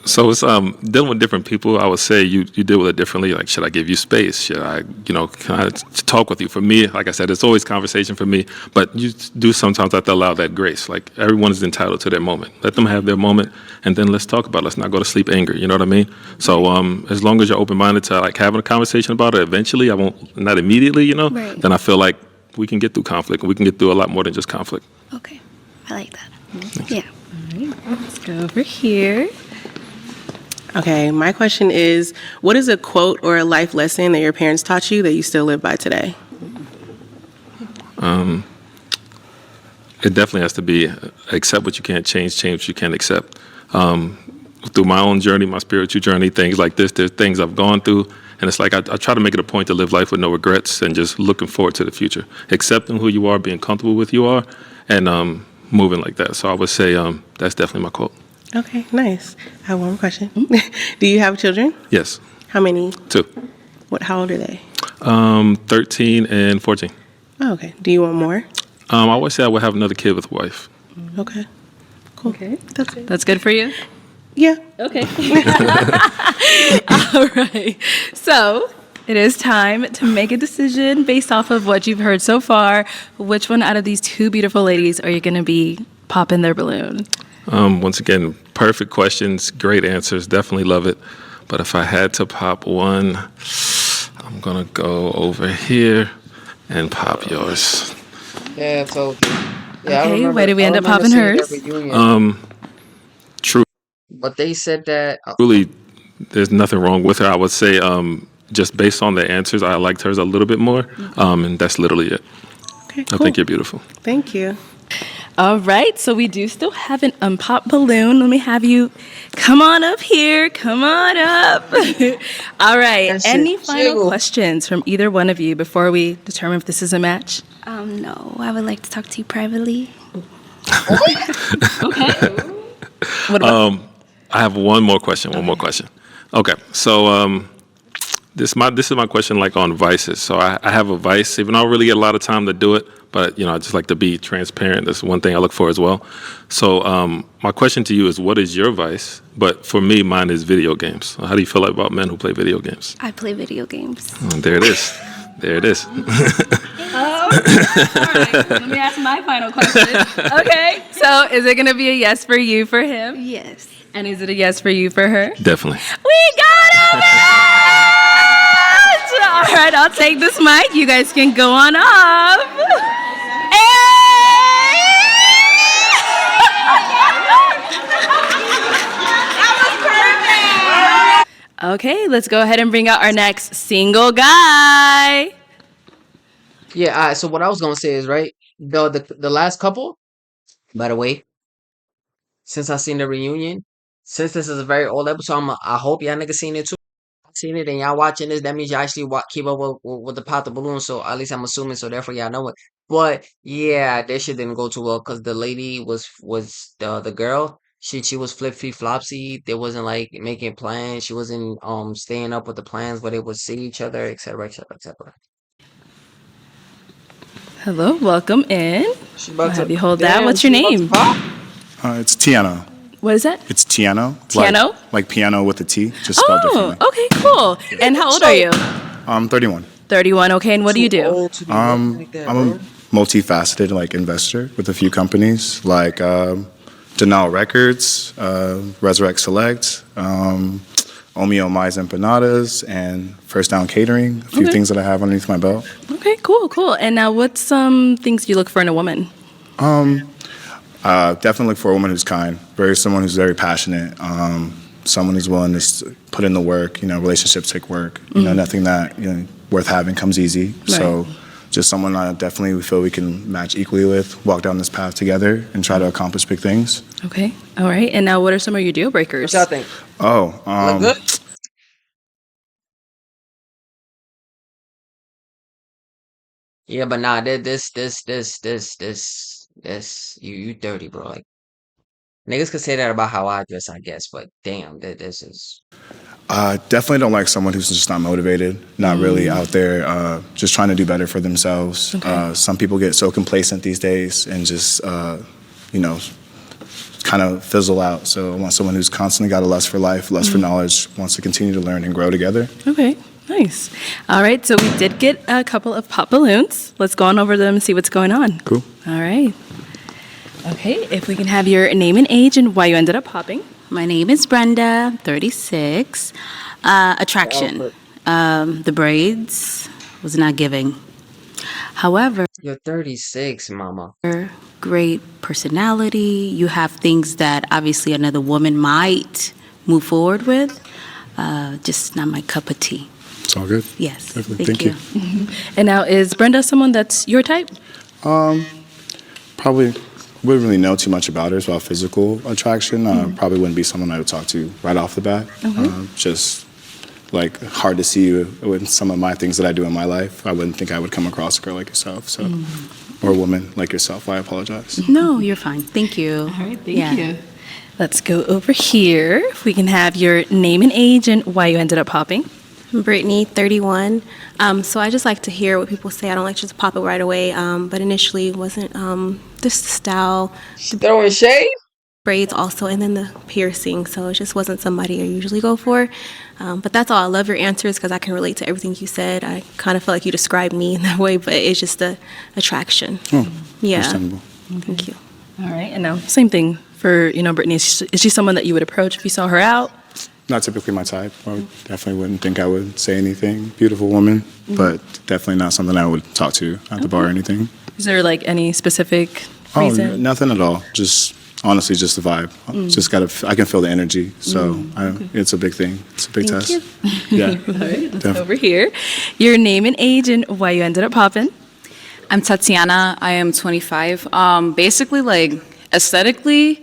So it's dealing with different people. I would say you deal with it differently. Like, should I give you space? Should I, can I talk with you? For me, like I said, it's always conversation for me. But you do sometimes have to allow that grace. Like everyone is entitled to their moment. Let them have their moment, and then let's talk about it. Let's not go to sleep angry. You know what I mean? So as long as you're open minded to like having a conversation about it, eventually, not immediately, Right. then I feel like we can get through conflict. And we can get through a lot more than just conflict. Okay, I like that. Yeah. Let's go over here. Okay, my question is, what is a quote or a life lesson that your parents taught you that you still live by today? It definitely has to be accept what you can't change, change what you can't accept. Through my own journey, my spiritual journey, things like this, there's things I've gone through, and it's like I try to make it a point to live life with no regrets and just looking forward to the future, accepting who you are, being comfortable with who you are, and moving like that. So I would say that's definitely my quote. Okay, nice. I have one more question. Do you have children? Yes, How many? 2, How old are they? 13 and 14. Oh, okay. Do you want more? I always say I would have another kid with a wife. Okay. Cool. Okay. That's it. That's good for you? Yeah. Okay. All right. So it is time to make a decision based off of what you've heard so far. Which one out of these 2 beautiful ladies are you going to be popping their balloon? Once again, perfect questions, great answers, definitely love it. But if I had to pop one, I'm gonna go over here and pop yours. Yeah, so Okay, why did we end up popping hers? True. But they said that Truly, there's nothing wrong with her. I would say, just based on the answers, I liked hers a little bit more, and that's literally it. Okay, I think you're beautiful. Thank you. All right, so we do still have an unpopped balloon. Let me have you come on up here. Come on up. All right, That shit any final jiggle. questions from either one of you before we determine if this is a match? No, I would like to talk to you privately. I have one more question. Okay, so this is my question, like on vices. So I have a vice, even though I don't really get a lot of time to do it, but I just like to be transparent. That's one thing I look for as well. So my question to you is, what is your vice? But for me, mine is video games. How do you feel about men who play video games? I play video games. There it is. There it is. All right, let me ask my final question. Okay, so is it going to be a yes for you for him? Yes. And is it a yes for you for her? Definitely. We got a match! All right, I'll take this mic. You guys can go on off. Okay, let's go ahead and bring out our next single guy. Yeah, all right, so what I was gonna say is right, the last couple, by the way, since I seen the reunion, since this is a very old episode, I hope y'all niggas seen it too. Seen it and y'all watching this, that means y'all actually keep up with the Pop the Balloon. So at least I'm assuming, so therefore y'all know it. But yeah, that shit didn't go too well because the lady was the girl. she was flopsy. They wasn't like making plans. She wasn't staying up with the plans where they would see each other, etc., etc., etc. Hello, welcome in. She I'll about have to you hold that. damn, What's your she about to name? pop. It's Tiano. What is that? It's Tiano. Tiano? Like piano with a T, just spelled Oh, differently. okay, cool. And how old are you? I'm 31. 31. Okay, and what do you do? I'm a multifaceted like investor with a few companies like Denal Records, Resurrect Select, Omeo Mais Empanadas, and First Down Catering. A few Okay. things that I have underneath my belt. Okay, cool, cool. And now, what's some things you look for in a woman? Definitely look for a woman who's kind, someone who's very passionate, someone who's willing to put in the work. Relationships take work. Nothing that worth having comes easy. So, just someone I definitely feel we can match equally with, walk down this path together, and try to accomplish big things. Okay, all right. And now, what are some of your deal breakers? What y'all think? Oh, Look good? Yeah, but nah, you dirty, bro. Like niggas could say that about how I dress, I guess, but damn, this is Definitely don't like someone who's just not motivated, not really out there, just trying to do better for themselves. Some people get so complacent these days and just, kind of fizzle out. So I want someone who's constantly got a lust for life, lust for knowledge, wants to continue to learn and grow together. Okay, nice. All right, so we did get a couple of pop balloons. Let's go on over them and see what's going on. Cool. All right. Okay, if we can have your name and age and why you ended up popping. My name is Brenda, 36. Attraction. The braids was not giving. However, you're 36, mama. Great personality. You have things that obviously another woman might move forward with. Just not my cup of tea. It's all good. Yes. Definitely. Thank you. And now, is Brenda someone that's your type? Probably wouldn't really know too much about her as well, physical attraction. Probably wouldn't be someone I would talk to right off the bat. Just like hard to see you with some of my things that I do in my life. I wouldn't think I would come across a girl like yourself, so or a woman like yourself. I apologize. No, you're fine. Thank you. All right, thank you. Let's go over here. If we can have your name and age and why you ended up popping. Brittany, 31. So I just like to hear what people say. I don't like just to pop it right away. But initially it wasn't just the style. Throwing shade? Braids also, and then the piercing. So it just wasn't somebody I usually go for. But that's all. I love your answers because I can relate to everything you said. I kind of feel like you described me in that way, but it's just the attraction. Yeah. Understandable. Thank you. All right, and now same thing for Brittany. Is she someone that you would approach if you saw her out? Not typically my type. I definitely wouldn't think I would say anything. Beautiful woman, but definitely not something I would talk to at the bar or anything. Is there like any specific reason? Nothing at all. Just honestly, just the vibe. Just I can feel the energy. So it's a big thing. It's a big Thank test. you. Yeah. All right, let's Definitely. go over here. Your name and age and why you ended up popping. I'm Tatiana. I am 25. Basically, like aesthetically,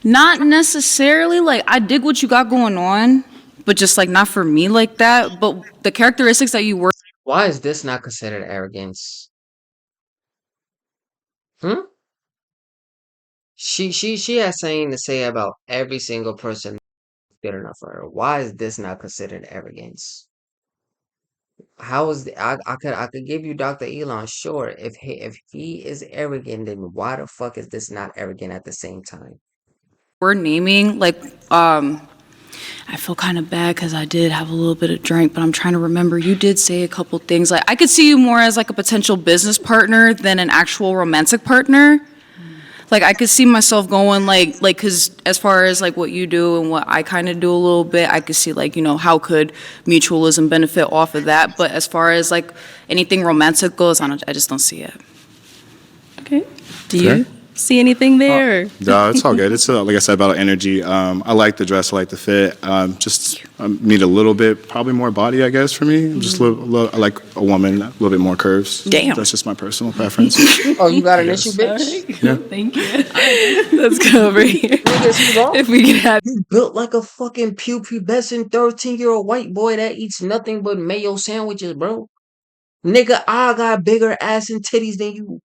not necessarily like I dig what you got going on, but just like not for me like that. But the characteristics that you work. Why is this not considered arrogance? She has something to say about every single person good enough for her. Why is this not considered arrogance? How is I could give you Dr. Elon, sure. If he is arrogant, then why the fuck is this not arrogant at the same time? We're naming like I feel kind of bad because I did have a little bit of drink, but I'm trying to remember. You did say a couple things. Like I could see you more as like a potential business partner than an actual romantic partner. Like I could see myself going like because as far as like what you do and what I kind of do a little bit, I could see like how could mutualism benefit off of that. But as far as like anything romantic goes, I just don't see it. Okay. Do you see anything there? No, it's all good. It's like I said about energy. I like the dress. I like the fit. Just need a little bit, probably more body, I guess, for me. Just a little, I like a woman, a little bit more curves. Damn. That's just my personal preference. Oh, you got an issue, bitch? Yeah. Thank you. Let's go over here. If we can have You built like a fucking pubescent 13-year-old white boy that eats nothing but mayo sandwiches, bro. Nigga, I got bigger ass and titties than you.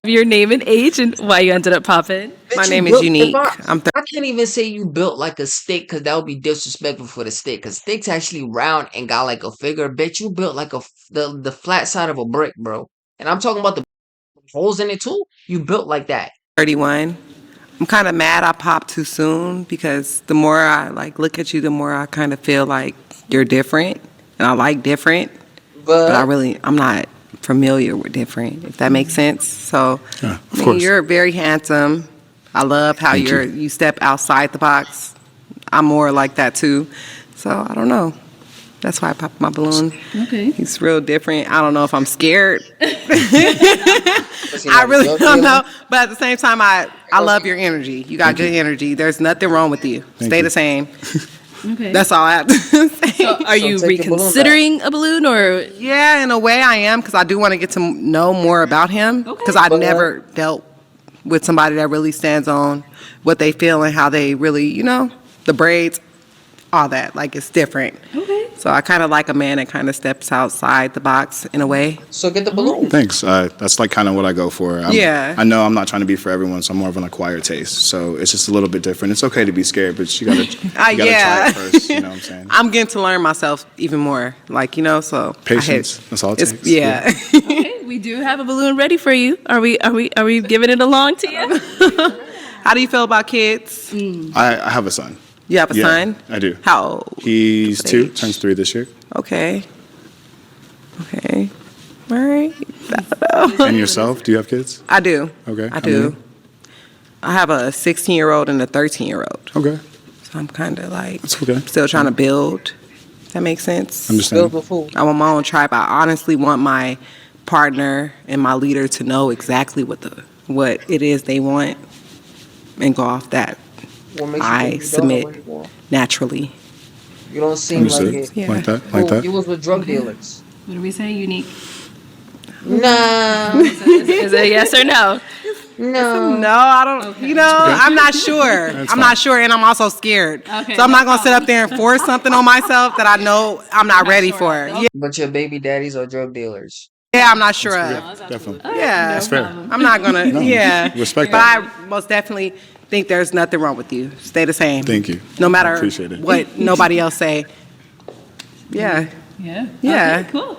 Your name and age and why you ended up popping. My Bitch, name you is built- if Unique. I can't even say you built like a stick because that would be disrespectful for the stick. Because stick's actually round and got like a figure. Bitch, you built like the flat side of a brick, bro. And I'm talking about the holes in it too. You built like that. 31. I'm kind of mad I popped too soon because the more I like look at you, the more I kind of feel like you're different, and I like different, but I'm not familiar with different, if that makes sense. So, Yeah, I mean, you're very handsome. I love how you step outside the box. I'm more like that too. So I don't know. That's why I popped my balloon. Okay. He's real different. I don't know if I'm scared. I really don't know. But at the same time, I love your energy. You got good energy. There's nothing wrong with you. Stay the same. Okay. That's all I have to say. So are you reconsidering a balloon or? Yeah, in a way I am, because I do want to get to know more about him, because I've never dealt with somebody that really stands on what they feel and how they really, the braids, all that. Like, it's different. Okay. So I kind of like a man that kind of steps outside the box in a way. So get the balloon. Thanks. That's like kind of what I go for. Yeah. I know I'm not trying to be for everyone, so I'm more of an acquired taste. So it's just a little bit different. It's okay to be scared, but you gotta try it first. You know what I'm saying? I'm getting to learn myself even more. Like, so Patience. That's all it takes. Yeah. Okay, we do have a balloon ready for you. Are we giving it along to you? How do you feel about kids? I have a son. You have a son? I do. How old? He's 2, turns 3 this year. Okay. All right. And yourself? Do you have kids? I do. Okay. I How do. many? I have a 16-year-old and a 13-year-old. Okay. So I'm kind of like okay. still trying to build. That makes sense. Understand. I want my own tribe. I honestly want my partner and my leader to know exactly what it is they want and go off that. What makes you I think you don't know submit what you want? naturally. You don't seem like Understood. it. Like that. Like that. You was with drug dealers. What do we say? Unique. Nah. Is it a yes or no? No, I don't. I'm not sure. I'm not sure, and I'm also scared. Okay, So I'm not no gonna sit up there and force something on myself that I know I'm not ready for. Yeah, But your baby daddies are drug dealers. I'm not sure of. Definitely. Yeah, That's fair. I'm not gonna. No, Yeah, respect but that. I most definitely think there's nothing wrong with you. Stay the same. Thank you. No matter Appreciate it. what nobody else say. Yeah. Yeah. Yeah. Okay, cool.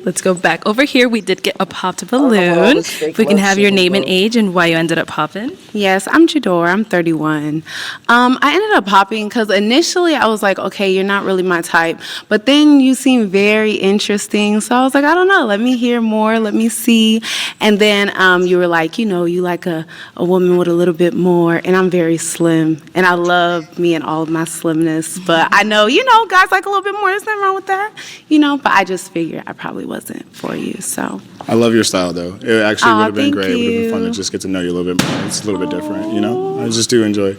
Let's go back over here. We did get a popped balloon. If we can have your name and age and why you ended up popping. Yes, I'm Jador. I'm 31. I ended up popping because initially I was like, okay, you're not really my type. But then you seem very interesting. So I was like, I don't know. Let me hear more. Let me see. And then you were like, you like a woman with a little bit more. And I'm very slim. And I love me and all of my slimness. But I know, guys like a little bit more. There's nothing wrong with that. But I just figured I probably wasn't for you. So I love your style, though. It actually Aw, would have been thank great. It would have been fun to you. just get to know you a little bit more. It's a little bit different, I just do enjoy.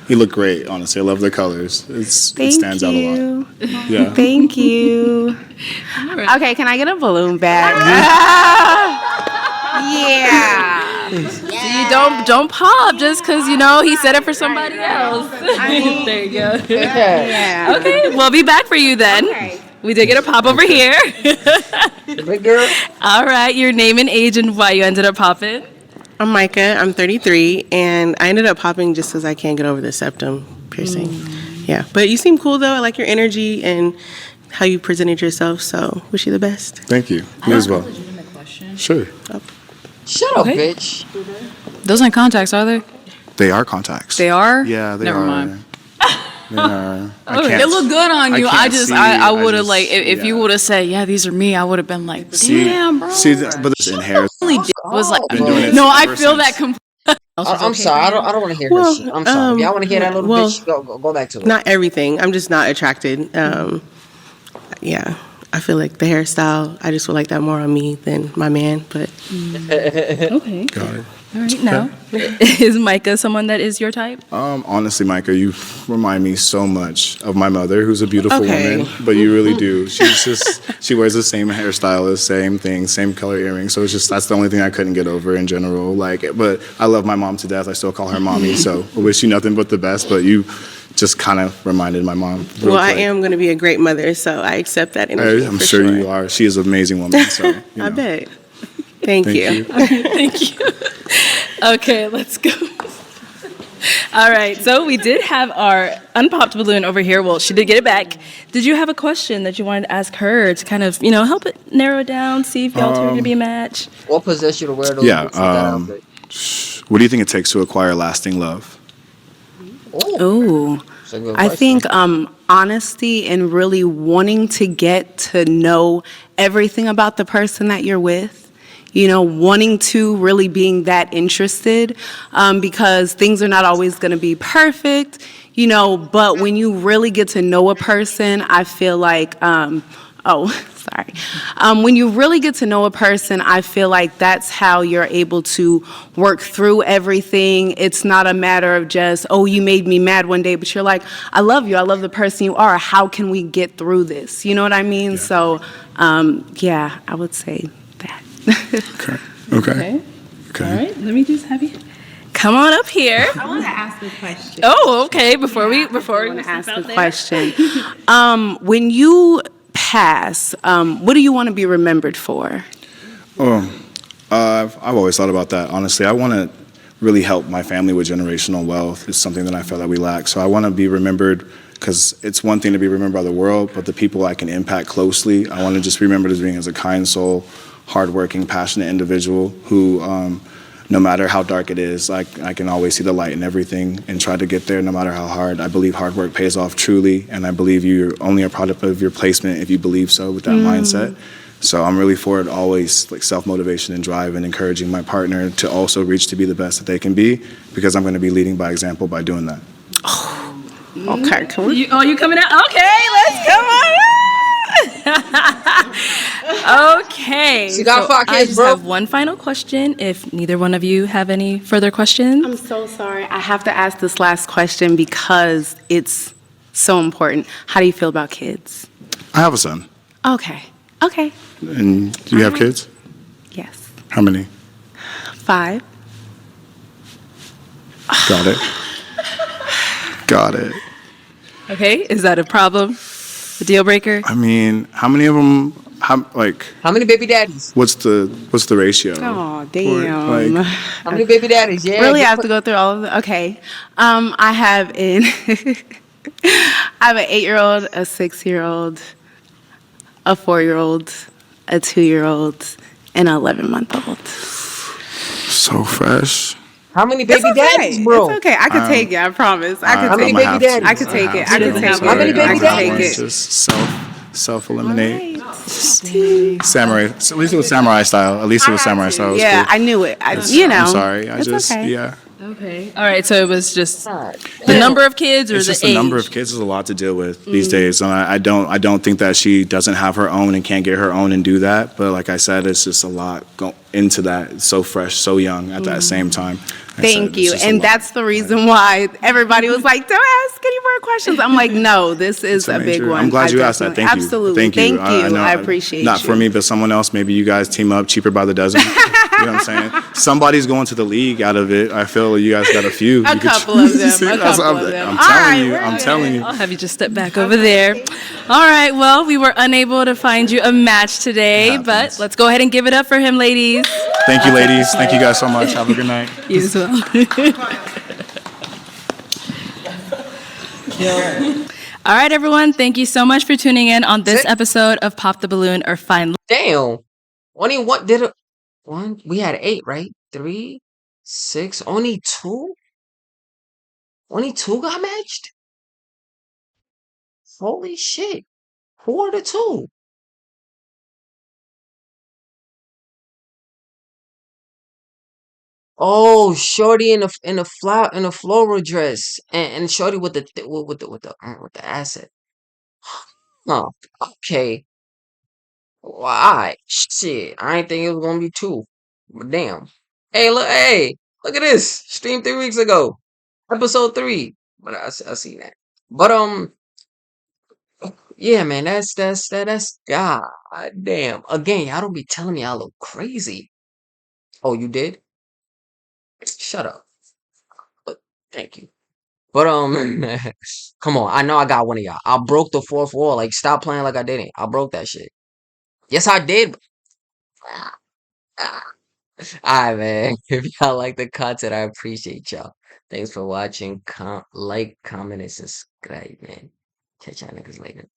You look great, honestly. I love the colors. It stands out a lot. Yeah. Thank you. Okay, can I get a balloon back? Yeah. You don't pop just because he said it for somebody else. There you go. Yeah. Okay, we'll be back for you then. Okay. We did get a pop over here. Big girl. All right, your name and age and why you ended up popping. I'm Micah. I'm 33, and I ended up popping just because I can't get over the septum piercing. Yeah, but you seem cool though. I like your energy and how you presented yourself. So wish you the best. Thank you. You as well. Sure. Shut up, bitch. Those aren't contacts, are they? They are contacts. They are? Yeah, they Never are. mind. They are. It looked good on you. I can't see, would have just- like if you would have said, yeah, these are me, I would have been like, damn, bro. But this in hair. Only was like, Been doing it no, I ever feel since. that completely. I'm sorry. I don't want to hear her shit. I'm sorry. If y'all want to hear that little bitch, go back to it. Not everything. I'm just not attracted. Yeah, I feel like the hairstyle. I just would like that more on me than my man. But Okay. Got it. All right, now, is Micah someone that is your type? Honestly, Micah, you remind me so much of my mother, who's a beautiful Okay. woman, but you really do. She wears the same hairstyle, the same thing, same color earrings. So that's the only thing I couldn't get over in general. But I love my mom to death. I still call her mommy. So I wish you nothing but the best. But you just kind of reminded my mom. real well, I quick. am going to be a great mother, so I accept that energy. I'm for sure you are. She is an amazing woman. So I bet. Thank Thank you. you. Thank you. Okay, let's go. All right, so we did have our unpopped balloon over here. Well, she did get it back. Did you have a question that you wanted to ask her to kind of, help it narrow it down, see if y'all two are going to be a match? What possessed you to wear those Yeah. boots with that outfit? What do you think it takes to acquire lasting love? Ooh. That's a good I question. think honesty and really wanting to get to know everything about the person that you're with. Wanting to really being that interested because things are not always going to be perfect, but when you really get to know a person, I feel like, when you really get to know a person, I feel like that's how you're able to work through everything. It's not a matter of just, oh, you made me mad one day, but you're like, I love you. I love the person you are. How can we get through this? You know what I mean? Yeah. So, I would say that. Okay. All right, let me just have you come on up here. I want to ask a question. Oh, okay. Before we ask a question. When you pass, what do you want to be remembered for? I've always thought about that. Honestly, I want to really help my family with generational wealth. It's something that I feel that we lack. So I want to be remembered because it's one thing to be remembered by the world, but the people I can impact closely, I want to just be remembered as being as a kind soul, hardworking, passionate individual who, no matter how dark it is, I can always see the light in everything and try to get there no matter how hard. I believe hard work pays off truly, and I believe you're only a product of your placement if you believe so with that mindset. So I'm really for it always, like self-motivation and drive and encouraging my partner to also reach to be the best that they can be because I'm going to be leading by example by doing that. Okay, cool. You coming out? Okay, let's come on. Okay. She got 5 I kids, just bro. have one final question. If neither one of you have any further questions. I'm so sorry. I have to ask this last question because it's so important. How do you feel about kids? I have a son. Okay. And do you have kids? Yes. How many? 5. Got it. Got it. Okay, is that a problem? A deal breaker? I mean, how many of them? How many baby daddies? What's the ratio? Oh, damn. Like, How many baby daddies? Yeah. Really, I have to go through all of them? Okay. I have an 8-year-old, a 6-year-old, a 4-year-old, a 2-year-old, and an 11-month-old. So fresh. How many baby daddies, bro? It's okay. I can take it. I promise. I can How take many it. baby daddies? I can take it. I can take it. How many baby I can take daddies? it. Just self-eliminate. Samurai. At least it was samurai style. At least it was samurai style. It was Yeah, cool. I knew it. I'm sorry. I It's just okay. yeah. Okay. All right, so it was just the number of kids or It's the just age? the number of kids is a lot to deal with these days, and I don't think that she doesn't have her own and can't get her own and do that. But like I said, it's just a lot go into that. It's so fresh, so young at that same time. Thank you. And that's the reason why everybody was like, don't ask any more questions. I'm like, no, this is a big one. I'm glad you asked that. Thank you. Absolutely. Thank you. Thank you. know I appreciate Not you. for me, but someone else. Maybe you guys team up, cheaper by the dozen. You know what I'm saying? Somebody's going to the league out of it. I feel you guys got a few. A couple of them. See, A that's couple what of them. I'm All right, telling you. we're I'm good. telling you. I'll have you just step back over there. All right, well, we were unable to find you a match today, but let's go ahead and give it up for him, ladies. Thank you, ladies. Thank you guys so much. Have a good night. You as well. All right, everyone. Thank you so much for tuning in on this episode of Pop the Balloon or Find. Damn. Only one did it. One. We had 8, right? 3, 6. Only 2. Only 2 got matched. Holy shit! Who are the 2? Oh, Shorty in the floral dress, and Shorty with the asset. Oh, okay. Why? Shit, I ain't think it was gonna be 2. But damn. Hey, look at this. Streamed 3 weeks ago, episode 3. But I seen that. But yeah, man, that's god damn. Again, y'all don't be telling me I look crazy. Oh, you did? Shut up. But thank you. But come on. I know I got one of y'all. I broke the 4th wall. Like, stop playing like I didn't. I broke that shit. Yes, I did. Alright, man. If y'all like the content, I appreciate y'all. Thanks for watching. Like, comment, and subscribe, man. Catch y'all niggas later.